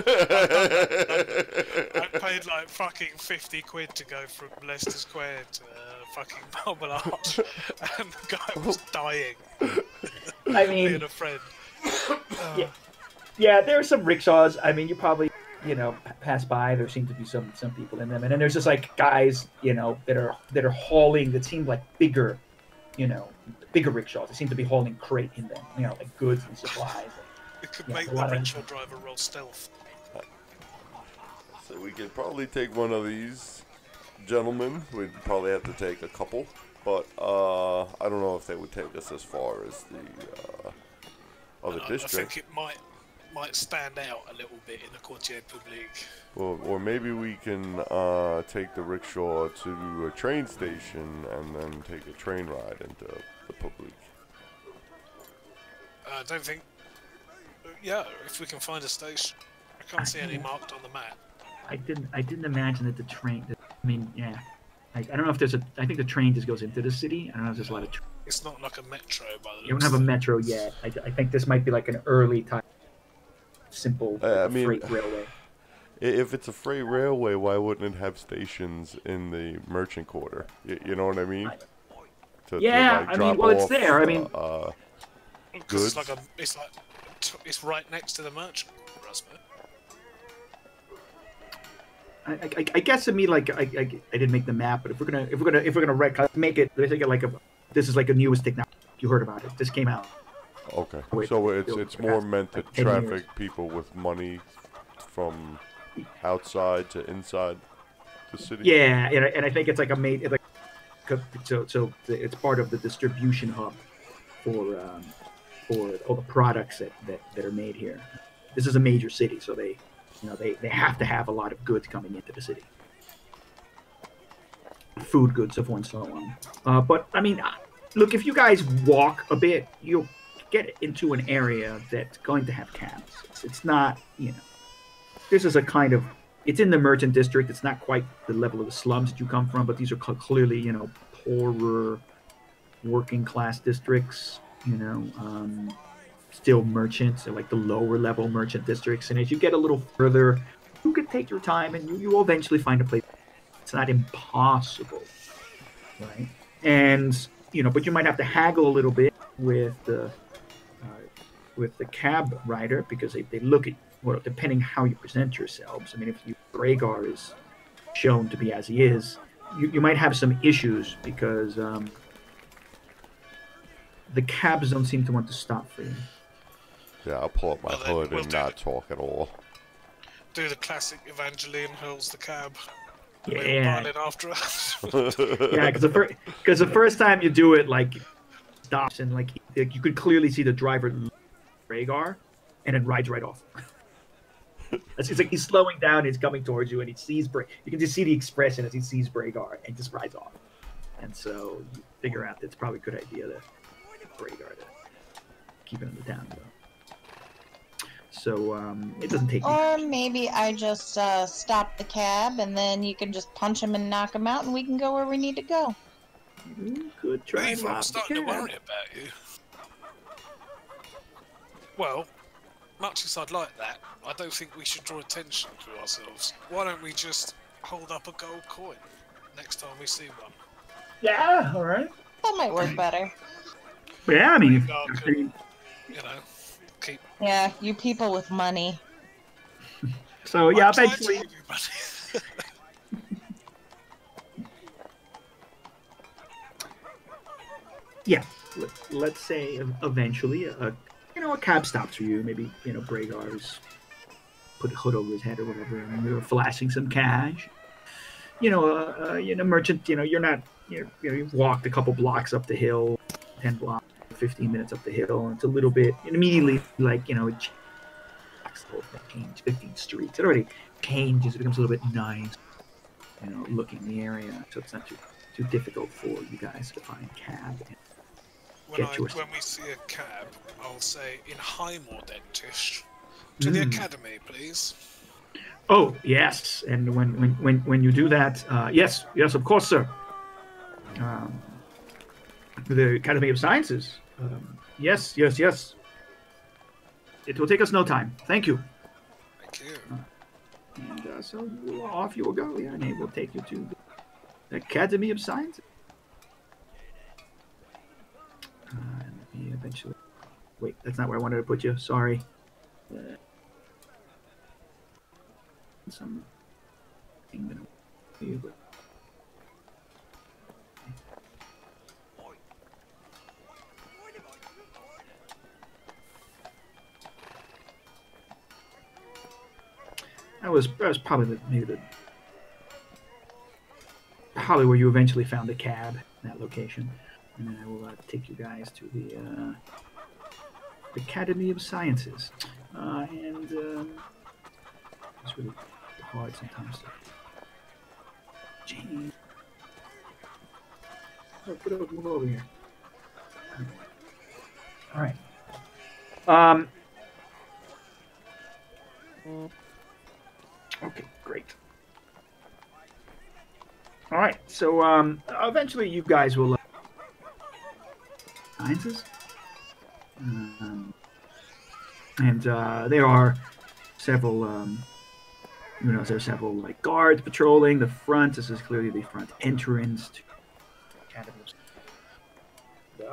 I paid like fucking 50 quid to go from Leicester Square to fucking Marble Arch, and the guy was dying. I Me and mean, a friend. yeah, there are some rickshaws. I mean, you probably, pass by. There seem to be some people in them, and then there's just like guys, that are hauling. That seem like bigger rickshaws. They seem to be hauling crate in them, like goods and supplies. It could Yeah, make a the lot of- rickshaw driver roll stealth. So we could probably take one of these gentlemen. We'd probably have to take a couple, but I don't know if they would take us as far as the other I district. think it might stand out a little bit in the Quartier Public. Or maybe we can take the rickshaw to a train station and then take a train ride into the public. I don't think. Yeah, if we can find a station. I can't see any marked on the map. I didn't imagine that the train. I mean, yeah. I don't know if there's I think the train just goes into the city. I don't know if there's a lot of. It's not like a metro by the You don't have a metro yet. I think this might be like an early time, simple freight railway. If it's a freight railway, why wouldn't it have stations in the merchant quarter? You know what I mean? Yeah, I mean, well, it's there. I mean, Because goods. it's right next to the merchant, Rasmus. I guess to me, like I didn't make the map, but if we're gonna make it, let's make it like this is like a newest technology. You heard about it. This came out. Okay, Wait, so it's more meant to like 10 years. traffic people with money from outside to inside the city. Yeah, and I think it's like so it's part of the distribution hub for for all the products that are made here. This is a major city, so they have to have a lot of goods coming into the city. Food goods, so on and so on. But I mean, look, if you guys walk a bit, you'll get into an area that's going to have cabs. It's not, this is a kind of, it's in the merchant district. It's not quite the level of the slums that you come from, but these are clearly, poorer working class districts, still merchants, so like the lower level merchant districts. And as you get a little further, you can take your time and you will eventually find a place. It's not impossible, right? And, but you might have to haggle a little bit with the cab rider, because they look at, well, depending how you present yourselves. I mean, if Rhaegar is shown to be as he is, you might have some issues, because the cabs don't seem to want to stop for you. Yeah, I'll pull up my hood and not talk at all. Do the classic Evangeline hurls the cab. Yeah. After us. Yeah, because the first time you do it, like, stops and like you could clearly see the driver Rhaegar, and then rides right off. It's like he's slowing down, he's coming towards you, and he sees you can just see the expression as he sees Rhaegar, and just rides off. And so you figure out that it's probably a good idea to Rhaegar to keep him in the town, though. So it doesn't take. Or maybe I just stop the cab, and then you can just punch him and knock him out, and we can go where we need to go. Good try. Eve, I'm starting to worry about you. Well, much as I'd like that, I don't think we should draw attention to ourselves. Why don't we just hold up a gold coin next time we see one? Yeah, all right. That might work better. Yeah, I mean, keep. Yeah, you people with money. So yeah, eventually. Yeah, let's say eventually a cab stops for you. Maybe Rhaegar's put a hood over his head or whatever, and you're flashing some cash. Merchant. You've walked a couple blocks up the hill, 10 blocks, 15 minutes up the hill, and it's a little bit. And immediately, it changes 15 streets. It already changes. It becomes a little bit nice. Looking the area, so it's not too difficult for you guys to find cab. When we see a cab, I'll say in High Mordentish, to the academy, please. Oh yes, and when you do that, yes, of course, sir. The Academy of Sciences. Yes. It will take us no time. Thank you. Thank you. And so off you will go. Yeah, and it will take you to the Academy of Sciences. And let me eventually. Wait, that's not where I wanted to put you. Sorry. Some thing that I'm you, but. That was probably probably where you eventually found a cab in that location, and then I will take you guys to the Academy of Sciences, and it's really hard sometimes to change. Move over here. All right. Okay, great. All right, so eventually you guys will sciences, and there are several, there's several like guards patrolling the front. This is clearly the front entrance to the Academy.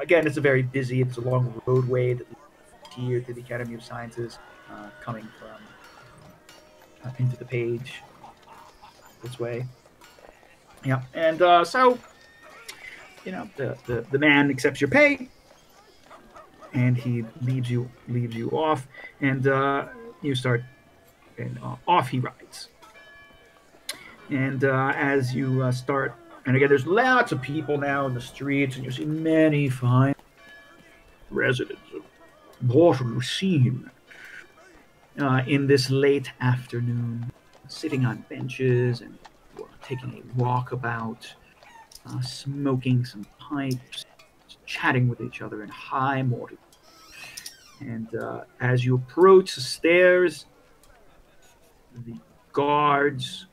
Again, it's it's a long roadway that leads here to the Academy of Sciences, coming from. Into the page this way. Yeah, and so the man accepts your pay, and he leaves you off, and you start, and off he rides. And as you start, and again, there's lots of people now in the streets, and you see many fine residents of mortal scene in this late afternoon, sitting on benches and taking a walk about, smoking some pipes, chatting with each other in high mortal. And as you approach the stairs, the guards,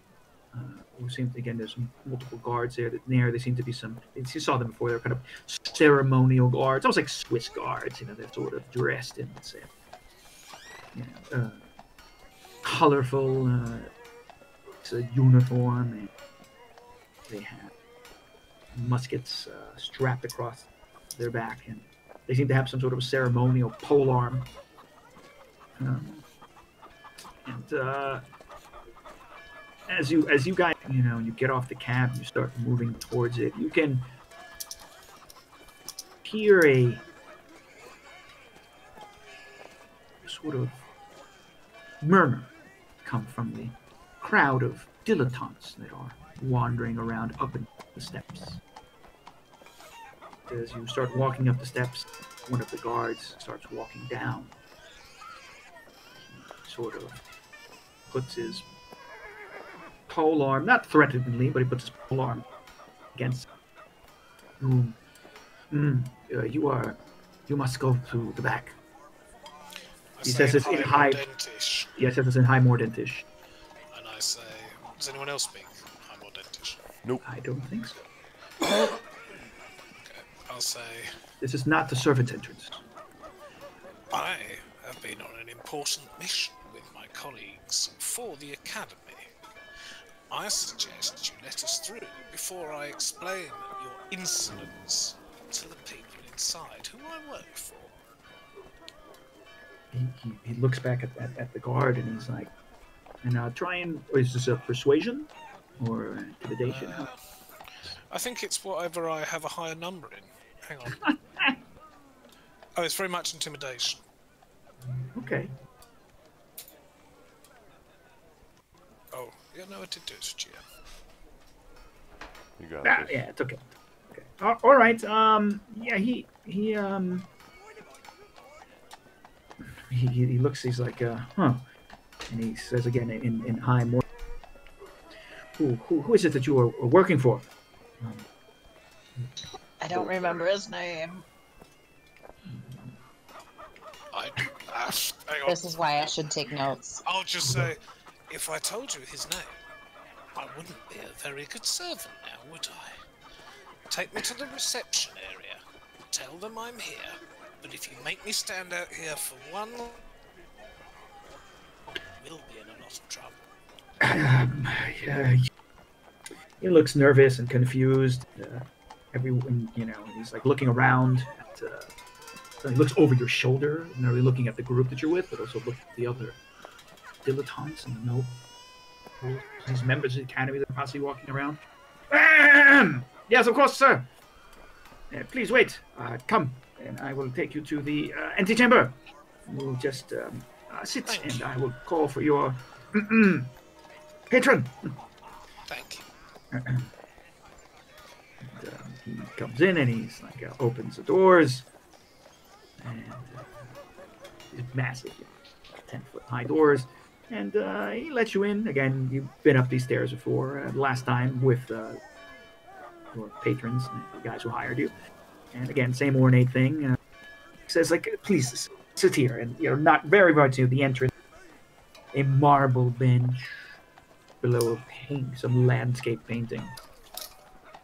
who seem to, again, there's multiple guards there. They seem to be some, you saw them before, they're kind of ceremonial guards, almost like Swiss guards, they're sort of dressed in, let's say, colorful uniform, and they have muskets strapped across their back, and they seem to have some sort of ceremonial polearm. As you guys, you get off the cab, you start moving towards it, you can hear a sort of murmur come from the crowd of dilettantes that are wandering around up and the steps. As you start walking up the steps, one of the guards starts walking down. He sort of puts his polearm, not threateningly, but he puts his polearm against you. You must go to the back. He says it's in high Mordentish. He says it's in high Mordentish. And I say, does anyone else speak high Mordentish? Nope. I don't think so. Okay, I'll say, This is not the servant entrance. I have been on an important mission with my colleagues for the Academy. I suggest you let us through before I explain your insolence to the people inside who I work for. He looks back at the guard and he's like, and is this a persuasion or intimidation? I think it's whatever I have a higher number in. Hang on. Oh, it's very much intimidation. Okay. Oh, yeah, no, I did do it, GM. You got this. Yeah, it's okay. Okay. All right. Yeah, he looks. He's like, huh. And he says again in high more. Who is it that you are working for? I don't remember his name. Hang on. This is why I should take notes. I'll just say, if I told you his name, I wouldn't be a very good servant now, would I? Take me to the reception area. Tell them I'm here. But if you make me stand out here for one, we'll be in a lot of trouble. Yeah, he looks nervous and confused. Everyone, he's like looking around. So he looks over your shoulder, not really looking at the group that you're with, but also look at the other dilettantes and these members of the academy that are possibly walking around. Yes, of course, sir. Please wait. Come, and I will take you to the antechamber. We'll just sit, Thank you. and I will call for your patron. Thank you. And, he comes in and he's like opens the doors, and these massive 10-foot high doors, and he lets you in. Again, you've been up these stairs before, last time with your patrons, the guys who hired you, and again, same ornate thing. He says like, please sit here, and not very far to the entrance, a marble bench below some landscape painting.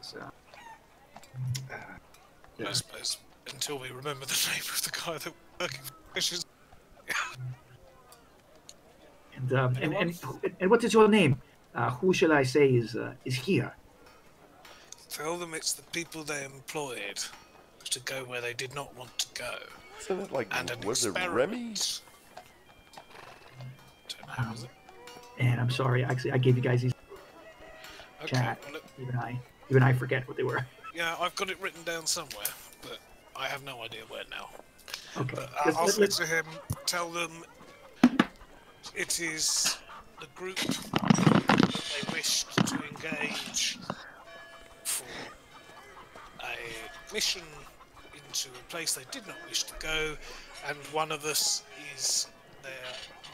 So, I suppose until we remember the name of the guy that we're working for fishes. and what is your name? Who shall I say is here? Tell them it's the people they employed to go where they did not want to go. Isn't it like, And an was it experiment. Remy? Don't know, was it? And I'm sorry, actually, I gave you guys these Okay, chat. well, Even I forget what they were. yeah, I've got it written down somewhere, but I have no idea where now. Okay. But Let's- I'll say let's- to him, tell them it is the group they wished to engage for a mission into a place they did not wish to go, And one of us is their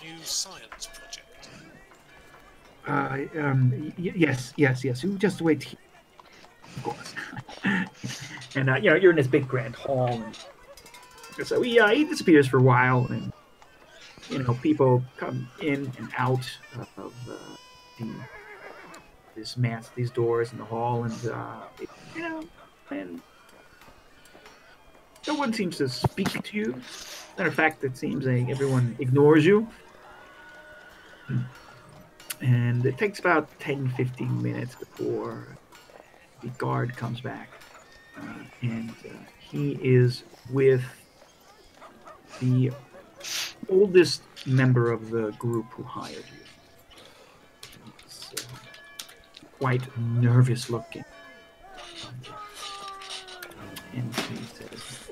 new science project. Yes. You just wait here. Of course. And you're in this big grand hall, and so he disappears for a while, and people come in and out of these doors in the hall, and and no one seems to speak to you. Matter of fact, it seems like everyone ignores you. And it takes about 10-15 minutes before the guard comes back. And he is with the oldest member of the group who hired you. He's quite nervous looking. And he says,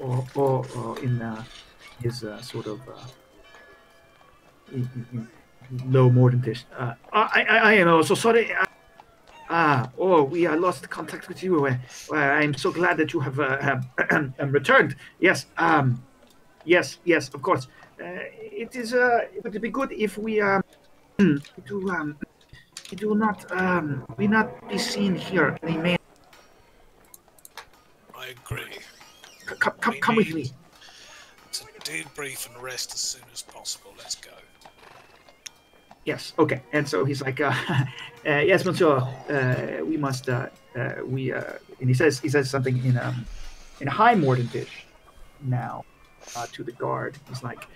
in his sort of low Mordentish, I am also sorry. We lost contact with you. I'm so glad that you have returned. Yes, yes, of course. It would be good if we do not be seen here any man. I agree. Come with me. To debrief and rest as soon as possible. Let's go. Yes. Okay. And so he's like, yes, monsieur. We must. And he says something in High Mordentish now to the guard. He's like,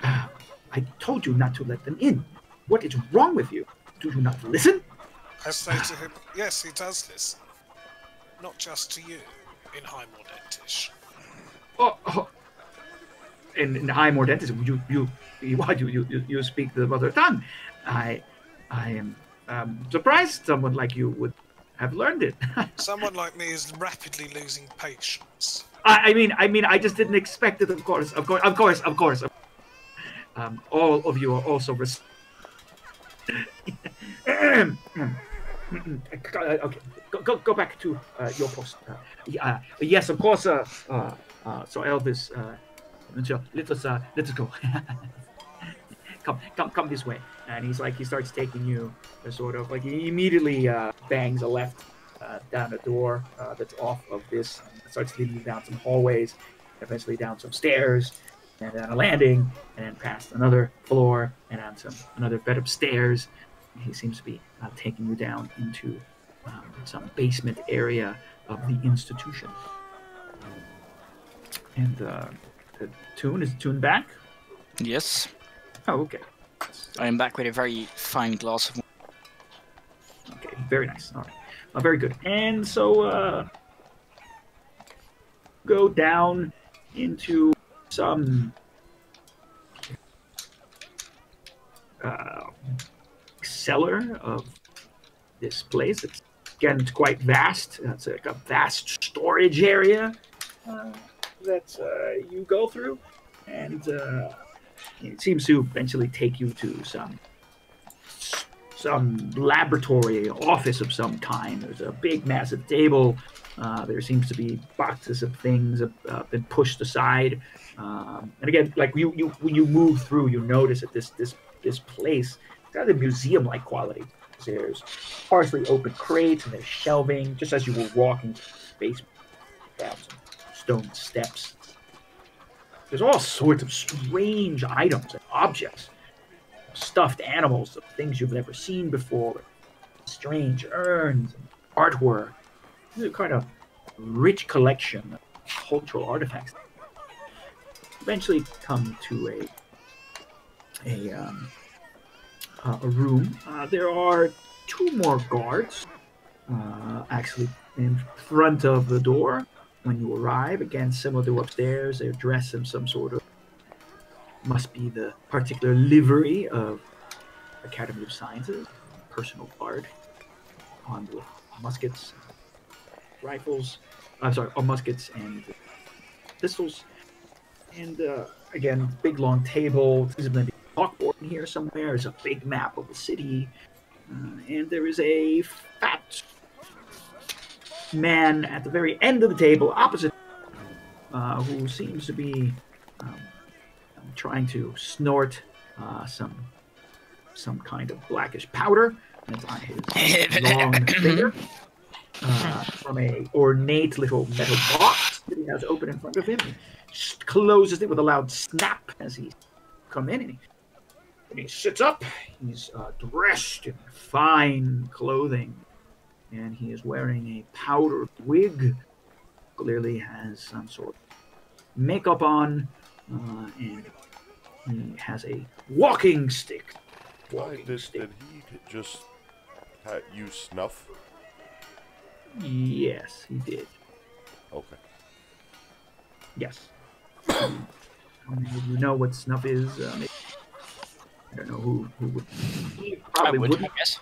I told you not to let them in. What is wrong with you? Do you not listen? I say to him, yes, he does listen. Not just to you, in High Mordentish. Oh. In High Mordentish, you speak the mother tongue. I am surprised someone like you would have learned it. Someone like me is rapidly losing patience. I mean, I just didn't expect it. Of course. All of you are also. Okay, go back to your post. Yes, of course. So Elvis, let's go. Come this way. And he starts taking you, sort of like he immediately bangs a left down a door that's off of this, and starts leading you down some hallways, eventually down some stairs, and down a landing, and then past another floor, and on another bed of stairs. He seems to be taking you down into some basement area of the institution. And the tune is tuned back. Yes. Oh, okay. I am back with a very fine glass of. Okay, very nice. All right, very good. And so, go down into some cellar of this place. It's quite vast. It's like a vast storage area that you go through, and it seems to eventually take you to some laboratory office of some kind. There's a big, massive table. There seems to be boxes of things been pushed aside. And again, like when you move through, you notice that this place got a museum-like quality. There's partially open crates and there's shelving. Just as you were walking through the basement, down some stone steps. There's all sorts of strange items and objects, stuffed animals, things you've never seen before, strange urns and artwork. This is a kind of rich collection of cultural artifacts. Eventually come to a room. There are two more guards actually in front of the door when you arrive. Again, similar to upstairs, they're dressed in some sort of, must be the particular livery of Academy of Sciences, personal guard, armed with muskets, rifles, muskets and pistols. And again, big long table. There's going to be a chalkboard in here somewhere. There's a big map of the city. And there is a fat man at the very end of the table, opposite, who seems to be trying to snort some kind of blackish powder. And it's on his long finger. From a ornate little metal box that he has open in front of him. He closes it with a loud snap as he come in, and he sits up. He's dressed in fine clothing, and he is wearing a powdered wig. Clearly has some sort of makeup on, and he has a walking stick. Did he just use snuff? Yes, he did. Okay. Yes. You know what snuff is? I don't know who would. He probably would, wouldn't. I guess.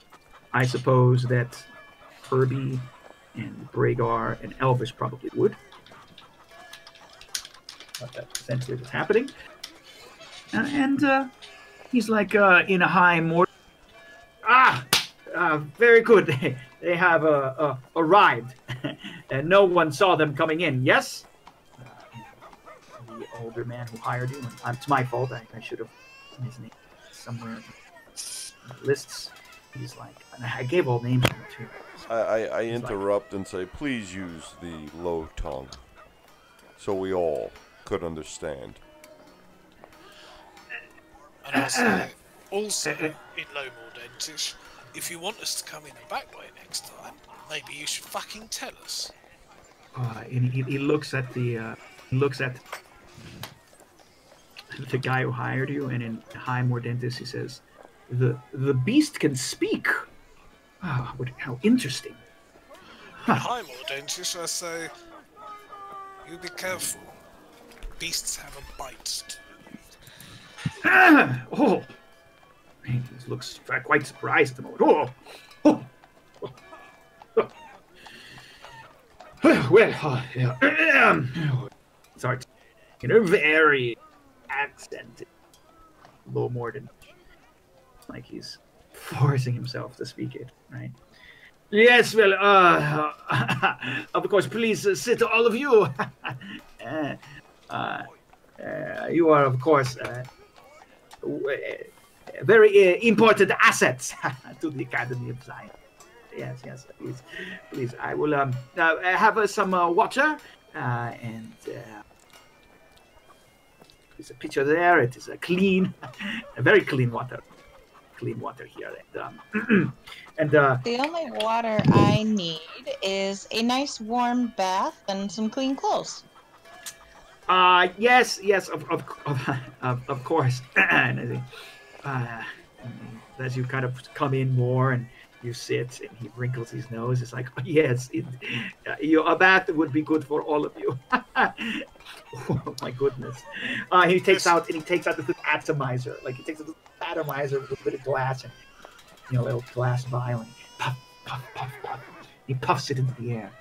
I suppose that Herbie and Bragar and Elvis probably would. But that's essentially what's happening. And he's like in a high mortar. Very good. They have arrived, and no one saw them coming in. Yes. The older man who hired you. And it's my fault. I should have his name somewhere in the lists. He's like, and I gave all names to him too. I interrupt and say, please use the low tongue, so we all could understand. And also in Low Mordentish, if you want us to come in the back way next time, maybe you should fucking tell us. And he looks at the guy who hired you, and in High Mordentis he says, "The beast can speak. Ah, how interesting." In High Mordentish, I say, you be careful. Beasts have a bite. Oh, he looks quite surprised at the moment. Well, yeah. Sorry, in a very accented Low Morden, like he's forcing himself to speak it, right? Yes, well, of course, please sit, all of you. You are, of course, very important assets to the Academy of Science. Yes, please. I will have some water, and there's a pitcher there. It is a very clean water. Clean water here. And The only water I need is a nice warm bath and some clean clothes. Yes, of course. And as you kind of come in more and you sit, and he wrinkles his nose. It's like, oh, yes, a bath would be good for all of you. Oh my goodness! He takes out this atomizer. Like he takes out this atomizer with a bit of glass and a little glass vial, and puff, puff, puff, puff. He puffs it into the air.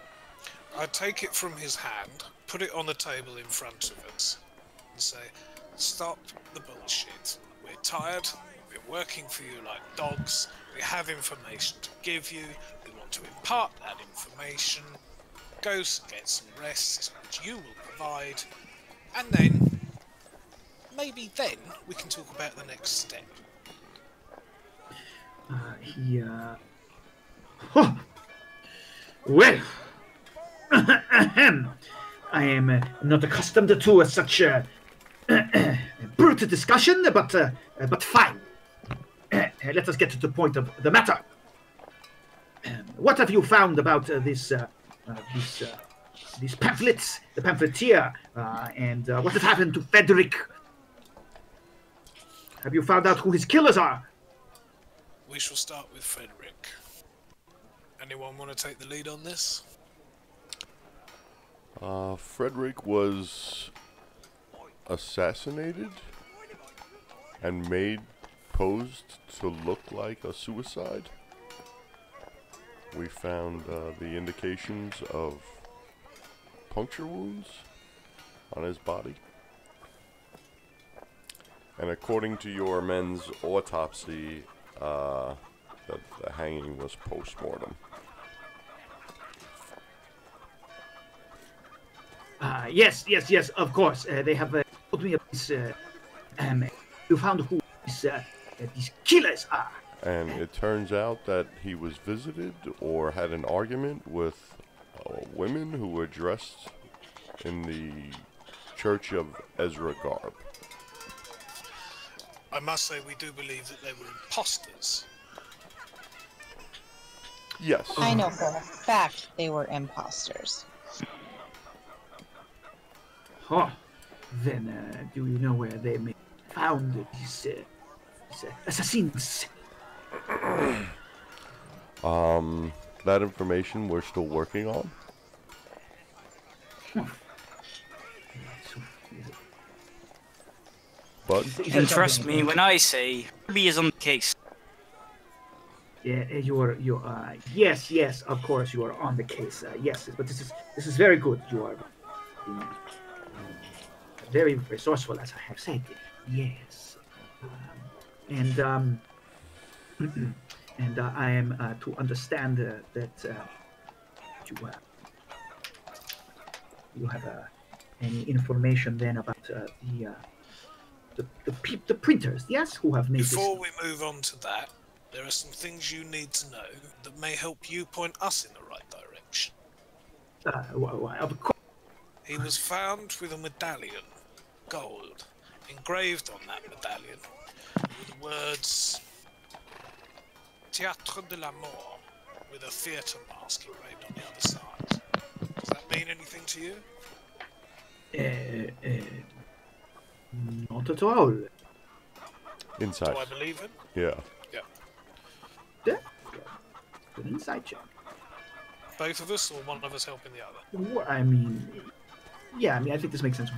I take it from his hand, put it on the table in front of us, and say, "Stop the bullshit. We're tired. We're working for you like dogs. We have information to give you. We want to impart that information. Go get some rest, which you will provide, and then, maybe then, we can talk about the next step." Well, I am not accustomed to such brute discussion, but fine. Let us get to the point of the matter. What have you found about these pamphlets, the pamphleteer, and what has happened to Frederick? Have you found out who his killers are? We shall start with Frederick. Anyone want to take the lead on this? Frederick was assassinated and posed to look like a suicide. We found the indications of puncture wounds on his body. And according to your men's autopsy, the hanging was post-mortem. Yes, of course. They have told me of this You found who these killers are. And it turns out that he was visited or had an argument with women who were dressed in the Church of Ezra garb. I must say, we do believe that they were imposters. Yes. I know for a fact they were imposters. Huh. Then, do you know where they may found these assassins? That information we're still working on. But And trust me when I say Herbie is on the case. Yeah, yes, of course you are on the case. Yes, but this is very good. You are very resourceful, as I have said. Yes, and I am to understand that you have any information then about the printers, yes, who have made Before this. we move on to that, there are some things you need to know that may help you point us in the right direction. Of course. He was found with a medallion, gold, engraved on that medallion with the words Théâtre de la Mort, with a theatre mask engraved on the other side. Does that mean anything to you? Not at all. inside. Do I believe him? Yeah. Yeah. Good insight check. Both of us, or one of us helping the other? I think this makes sense.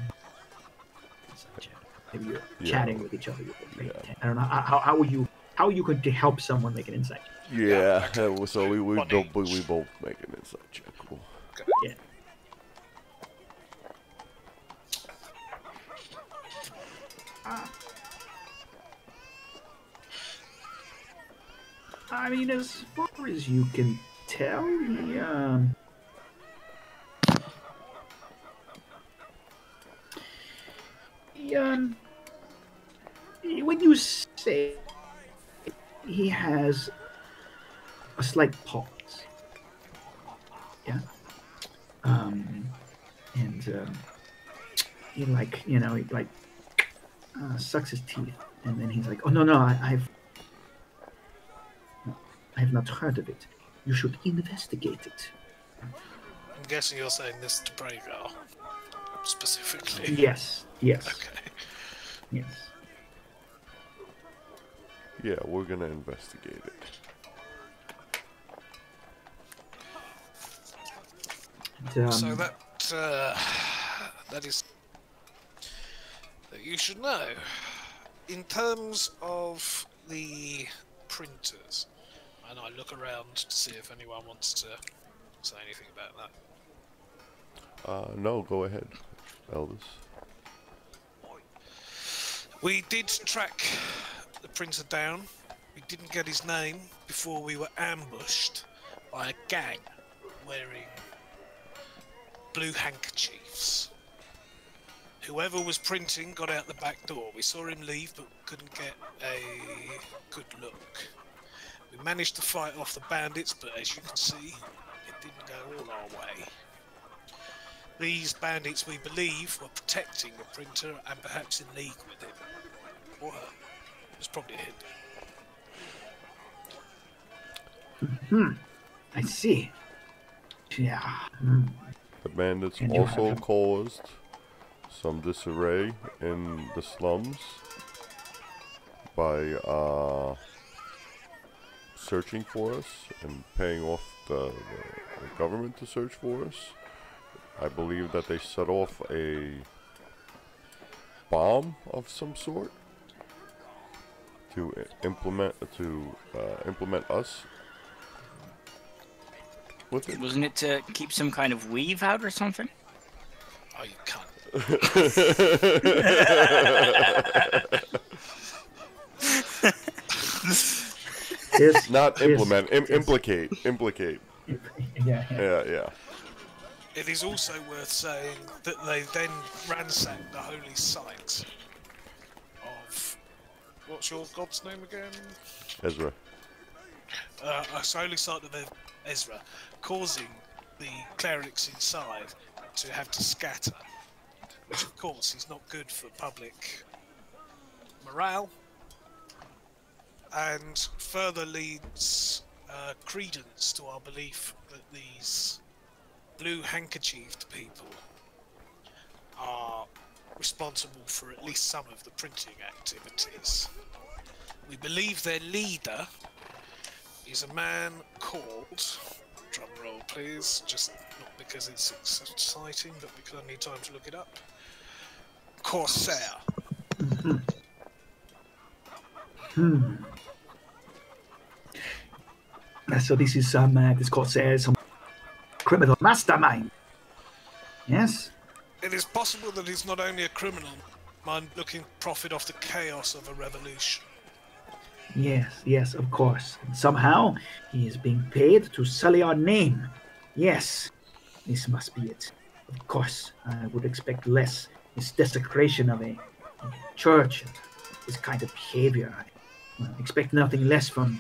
Insight check. Maybe you're chatting with each other. I don't know how are you going to help someone make an insight check? Yeah. okay. So we One both each. make an insight check. Cool. Yeah. I mean, as far as you can tell, when you say he has a slight pause, yeah, and he sucks his teeth, and then he's like, "Oh no, I have not heard of it. You should investigate it." I'm guessing you're saying this to Bragar, specifically. Yes. Okay. Yes. Yeah, we're gonna investigate it. And, So that is that you should know. In terms of the printers, and I look around to see if anyone wants to say anything about that. No, go ahead, Elders. We did track the printer down. We didn't get his name before we were ambushed by a gang wearing blue handkerchiefs. Whoever was printing got out the back door. We saw him leave, but couldn't get a good look. We managed to fight off the bandits, but as you can see, it didn't go all our way. These bandits, we believe, were protecting the printer and perhaps in league with him. Or her. It's probably a hint. I see. Yeah. The bandits And you also have- caused some disarray in the slums by searching for us and paying off the government to search for us. I believe that they set off a bomb of some sort to implement us with it. Wasn't it to keep some kind of weave out or something? Oh, you can't. Yes. Not yes, implement, yes. implicate. Yeah. Yeah. It is also worth saying that they then ransacked the holy site what's your god's name again? Ezra. I slowly started with Ezra, causing the clerics inside to have to scatter, which of course is not good for public morale, and further leads credence to our belief that these blue handkerchiefed people are responsible for at least some of the printing activities. We believe their leader is a man called, drum roll please, just not because it's exciting, but because I need time to look it up, Corsair. So this is this Corsair, some criminal mastermind. Yes? It is possible that he's not only a criminal, man looking to profit off the chaos of a revolution. Yes, of course. And somehow he is being paid to sully our name. Yes, this must be it. Of course, I would expect less. This desecration of a church and this kind of behavior. I expect nothing less from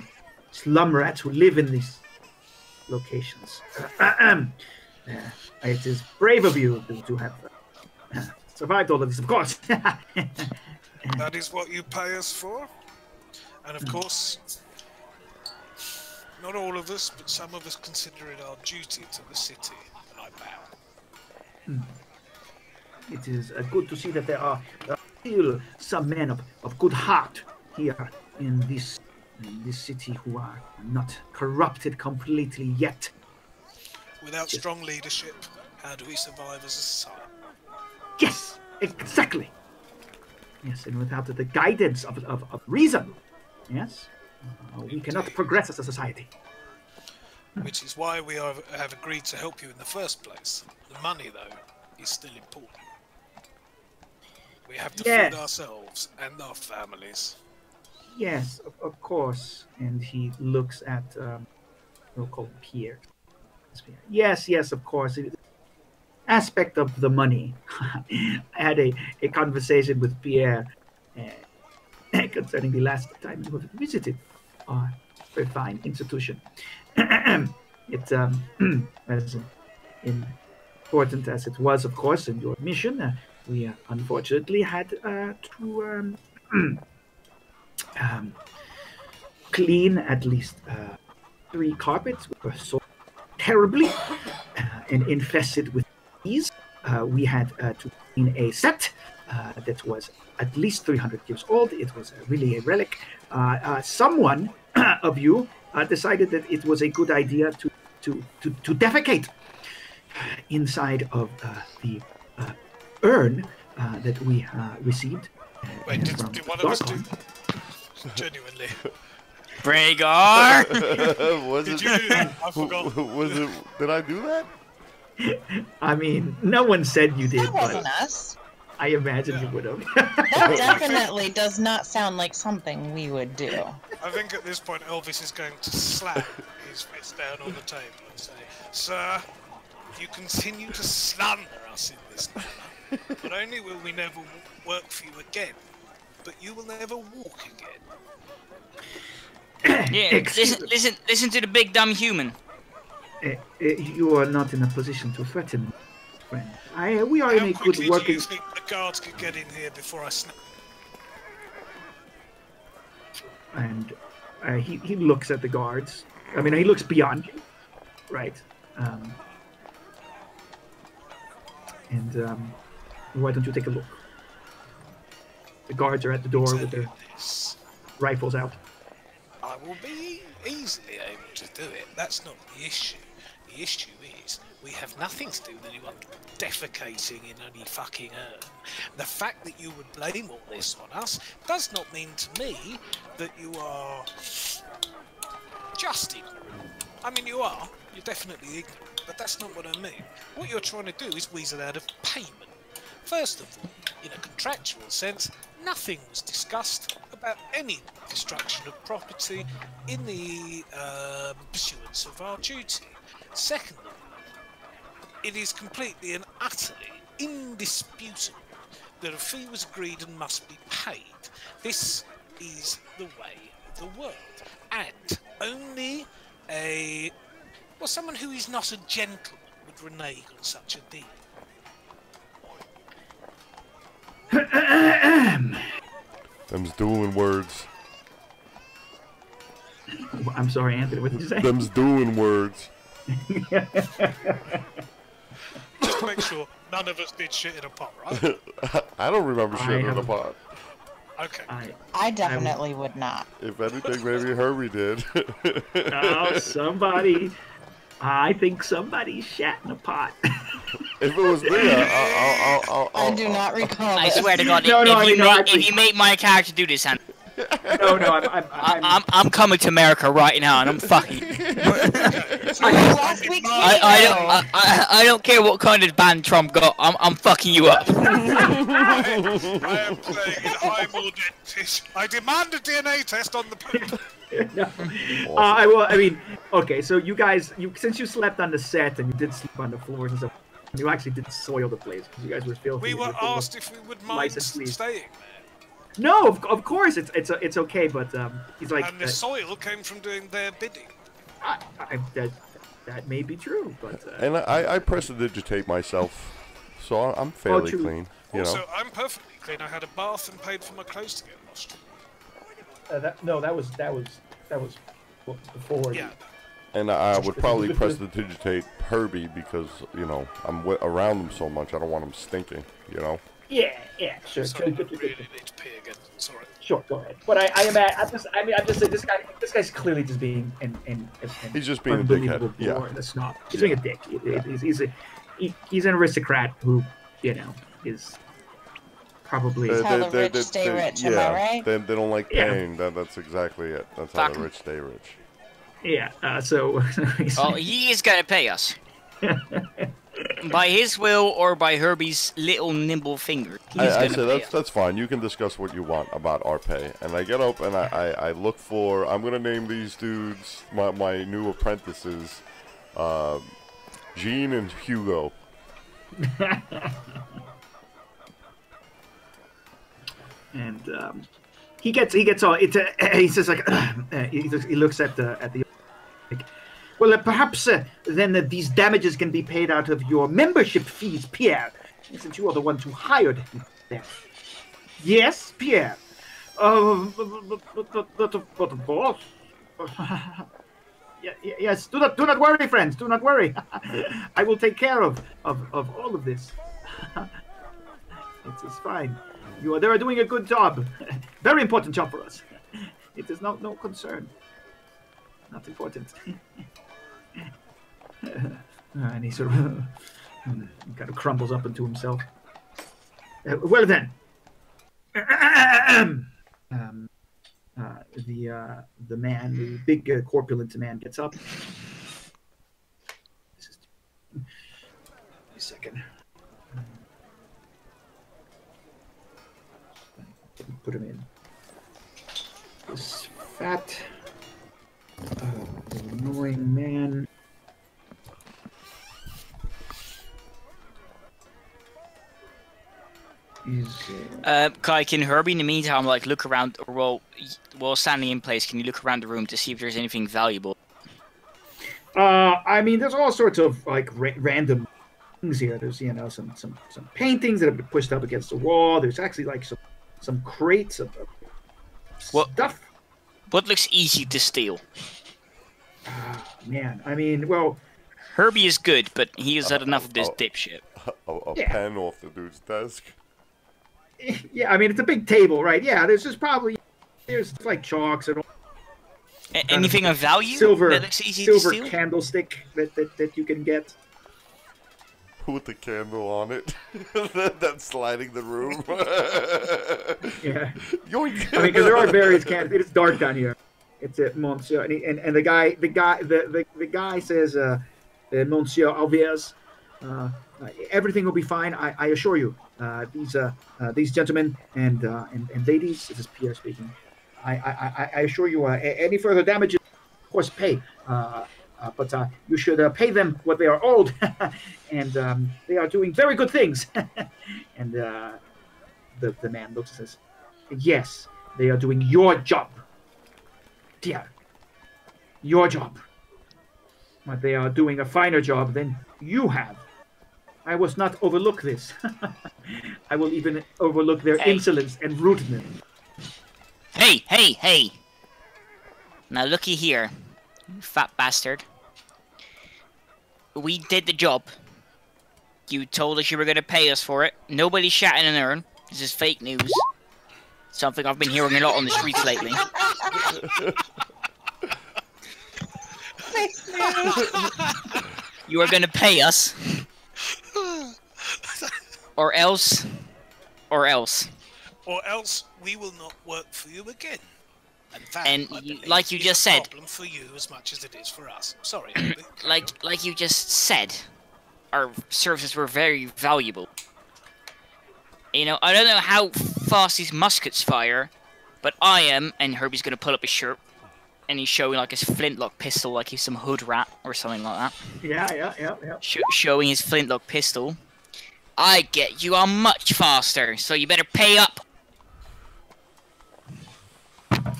slum rats who live in these locations. It is brave of you to have survived all of this, of course. That is what you pay us for. And of course, not all of us, but some of us consider it our duty to the city, and I bow. It is good to see that there are still some men of good heart here in this city who are not corrupted completely yet. Without strong leadership, how do we survive as a society? Yes, exactly. Yes, and without the guidance of reason, yes, we cannot progress as a society. Which is why we have agreed to help you in the first place. The money, though, is still important. We have to feed ourselves and our families. Yes, of course. And he looks at, we'll call him Pierre. Yes, of course. Aspect of the money. I had a conversation with Pierre concerning the last time he visited our very fine institution. It's as important as it was, of course, in your mission. We unfortunately had to clean at least 3 carpets which were so terribly and infested with bees. We had to clean a set that was at least 300 years old. It was really a relic. Someone of you decided that it was a good idea to defecate inside of the urn that we received. Wait, did one of us do? Genuinely. Rhaegar! Did you do that? I forgot. Did I do that? I mean, no one said you did, That but wasn't us. I imagine you would have. That definitely does not sound like something we would do. I think at this point Elvis is going to slap his fist down on the table and say, "Sir, if you continue to slander us in this manner, not only will we never work for you again, but you will never walk again." Yeah, listen to the big dumb human. You are not in a position to threaten me, friend. We are in a good do working. you think the guards could get in here before I snap? And he looks at the guards. I mean, he looks beyond you, right? Why don't you take a look? The guards are at the door with their rifles out. I will be easily able to do it. That's not the issue. The issue is we have nothing to do with anyone defecating in any fucking urn. The fact that you would blame all this on us does not mean to me that you are just ignorant. I mean, you are. You're definitely ignorant, but that's not what I mean. What you're trying to do is weasel out of payment. First of all, in a contractual sense, nothing was discussed about any destruction of property in the pursuance of our duty. Secondly, it is completely and utterly indisputable that a fee was agreed and must be paid. This is the way of the world. And only someone who is not a gentleman would renege on such a deal. Them's doing words. I'm sorry, Anthony. What did you say? Them's doing words. Just to make sure none of us did shit in a pot, right? I don't remember I shit in the haven't- pot. Okay. I definitely would not. If anything, maybe Herbie did. Oh, somebody. I think somebody shat in a pot. If it was me, I do not recall. I this. swear to God, No, no, if you make my character do this, and No, I'm coming to America right now, and I'm fucking. Last week's I don't care what kind of band Trump got. I'm fucking you up. I am playing in Highmore Dentist. I demand a DNA test on the poop. No. I mean, okay. So you guys, since you slept on the set and you did sleep on the floors and stuff, you actually did soil the place because you guys were filthy. We were with all asked if we would mind license please. staying there. No, of course it's okay, but he's like And the soil came from doing their bidding. that may be true, but And I prestidigitate myself, so I'm fairly true. clean. You Also, know. I'm perfectly clean. I had a bath and paid for my clothes to get washed. that was before. Yeah. And I would probably prestidigitate Herbie because, you know, I'm around him so much. I don't want him stinking, you know. Yeah, sure. So I really need to pee again. Sorry. Sure, go ahead. But I'm just saying this guy's clearly just being an He's just being a dickhead. Yeah. a snob. He's being a dick. He's an aristocrat who, you know, is probably. That's how the rich stay rich, am I right? They don't like Yeah. paying. That's exactly it. That's how Fuck. the rich stay rich. Yeah. So. Oh, he is gonna pay us. By his will or by Herbie's little nimble finger. He's I gonna say pay that's us. that's fine. You can discuss what you want about our pay. And I get up and I look for. I'm gonna name these dudes my new apprentices, Gene and Hugo. And he gets all. He says like he looks at the. Well, perhaps then these damages can be paid out of your membership fees, Pierre, since you are the one who hired him there. Yes, Pierre. But of course. Yes. Do not worry, friends. Do not worry. I will take care of all of this. It's fine. They are doing a good job. Very important job for us. It is no concern. Not important. And he sort of kind of crumbles up into himself. Well then, the man, the big corpulent man, gets up. Just a second. Put him in. This fat, annoying man. Kai, can Herbie in the meantime like look around, or while standing in place, can you look around the room to see if there's anything valuable? I mean, there's all sorts of like random things here. There's some paintings that have been pushed up against the wall. There's actually like some crates of stuff. What looks easy to steal? Man, I mean, well, Herbie is good, but he has had enough of this dipshit. A Yeah. pen off the dude's desk. yeah, I mean, it's a big table, right? Yeah, there's like chalks and all. Anything of value silver that looks easy to steal? candlestick that you can get. With the candle on it. That's sliding the room. Yeah. Yoink. I mean, because there are various candles. It's dark down here. It's at Monsieur, and the guy says, Monsieur Alviers, everything will be fine. I assure you. These gentlemen and ladies, this is Pierre speaking. I assure you, any further damages, of course, pay. But you should pay them what they are owed, and they are doing very good things. And the man looks and says, "Yes, They are doing your job. Dear. Your job. But they are doing a finer job than you have. I will not overlook this. I will even overlook their insolence and rudeness. Hey! Now looky here, you fat bastard. We did the job. You told us you were going to pay us for it. Nobody's shouting and earn. This is fake news. Something I've been hearing a lot on the streets lately. You are going to pay us. Or else. Or else we will not work for you again. And like you just said, problem for you as much as it is for us. Sorry. like you just said, our services were very valuable. You know, I don't know how fast these muskets fire, but I am, and Herbie's gonna pull up his shirt, and he's showing like his flintlock pistol, like he's some hood rat or something like that. Yeah. Showing his flintlock pistol. I get you are much faster, so you better pay up.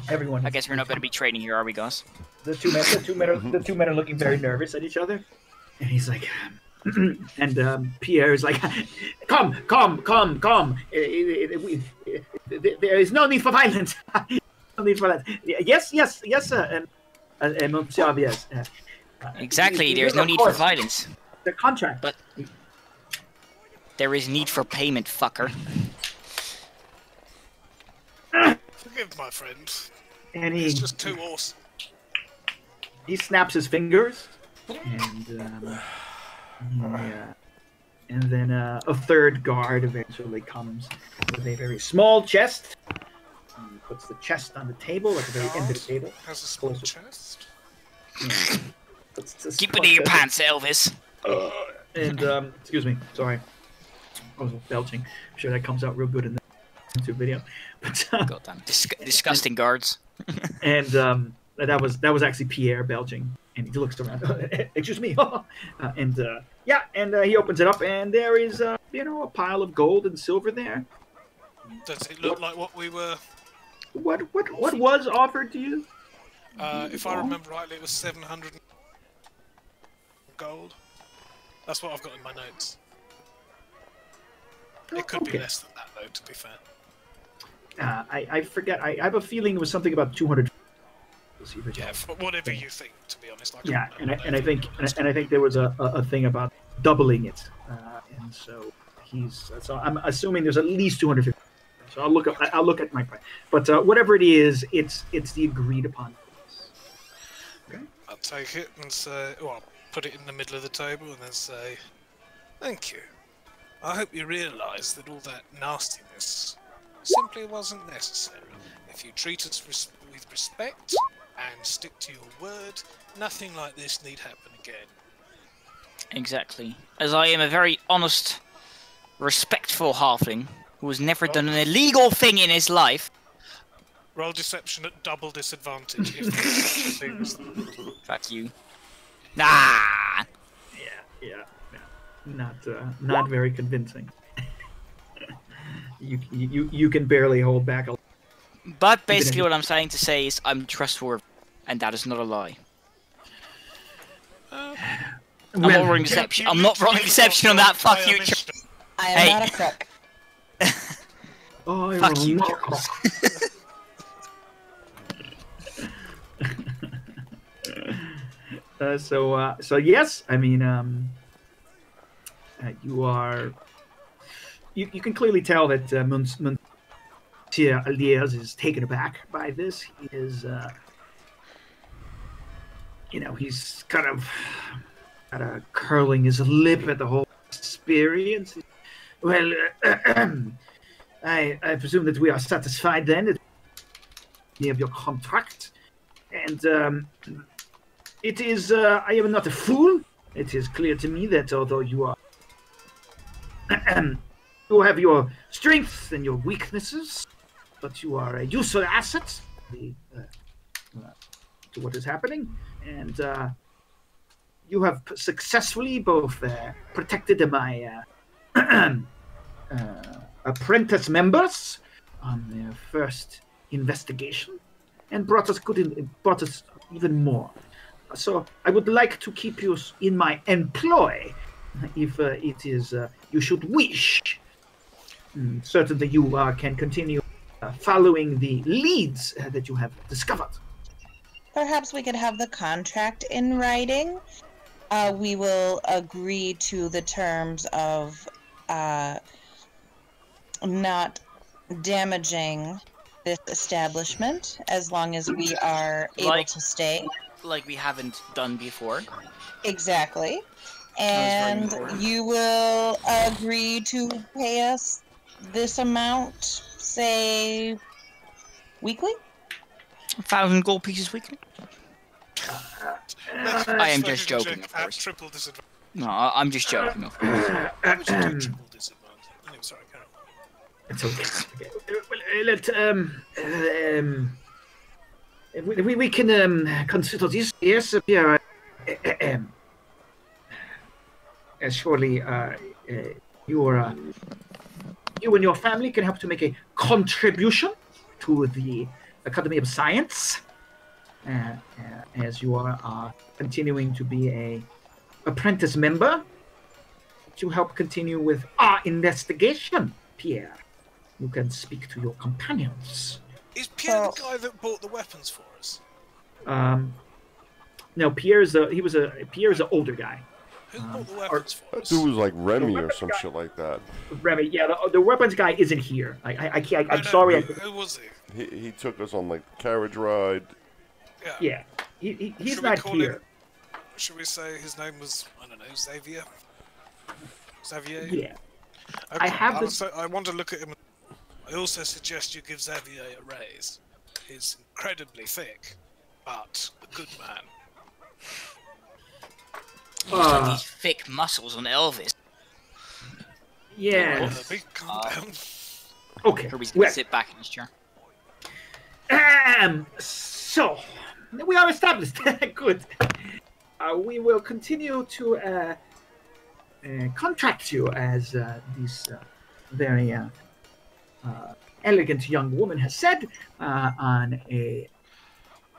Everyone. I guess we're not going to be trading here, are we, guys? The two men are looking very nervous at each other, and he's like, and Pierre is like, "Come! There is no need for violence. No need for that. Yes, sir." And Monsieur, yes. Exactly. There's no need for violence. The contract, but there is need for payment, fucker. Forgive my friend. And he's just too awesome. He snaps his fingers, and then a third guard eventually comes with a very small chest. And he puts the chest on the table at the very end of the table. Has a small chest. Keep it in your pants, Elvis. And excuse me, sorry, I was belching. I'm sure that comes out real good in the YouTube video. But, goddamn disgusting guards. And that was actually Pierre belching, and he looks around. Excuse me. And he opens it up, and there is a pile of gold and silver there. Does it look like what we were? What was offered to you? If I remember rightly, it was 700 gold. That's what I've got in my notes. It could be less than that, though, to be fair. I forget. I have a feeling it was something about 200. Yeah, whatever you think, to be honest. I think there was a thing about doubling it, and so So I'm assuming there's at least 250. So I'll look at my price. But whatever it is, it's the agreed upon price. Okay. I'll take it and say, well, I'll put it in the middle of the table and then say, thank you. I hope you realise that all that nastiness simply wasn't necessary. If you treat us with respect and stick to your word, nothing like this need happen again. Exactly. As I am a very honest, respectful halfling who has never done an illegal thing in his life. Roll deception at double disadvantage if there's things. Fuck you. Nah. Yeah. Not very convincing. You can barely hold back a. But basically, what I'm saying to say is I'm trustworthy, and that is not a lie. I'm not rolling deception. I'm not rolling deception on that. Fuck you. I am not a crook. Oh, fuck you. So yes, I mean, you are. You can clearly tell that Monsieur Aldiers is taken aback by this. He is, he's kind of curling his lip at the whole experience. Well, I presume that we are satisfied then of your contract, and it is. I am not a fool. It is clear to me that although you are, you have your strengths and your weaknesses, but you are a useful asset to what is happening, and you have successfully both protected my apprentice members on their first investigation and brought us brought us even more. So I would like to keep you in my employ if it is you should wish. Certainly you can continue following the leads that you have discovered. Perhaps we could have the contract in writing. We will agree to the terms of not damaging this establishment as long as we are able to stay. Like we haven't done before. Exactly. That And was very important. you will agree to pay us this amount, say, weekly? 1,000 gold pieces weekly? I am just joking, of At course. triple disadvantage. No, I'm just joking, of course. Why would you do triple disadvantage? Anyway, sorry, carry on. It's okay. We can consider this. Yes, Pierre. Surely, you and your family can help to make a contribution to the Academy of Science, as you are continuing to be a apprentice member to help continue with our investigation, Pierre. You can speak to your companions. Is Pierre the guy that bought the weapons for us? No, Pierre's an older guy. Who bought the weapons for That us? dude was like Remy or weapons some guy. shit like that. Remy, yeah, the weapons guy isn't here. I can't. I'm No, sorry. Who was he? He took us on like carriage ride. Yeah. Yeah, he's Should we not call here. him- Should we say his name was, I don't know, Xavier? Xavier? Yeah. Okay, I have this- I want to look at him. I also suggest you give Xavier a raise. He's incredibly thick, but a good man. These thick muscles on Elvis. Yes. Herbie, calm down. Okay. Herbie's gonna Well, sit back in his chair. so we are established. Good. We will continue to contract you as this very elegant young woman has said on a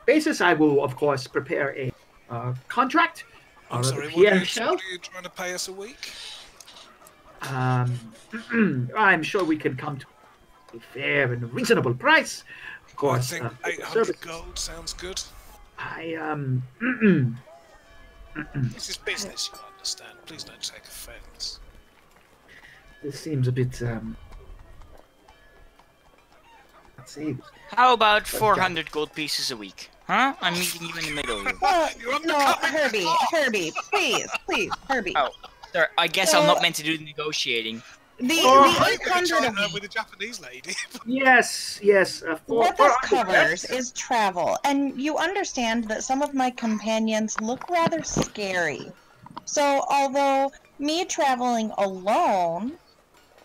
basis. I will, of course, prepare a contract. I'm sorry, Pierre what Michel? are you trying to pay us a week? I'm sure we can come to a fair and reasonable price. Of I course, think for the 800 services. gold sounds good. This is business, you understand. Please don't take offense. This seems a bit let's see. How about 400 gold pieces a week? Huh? I'm meeting you in the middle here. You're No, undercutting me. Herbie, please, Herbie. Oh, sorry, I guess I'm not meant to do the negotiating. The Right, with, 800 the, of with the Japanese lady. Yes. what this covers is travel, and you understand that some of my companions look rather scary. So, although me traveling alone,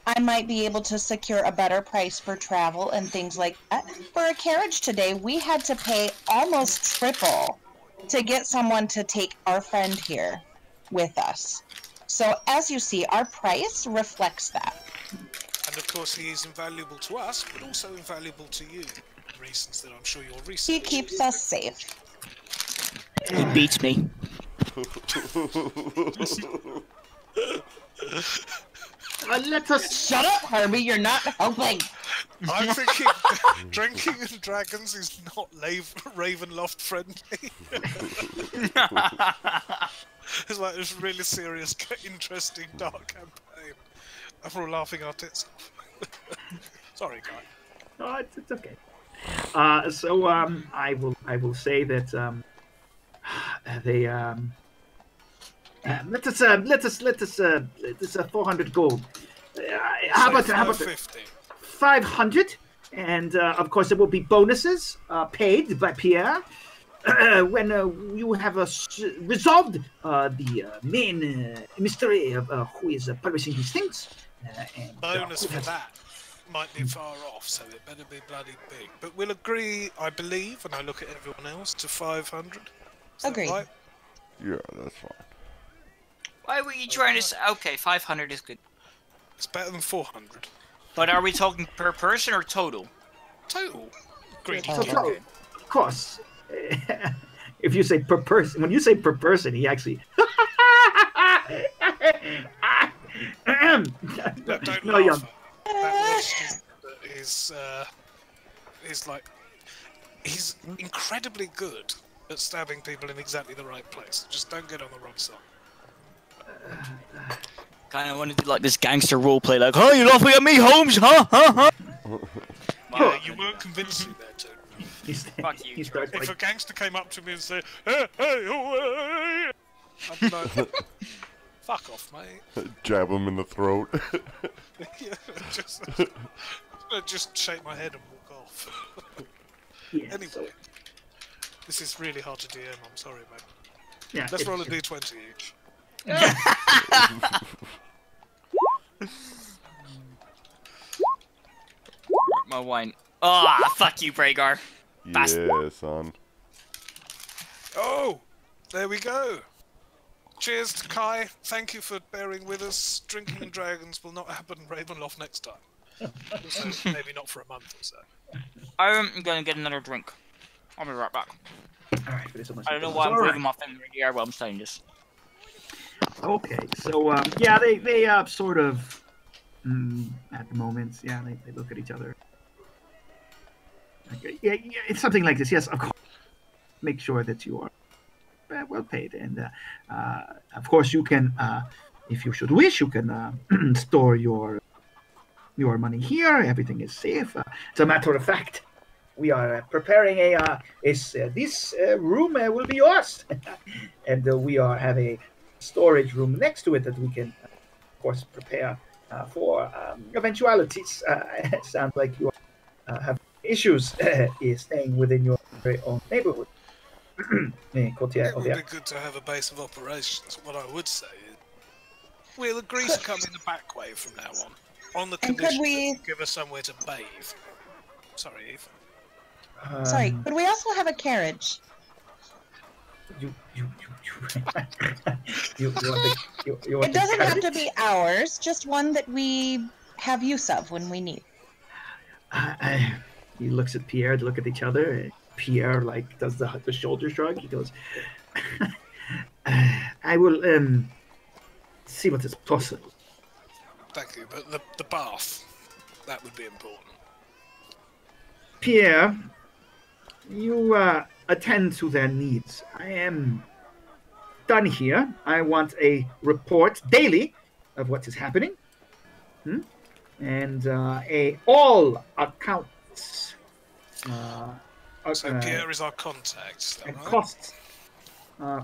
I might be able to secure a better price for travel and things like that. For a carriage today, we had to pay almost triple to get someone to take our friend here with us. So, as you see, our price reflects that. And of course, he is invaluable to us, but also invaluable to you. For reasons that I'm sure you're He researching. keeps us safe. He beats me. Let us. Shut up, Herbie, you're not helping. I'm thinking drinking and dragons is not Ravenloft friendly. It's like this really serious, interesting, dark campaign. And we're all laughing our tits off. Sorry, guy. No, it's okay. So I will say that they let us 400 gold. How about 550? 500? And of course there will be bonuses paid by Pierre when you have resolved the main mystery of who is publishing these things. And, Bonus who for has- that might be far off, so it better be bloody big. But we'll agree, I believe, and I look at everyone else, to 500. Is that Agreed. right? Yeah, that's fine. Why were you trying to say? Okay, 500 is good. It's better than 400. But are we talking per person or total? Total. Greedy Oh, kid. So, of course, if you say per person, when you say per person, he actually. Don't no, laugh young. at that word stupid is like he's incredibly good at stabbing people in exactly the right place. Just don't get on the wrong side. Kind of want to do like this gangster roleplay, like, "Oh, you're laughing at me, Holmes, huh? Yeah, you weren't convincing there, too. Fuck you, He starts If a like, gangster came up to me and said, "Hey, hey, oh, hey," I'd be like, "Fuck off, mate." Jab him in the throat. Yeah, just shake my head and walk off. yeah, Anyway, so, this is really hard to DM. I'm sorry, mate. yeah, Let's it- roll a d20 each. My wine. Ah, fuck you, Bragar. Yeah, son. Oh, there we go. Cheers to Kai. Thank you for bearing with us. Drinking and Dragons will not happen in Ravenloft next time. Also, maybe not for a month or so. I'm gonna get another drink. I'll be right back. all right, but it's almost I don't know it's why I'm all right. waving my finger in the air while I'm saying this. Okay, so yeah, they sort of at the moment, yeah, they look at each other. Okay, yeah, it's something like this. Yes, of course. Make sure that you are well paid, and of course you can, if you should wish, you can store your money here. Everything is safe. As a matter of fact, we are preparing this room will be yours, and we have a storage room next to it that we can, of course, prepare for eventualities. It sounds like you have issues staying within your very own neighborhood. It would be good to have a base of operations. What I would say is, we'll agree to come in the back way from now on the And could condition we- that you give us somewhere to bathe. Sorry, Eve. Sorry, but we also have a carriage. You It want doesn't the have to carriage? be ours, just one that we have use of when we need. He looks at Pierre. They look at each other. Pierre like does the shoulder shrug. He goes, "I will see what is possible." Thank you, but the bath, that would be important. Pierre, you attend to their needs. I am done here. I want a report daily of what is happening, and all accounts. So Pierre is our contact, is that And right? costs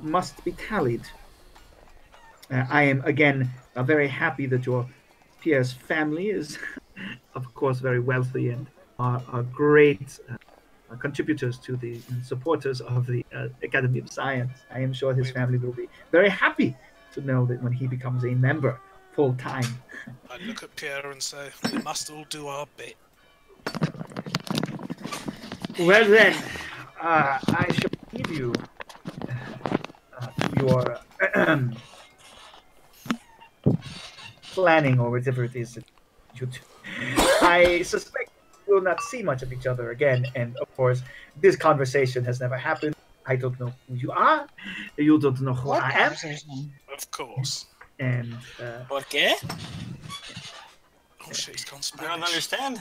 must be tallied. I am again very happy that your Pierre's family is, of course, very wealthy and are great contributors to the and supporters of the Academy of Science. I am sure his family will be very happy to know that when he becomes a member full time. I look at Pierre and say, we must all do our bit. Well then, I shall give you your planning or whatever it is that you do. I suspect we'll not see much of each other again, and of course, this conversation has never happened. I don't know who you are. You don't know who What I am, conversation? Of course. and ¿Por qué? Oh shit, he's gone I don't Spanish. understand.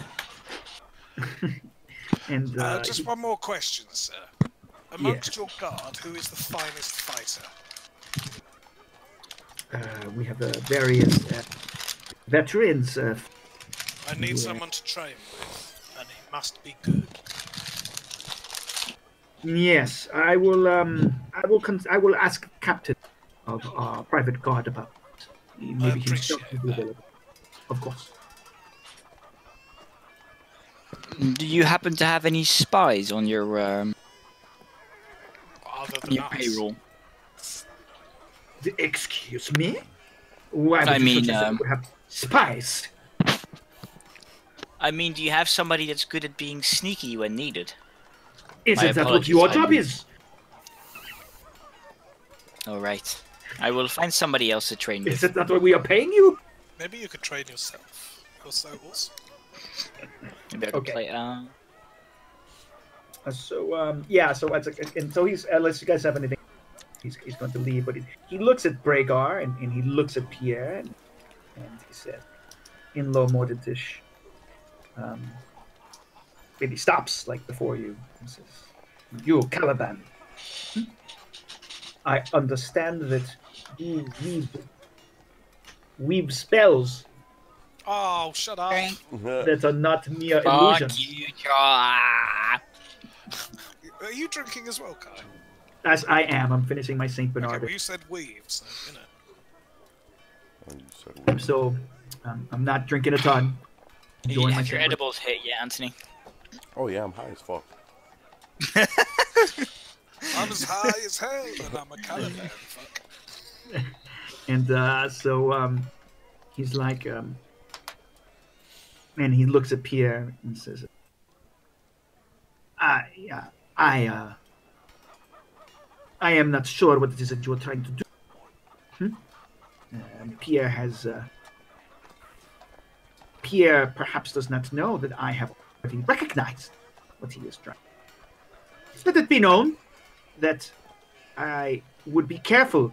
Just one more question, sir. Amongst your guard, who is the finest fighter? we have various veterans. I need someone to train with, and he must be good. Yes, I will. I will ask Captain of our private guard about. Maybe himself appreciate will be that. available. Of course. Do you happen to have any spies on your Other than us. payroll? Excuse me. Why would I you mean, suggest that we would have spies? I mean, do you have somebody that's good at being sneaky when needed? Isn't that what apologies, your I job mean- is? All right, I will find somebody else to train Is with. it not what we are paying you? Maybe you could train yourself. You're so awesome. Maybe I can Okay. play. Yeah. So it's like, and so he's unless you guys have anything, he's going to leave. But he looks at Bragar and he looks at Pierre and he said, in low Mordentish, and he stops like before you and says, "You, Caliban, I understand that you weave spells Oh, shut up. Drink. that are not mere Fuck illusions." you, Jaw. Are you drinking as well, Kai? As I am, I'm finishing my Saint Okay, Bernard. well, you said weave, so, you know. Oh, you said we- So I'm not drinking a ton. You Enjoying my have your Saint edibles hit yet, Anthony? Oh yeah, I'm high as fuck. I'm as high as hell, and I'm a Caliban. Fuck. And so he's like, and he looks at Pierre and says, I am not sure what it is that you are trying to do. Pierre has, Pierre perhaps does not know that I have already recognized what he is trying. Let it be known that I would be careful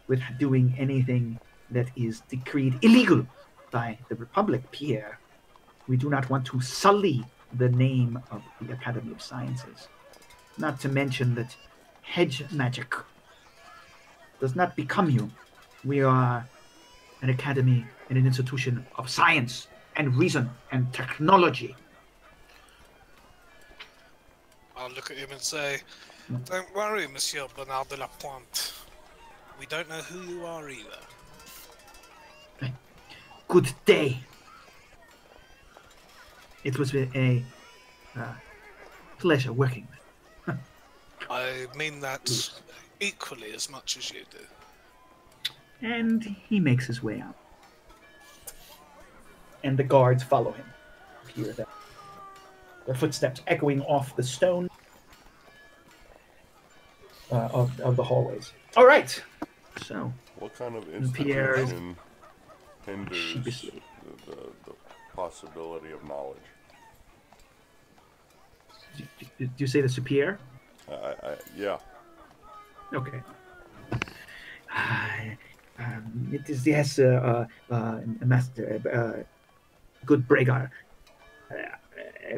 with doing anything that is decreed illegal by the Republic, Pierre. We do not want to sully the name of the Academy of Sciences. Not to mention that hedge magic does not become you. We are an academy and an institution of science and reason and technology. I'll look at him and say, "Don't worry, Monsieur Bernard de la Pointe. We don't know who you are either." Good day. It was a pleasure working with. I mean that equally as much as you do. And he makes his way out. And the guards follow him. Hear them. Their footsteps echoing off the stone of the hallways. All right. So, What kind of Pierre is institution hinders sheepishly. the possibility of knowledge? Do you say the superior? Yeah. Okay. It is, yes, Master, good Bragar.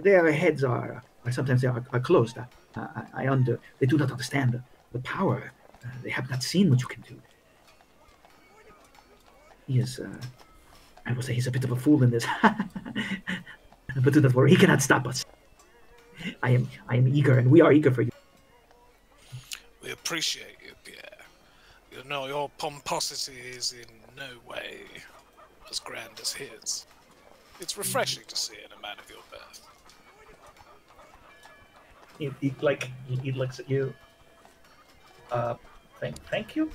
Their heads are sometimes they are closed. They do not understand the power. They have not seen what you can do. He is, I will say he's a bit of a fool in this. But do not worry, he cannot stop us. I am eager, and we are eager for you. We appreciate you, Pierre. You know, your pomposity is in no way as grand as his. It's refreshing to see in a man of your birth. He looks at you. Thank you.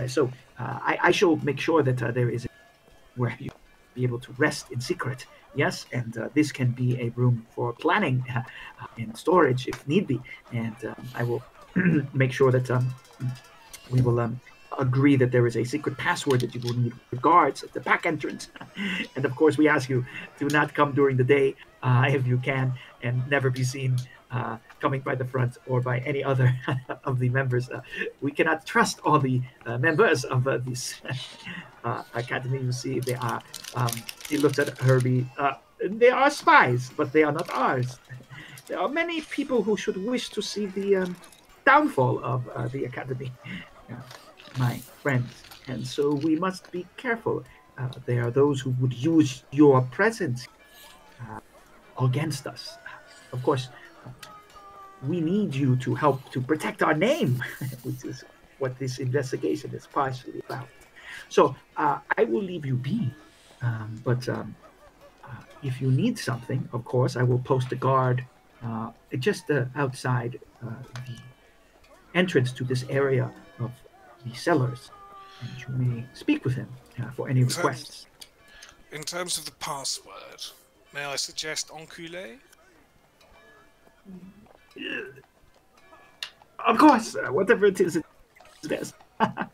So I shall make sure that there is where you be able to rest in secret. Yes, and this can be a room for planning and storage if need be. And I will make sure that we will agree that there is a secret password that you will need with guards at the back entrance. And of course, we ask you to not come during the day if you can, and never be seen coming by the front or by any other of the members. We cannot trust all the members of this academy. You see, they are. He looks at Herbie. They are spies, but they are not ours. There are many people who should wish to see the downfall of the academy, my friends, and so we must be careful. There are those who would use your presence against us. Of course, we need you to help to protect our name, which is what this investigation is partially about. So I will leave you be, but if you need something, of course, I will post a guard just outside the entrance to this area of the cellars, and you may speak with him for any requests. In terms of the password, may I suggest enculé? Of course, whatever it is, it's best.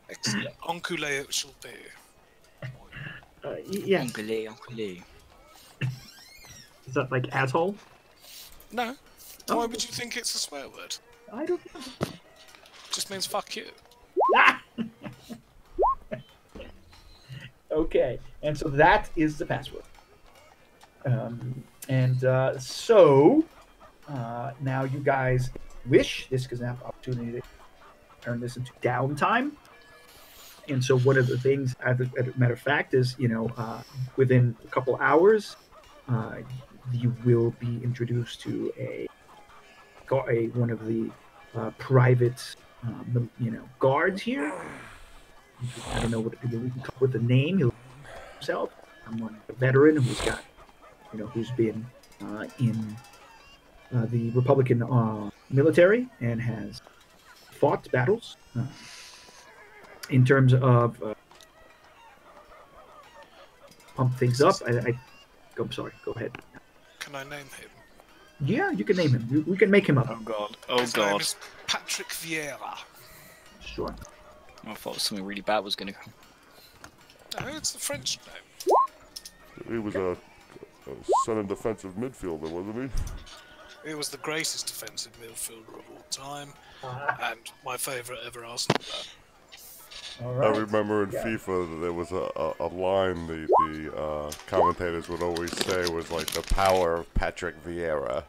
Excellent. Enculé it shall be. Yes. Enculé. Is that like asshole? No. Oh. Why would you think it's a swear word? I don't know. Just means fuck you. Ah! Okay, and so that is the password. So now you guys wish this is an opportunity to turn this into downtime. And so one of the things, as a matter of fact, is within a couple hours, you will be introduced to one of the private, guards here. I don't know what we can come up with a name. He'll himself. Someone, a veteran who's got, who's been in the Republican military and has fought battles. In terms of pump things up, I'm sorry. Go ahead. Can I name him? Yeah, you can name him. We can make him up. Oh god. Oh His name god. is Patrick Vieira. Sure. I thought something really bad was gonna come. No, it's the French name. He was a center defensive midfielder, wasn't he? He was the greatest defensive midfielder of all time, and my favourite ever Arsenal player. All I right. remember in Yeah. FIFA that there was a line the commentators would always say was like the power of Patrick Vieira.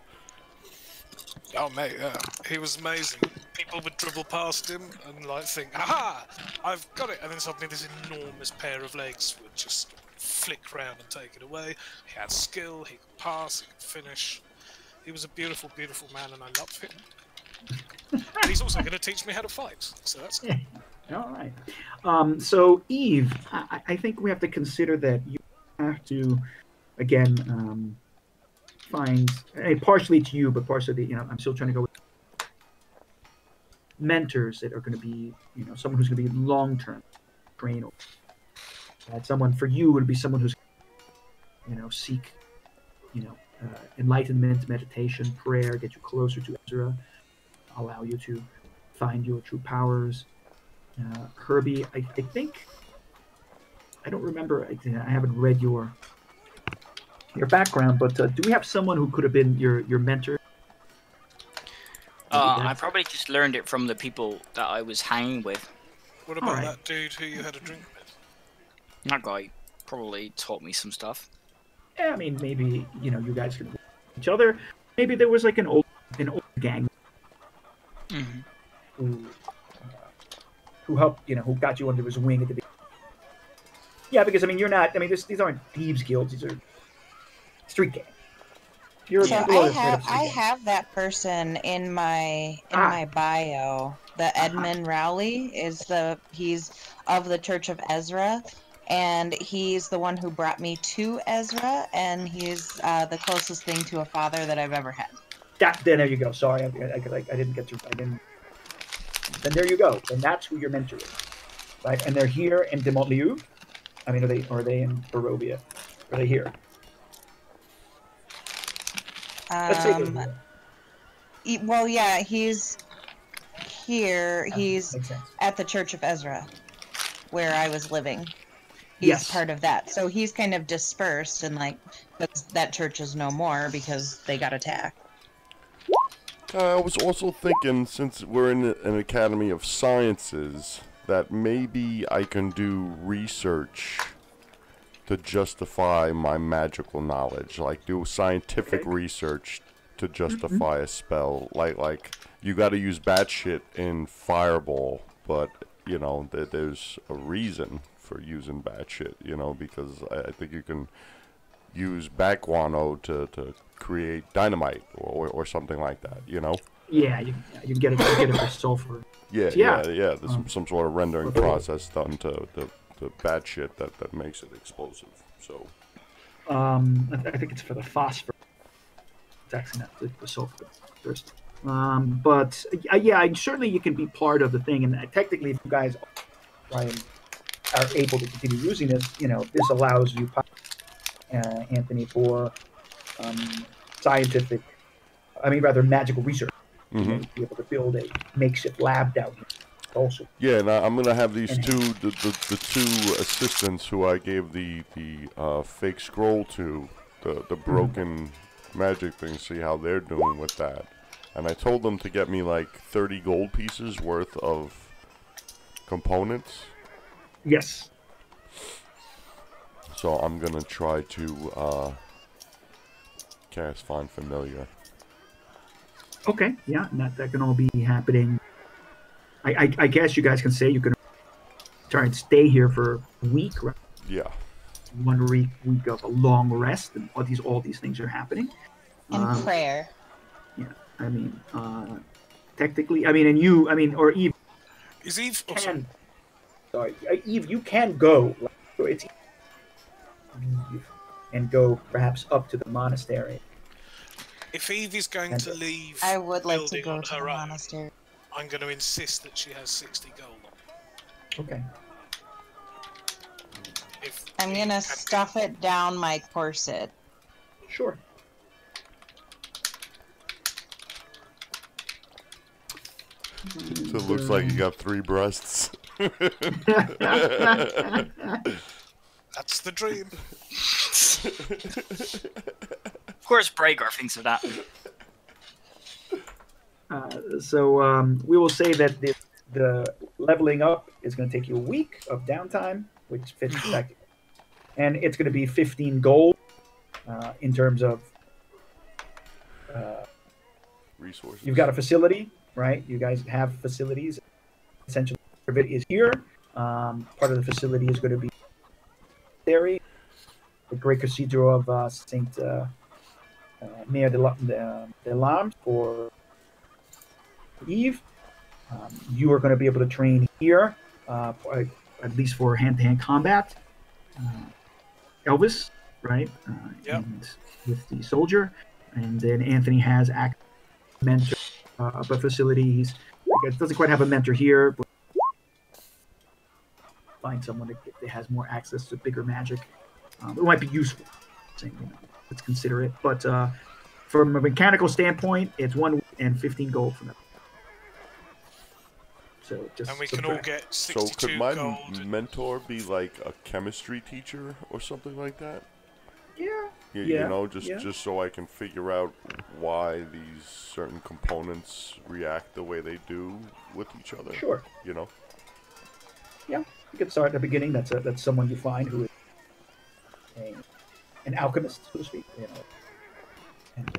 Oh mate, yeah, he was amazing. People would dribble past him and like think, "Aha, I've got it!" and then suddenly this enormous pair of legs would just flick round and take it away. He had skill, he could pass, he could finish. He was a beautiful, beautiful man, and I loved him. And he's also going to teach me how to fight, so that's good. All right. So Eve, I think we have to consider that you have to, again, find partially to you, but partially, I'm still trying to go with mentors that are going to be, someone who's going to be long-term trainer. Someone for you would be someone who's, seek, enlightenment, meditation, prayer, get you closer to Ezra, allow you to find your true powers. Herbie, I think, I don't remember. I haven't read your background, but do we have someone who could have been your mentor? I probably just learned it from the people that I was hanging with. What about Alright. that dude who you had a drink with? That guy probably taught me some stuff. Yeah, I mean, maybe you guys could work with each other. Maybe there was like an old gang Mm-hmm. who helped, who got you under his wing at the beginning. Yeah, because you're not. These aren't thieves guilds. These are street gang. You're So people I are straight up have street gang. that person in my bio. The Edmund Rowley he's of the Church of Ezra, and he's the one who brought me to Ezra, and he's the closest thing to a father that I've ever had. There you go. Sorry, I didn't get to. I didn't. Then there you go. And that's who your mentor is, right? And they're here in De Montlieu. Are they in Barovia? Are they here? Let's say they're here. Well, yeah, he's here. He's Makes sense. at the Church of Ezra, where I was living. He's Yes. part of that. So he's kind of dispersed, and that church is no more because they got attacked. I was also thinking, since we're in an Academy of Sciences, that maybe I can do research to justify my magical knowledge, like do scientific research to justify a spell. Like you got to use bat shit in Fireball, but there's a reason for using bat shit, because I think you can use bat guano to create dynamite or something like that, Yeah, you can get it for sulfur. Yeah. There's some sort of rendering process done to bad shit that makes it explosive. So I think it's for the phosphor. It's actually not the sulfur first. But yeah, certainly you can be part of the thing, and technically, if you guys are able to continue using this, this allows you, Anthony, for magical research. Mhm. To be able to build a makeshift lab down here. Also, yeah, and I'm gonna have these the two assistants who I gave the fake scroll to, the broken magic thing, see how they're doing with that. And I told them to get me like 30 gold pieces worth of components. Yes. So I'm gonna try to cast Find Familiar. Okay, yeah, and that can all be happening. I guess you guys can say you can try and stay here for a week, right? Yeah. 1 week of a long rest, and all these things are happening. And prayer. Yeah, I mean, technically, I mean, and you, I mean, or Eve Is Eve? Oh, can. Sorry, Eve, you can go. Like, so it's leave and go perhaps up to the monastery. if Eve is going to leave, I would like to building go on to the her own, monastery. I'm going to insist that she has 60 gold. Okay. If I'm Eve gonna can stuff it down my corset. Sure. So it looks like you got 3 breasts. That's the dream. Of course, Bragar thinks of that. So we will say that the leveling up is going to take you a week of downtime, which fits back, and it's going to be 15 gold in terms of Resources. you've got a facility, right? You guys have facilities. Essentially, part of it is here. Part of the facility is going to be the Great Cathedral of Saint Mère de l'Arme for Eve. You are going to be able to train here, at least for hand-to-hand combat. Elvis, right? Yep. And with the soldier, and then Anthony has mentor of a facility. He doesn't quite have a mentor here, but find someone that has more access to bigger magic. It might be useful. So, let's consider it. But from a mechanical standpoint, it's 1 week and 15 gold from that. So just And we can all get So 62 could my gold. mentor be like a chemistry teacher or something like that? Yeah. You know, just so I can figure out why these certain components react the way they do with each other. Sure. You know. Yeah. You could start at the beginning. That's someone you find who is an alchemist, so to speak. You know, and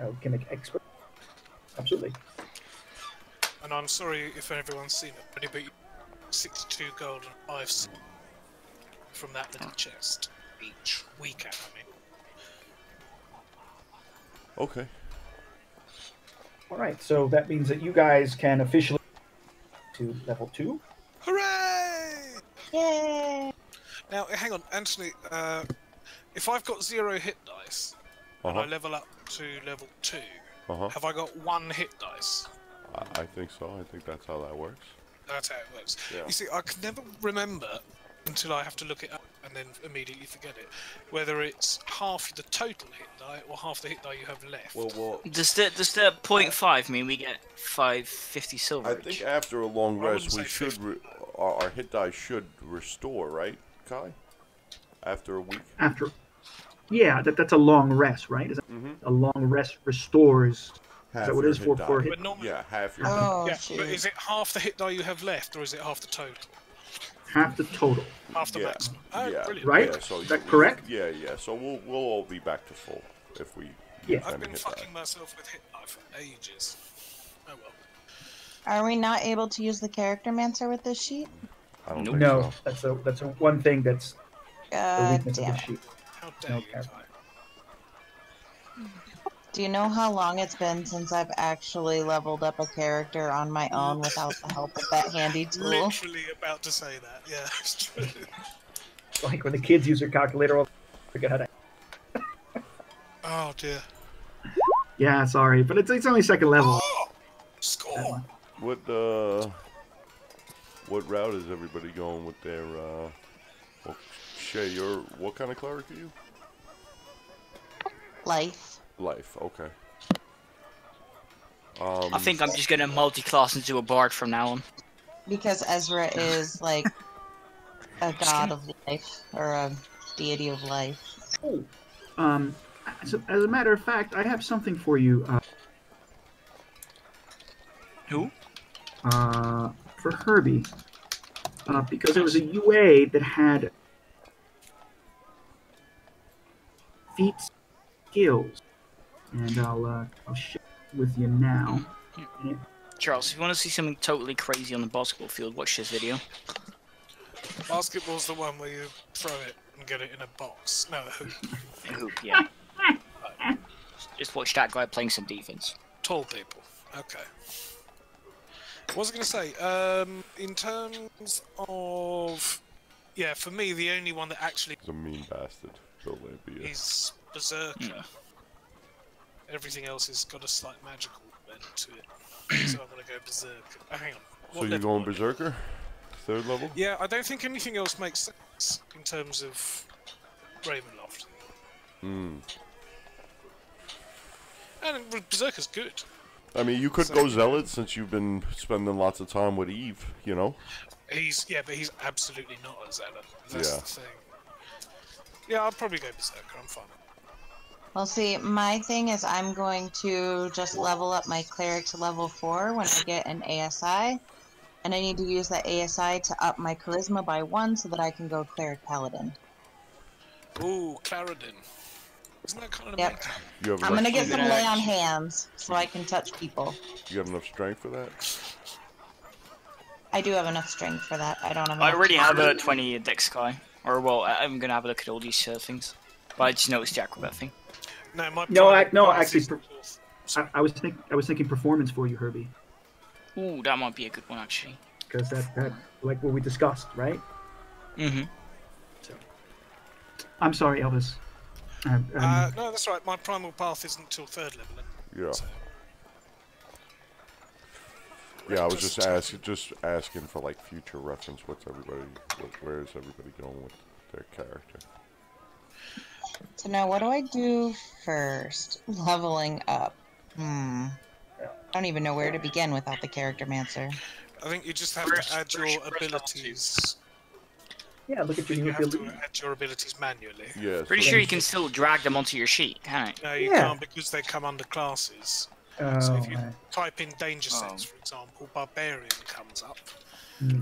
alchemic expert. Absolutely. And I'm sorry if everyone's seen it, but 62 gold and 5 silver from that little chest each weekend. I mean, Okay. All right. So that means that you guys can officially to level 2. hooray! Yay! Now, hang on, Anthony. If I've got 0 hit dice and I level up to level 2, have I got 1 hit dice? I think so. I think that's how that works. That's how it works. Yeah. You see, I can never remember until I have to look it up and then immediately forget it, whether it's half the total hit die or half the hit die you have left. Well, Does the 0.5 mean we get 550 silver? I think after a long I rest, wouldn't we say should 50. our hit die should restore, right, Kai? After a week. Yeah, that's a long rest, right? A long rest restores. Half Is that what it is your for hit for die. hit? But normally, Yeah, half your. Oh, yeah, shoot. but is it half the hit die you have left, or is it half the total? Half the total, Half the Yeah. maximum. Oh, Yeah. brilliant. right? Yeah, so Is that you- correct? Yeah. So we'll all be back to full if we. Yeah. use I've any been hit fucking die. myself with hit die for ages. Oh well. Are we not able to use the character mancer with this sheet? I don't Nope. think No, so. that's one thing that's the God weakness of damn the it. sheet. How dare No you, character. Kai. Do you know how long it's been since I've actually leveled up a character on my own without the help of that handy tool? Literally about to say that. Yeah, it's true. Like when the kids use their calculator, all forget how to. Oh dear. Yeah, sorry, but it's only second level. Oh, score. What route is everybody going with their? Well, Shay, what kind of cleric are you? Life. Life. Okay. I think I'm just gonna multi-class into a bard from now on. Because Ezra is like a god of life or a deity of life. Oh, as a matter of fact, I have something for you. Who? For Herbie. Because it was a UA that had feat skills, and I'll share it with you now. Charles, if you want to see something totally crazy on the basketball field, watch this video. Basketball's the one where you throw it and get it in a box. No, a hoop. A hoop, yeah. Just watch that guy playing some defense. Tall people. Okay. What was I going to say? In terms of... Yeah, for me, the only one that actually He's a mean bastard, Bill Lampia. is Berserker. Yeah. Everything else has got a slight magical bent to it. So I'm going to go Berserker. Hang on. So What you're level going am I? Berserker? 3rd level? Yeah, I don't think anything else makes sense in terms of Ravenloft. Hmm. And Berserker's good. I mean, you could go Zealot since you've been spending lots of time with Eve, you know? But he's absolutely not a Zealot. That's Yeah. the thing. Yeah, I'll probably go Berserker, I'm fine. Well, see, my thing is I'm going to just level up my cleric to level 4 when I get an ASI. And I need to use that ASI to up my charisma by 1 so that I can go cleric paladin. Ooh, Clarendon. Isn't that kind of Yep. amazing? You have I'm enough, gonna get some gonna- lay on hands so I can touch people. you have enough strength for that? I do have enough strength for that. I don't have I enough. already have a 20 dex guy. Or, well, I'm gonna have a look at all these things. But I just noticed the acrobat thing. No, my No, primal path actually, is the fourth. I was thinking performance for you, Herbie, Ooh, that might be a good one, actually. because that like what we discussed, right? Mm-hmm. I'm sorry, Elvis. No, that's right. My primal path isn't till 3rd level. Yeah. So. Yeah, I was just asking for like future reference. Where is everybody going with their character? So now what do I do first? Leveling up. I don't even know where to begin without the character mancer. I think you just have First- to add your first level abilities. Yeah, look at You your have to ability. add your abilities manually. Yeah. Pretty so- sure you can still drag them onto your sheet, can't you? No, you Yeah. can't because they come under classes. So Oh, if you right. type in danger Oh. sense, for example, barbarian comes up. Hmm.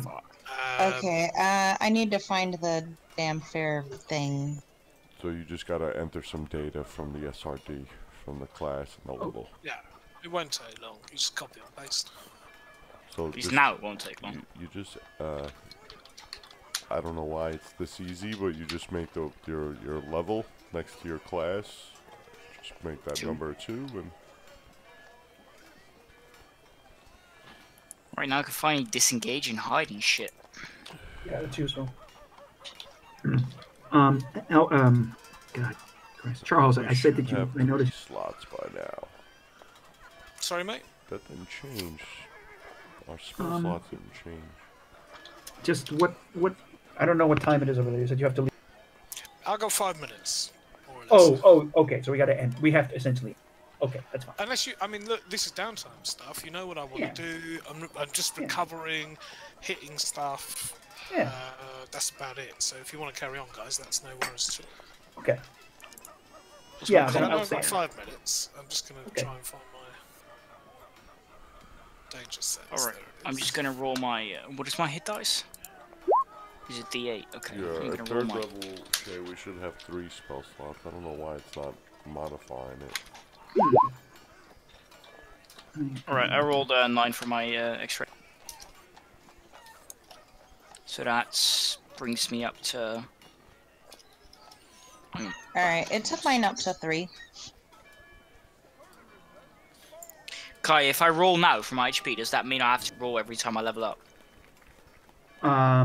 Okay, I need to find the damn fair thing. So you just gotta enter some data from the SRD, from the class and the level. Yeah, it won't take long. You just copy and paste. So Because just, now it won't take long. you just I don't know why it's this easy, but you just make your level next to your class. Just make that 2. number 2, and Right now I can finally disengage and hide and shit. Yeah, that's useful. God, Christ. Charles, I said that you. have I noticed. 3 slots by now. Sorry, mate. That didn't change. Our spell Um, slots didn't change. Just what? I don't know what time it is over there. You said you have to leave. I'll go 5 minutes. More or less. Okay. So we got to end. We have to essentially. Okay, that's fine. Unless you, I mean, look, this is downtime stuff. You know what I want Yeah. to do. I'm just Yeah. recovering, hitting stuff. Yeah. That's about it. So if you want to carry on, guys, that's no worries at all. Okay. Just Yeah, I know I'll I've got say. 5 minutes. I'm just going to Okay. try and find my danger sense. Alright, There it I'm is. just gonna roll my... what is my hit dice? Is it D8? Okay, Yeah, I'm at gonna roll 3rd my... level, okay, we should have 3 spell slots. I don't know why it's not modifying it. Alright, I rolled 9 for my X-ray. So that brings me up to... Alright, it took mine up to 3. Kai, if I roll now for my HP, does that mean I have to roll every time I level up? I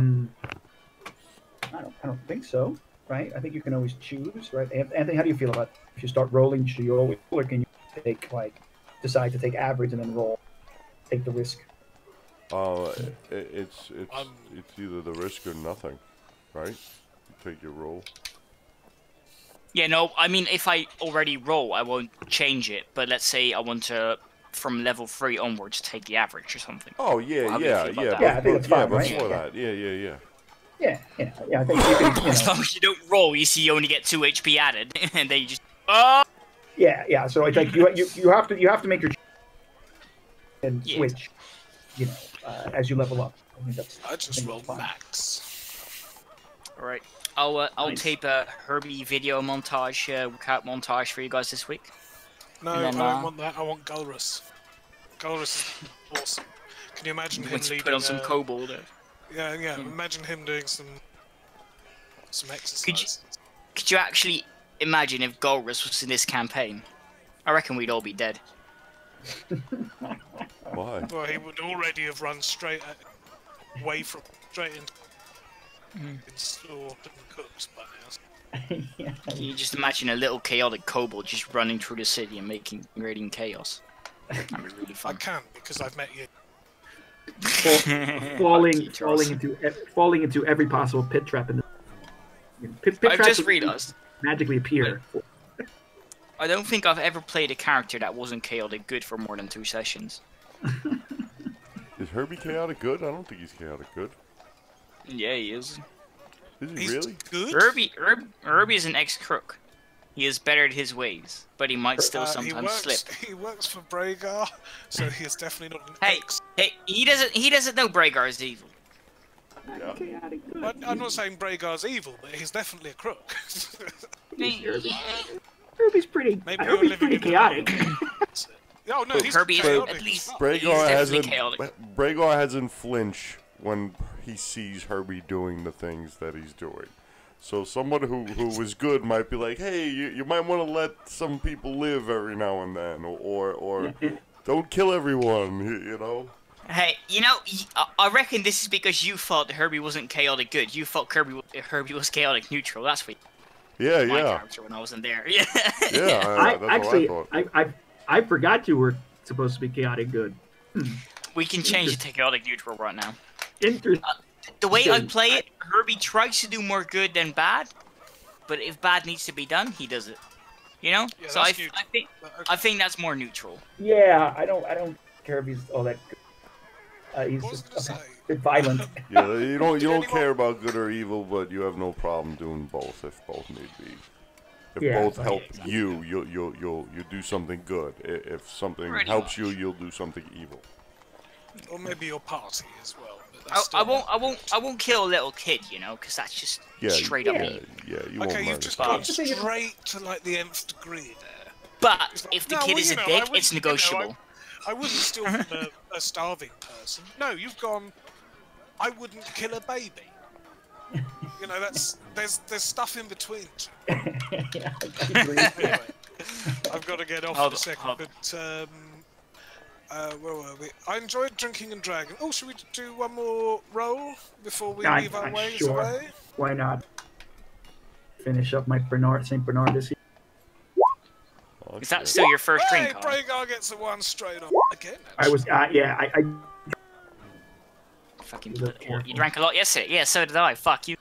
don't think so. Right? I think you can always choose. Right? Anthony, how do you feel about if you start rolling? Should you always, or can you take decide to take average and then roll, take the risk? It's either the risk or nothing, right? You take your roll. Yeah, no, I mean, if I already roll, I won't change it. But let's say I want to, from level 3 onwards, take the average or something. Oh yeah, How do you yeah, feel about yeah. that? Yeah, I think it's fine, right? Before Yeah. that, yeah. Yeah. I think you can. As long as you don't roll, you see you only get 2 HP added, and then you just... Oh! Yeah. So it's like you have to make your and Yeah. switch, as you level up. I think that's. I just think rolled that's fine. max. Alright. I'll Nice. tape a Herbie video montage, workout montage for you guys this week. No, And I then, don't want that. I want Gulrus. Gulrus is awesome. Can you imagine I'm him going to leading? put on some kobold. Yeah. Imagine him doing some exercise. Could you actually imagine if Golrus was in this campaign? I reckon we'd all be dead. Why? Well, he would already have run straight into installed and cooked by now. Yeah. You just imagine a little chaotic kobold just running through the city and creating chaos. That'd be really I fun. can because I've met you. falling into every possible pit trap in the. Pit I've traps just would realised. magically appear. I don't think I've ever played a character that wasn't chaotic good for more than 2 sessions. Is Herbie chaotic good? I don't think he's chaotic good. Yeah, he is. Is he He's really? good. Herbie is an ex-crook. He is better at his ways, but he might still he sometimes works. slip. He works for Bragar, so he is definitely not an Hey, ex. hey, he doesn't know Bragar is evil. I'm not saying Bragar's evil, but he's definitely a crook. Herbie's pretty. Maybe you're Herbie's living pretty in the chaotic. Oh no, he's Herbie is chaotic. at least Bragar he's definitely hasn't. chaotic. Bragar hasn't flinch when he sees Herbie doing the things that he's doing. So someone who is good might be like, hey, you might want to let some people live every now and then, or don't kill everyone, you know? Hey, I reckon this is because you thought Herbie wasn't chaotic good. You thought Herbie was chaotic neutral. That's what Yeah, my yeah. character when I wasn't there. Yeah. Yeah, that's what I thought. I forgot you were supposed to be chaotic good. We can change it to chaotic neutral right now. Interesting. The way I play it, Herbie tries to do more good than bad, but if bad needs to be done, he does it. You know? Yeah, So that's neutral. I think that's more neutral. Yeah, I don't care if he's all that good. He's What was I just gonna a say? bit violent. Yeah, you don't anyone- care about good or evil, but you have no problem doing both if both need be. If Yeah, both right. help you'll do something good. If something Pretty helps much. you'll do something evil. Or maybe your party as well. But that's still I won't kill a little kid, because that's just Yeah, straight up yeah, evil. yeah. You won't Okay, you've murder. just But- gone straight to like the nth degree there. But It's like, if the no, kid well, is you a know, dick, I it's wouldn't- negotiable. I wouldn't steal from a starving person. No, you've gone. I wouldn't kill a baby. There's stuff in between. Yeah, Anyway, I've got to get off Hold in a on, second. hold But where were we? I enjoyed drinking and dragon. Oh, should we do one more roll before we Yeah, leave our ways sure. away? Why not? Finish up my Saint Bernard this year. Oh, Is that shit. still your first Hey, drink? Carl? Bragar gets the one straight on again. I was I Fucking Look bullet. careful. You drank a lot yesterday. Yeah, so did I. Fuck you.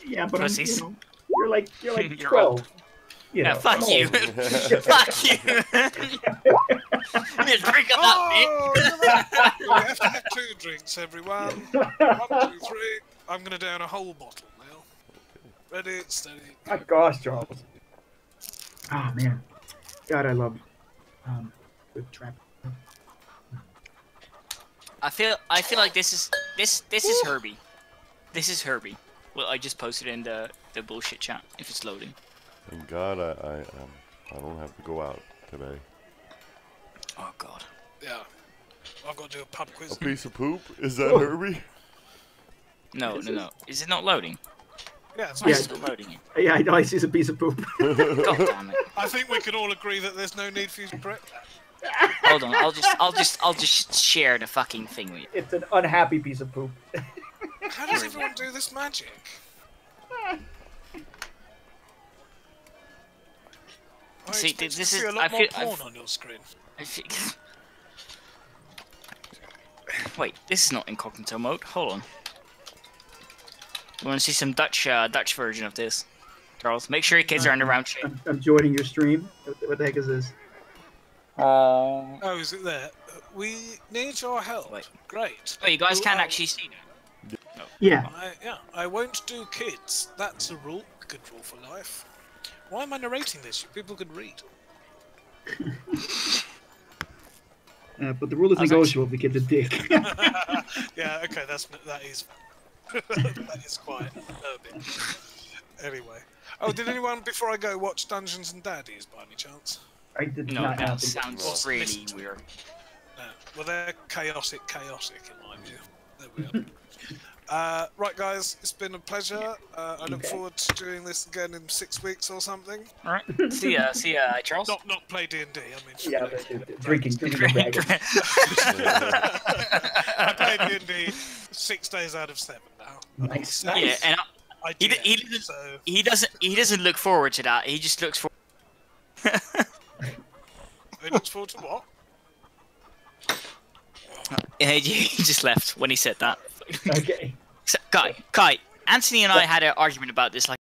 yeah, but Pussies. you're like You're 12. You Yeah, know, fuck I'm you. old. Fuck you. You drink a lot, Oh, we have to have 2 drinks, everyone. 1, 2, 3. I'm gonna down a whole bottle now. Ready, steady. My gosh, Charles. Oh man, God, I love Whip Trap. I feel like this is Herbie. This is Herbie. Well, I just posted in the bullshit chat if it's loading. Thank God I don't have to go out today. Oh god. Yeah. I've got to do a pub quiz. A piece of poop? Is that Oh. Herbie? No. Is it not loading? Yeah, it's Why Yeah. is it not loading it? Yeah, I know. I see a piece of poop. God damn it. I think we can all agree that there's no need for you to correct that. Hold on. I'll just share the fucking thing with you. It's an unhappy piece of poop. How does everyone do this magic? I See, expect this to see is- a lot I more feel- porn on your screen. I think... Wait, this is not incognito mode. Hold on. You want to see some Dutch version of this, Charles? Make sure your kids are in the round shape. I'm joining your stream. What the heck is this? Oh, is it there? We need your help. Wait. Great. Oh, you guys Who can are- actually see that. Yeah. I won't do kids. That's a rule. Good rule for life. Why am I narrating this? People could read. But the rule is I was negotiable if we get the dick. Yeah, okay, that is that is quite urban. Anyway. Oh, did anyone before I go watch Dungeons and Daddies by any chance? I did No, not that happen. sounds really weird. No. Well, they're chaotic in my view. There we are. Right, guys, it's been a pleasure. I look Okay. forward to doing this again in 6 weeks or something. All right. See ya, Charles. Not play D&D. I mean, Yeah, drinking a dragon. I play D&D 6 days out of 7 now. Nice. Yeah, and I he, do. he doesn't. So He doesn't look forward to that. He just looks for. he looks forward to what? He just left when he said that. Okay. So, Kai, Anthony and I had an argument about this like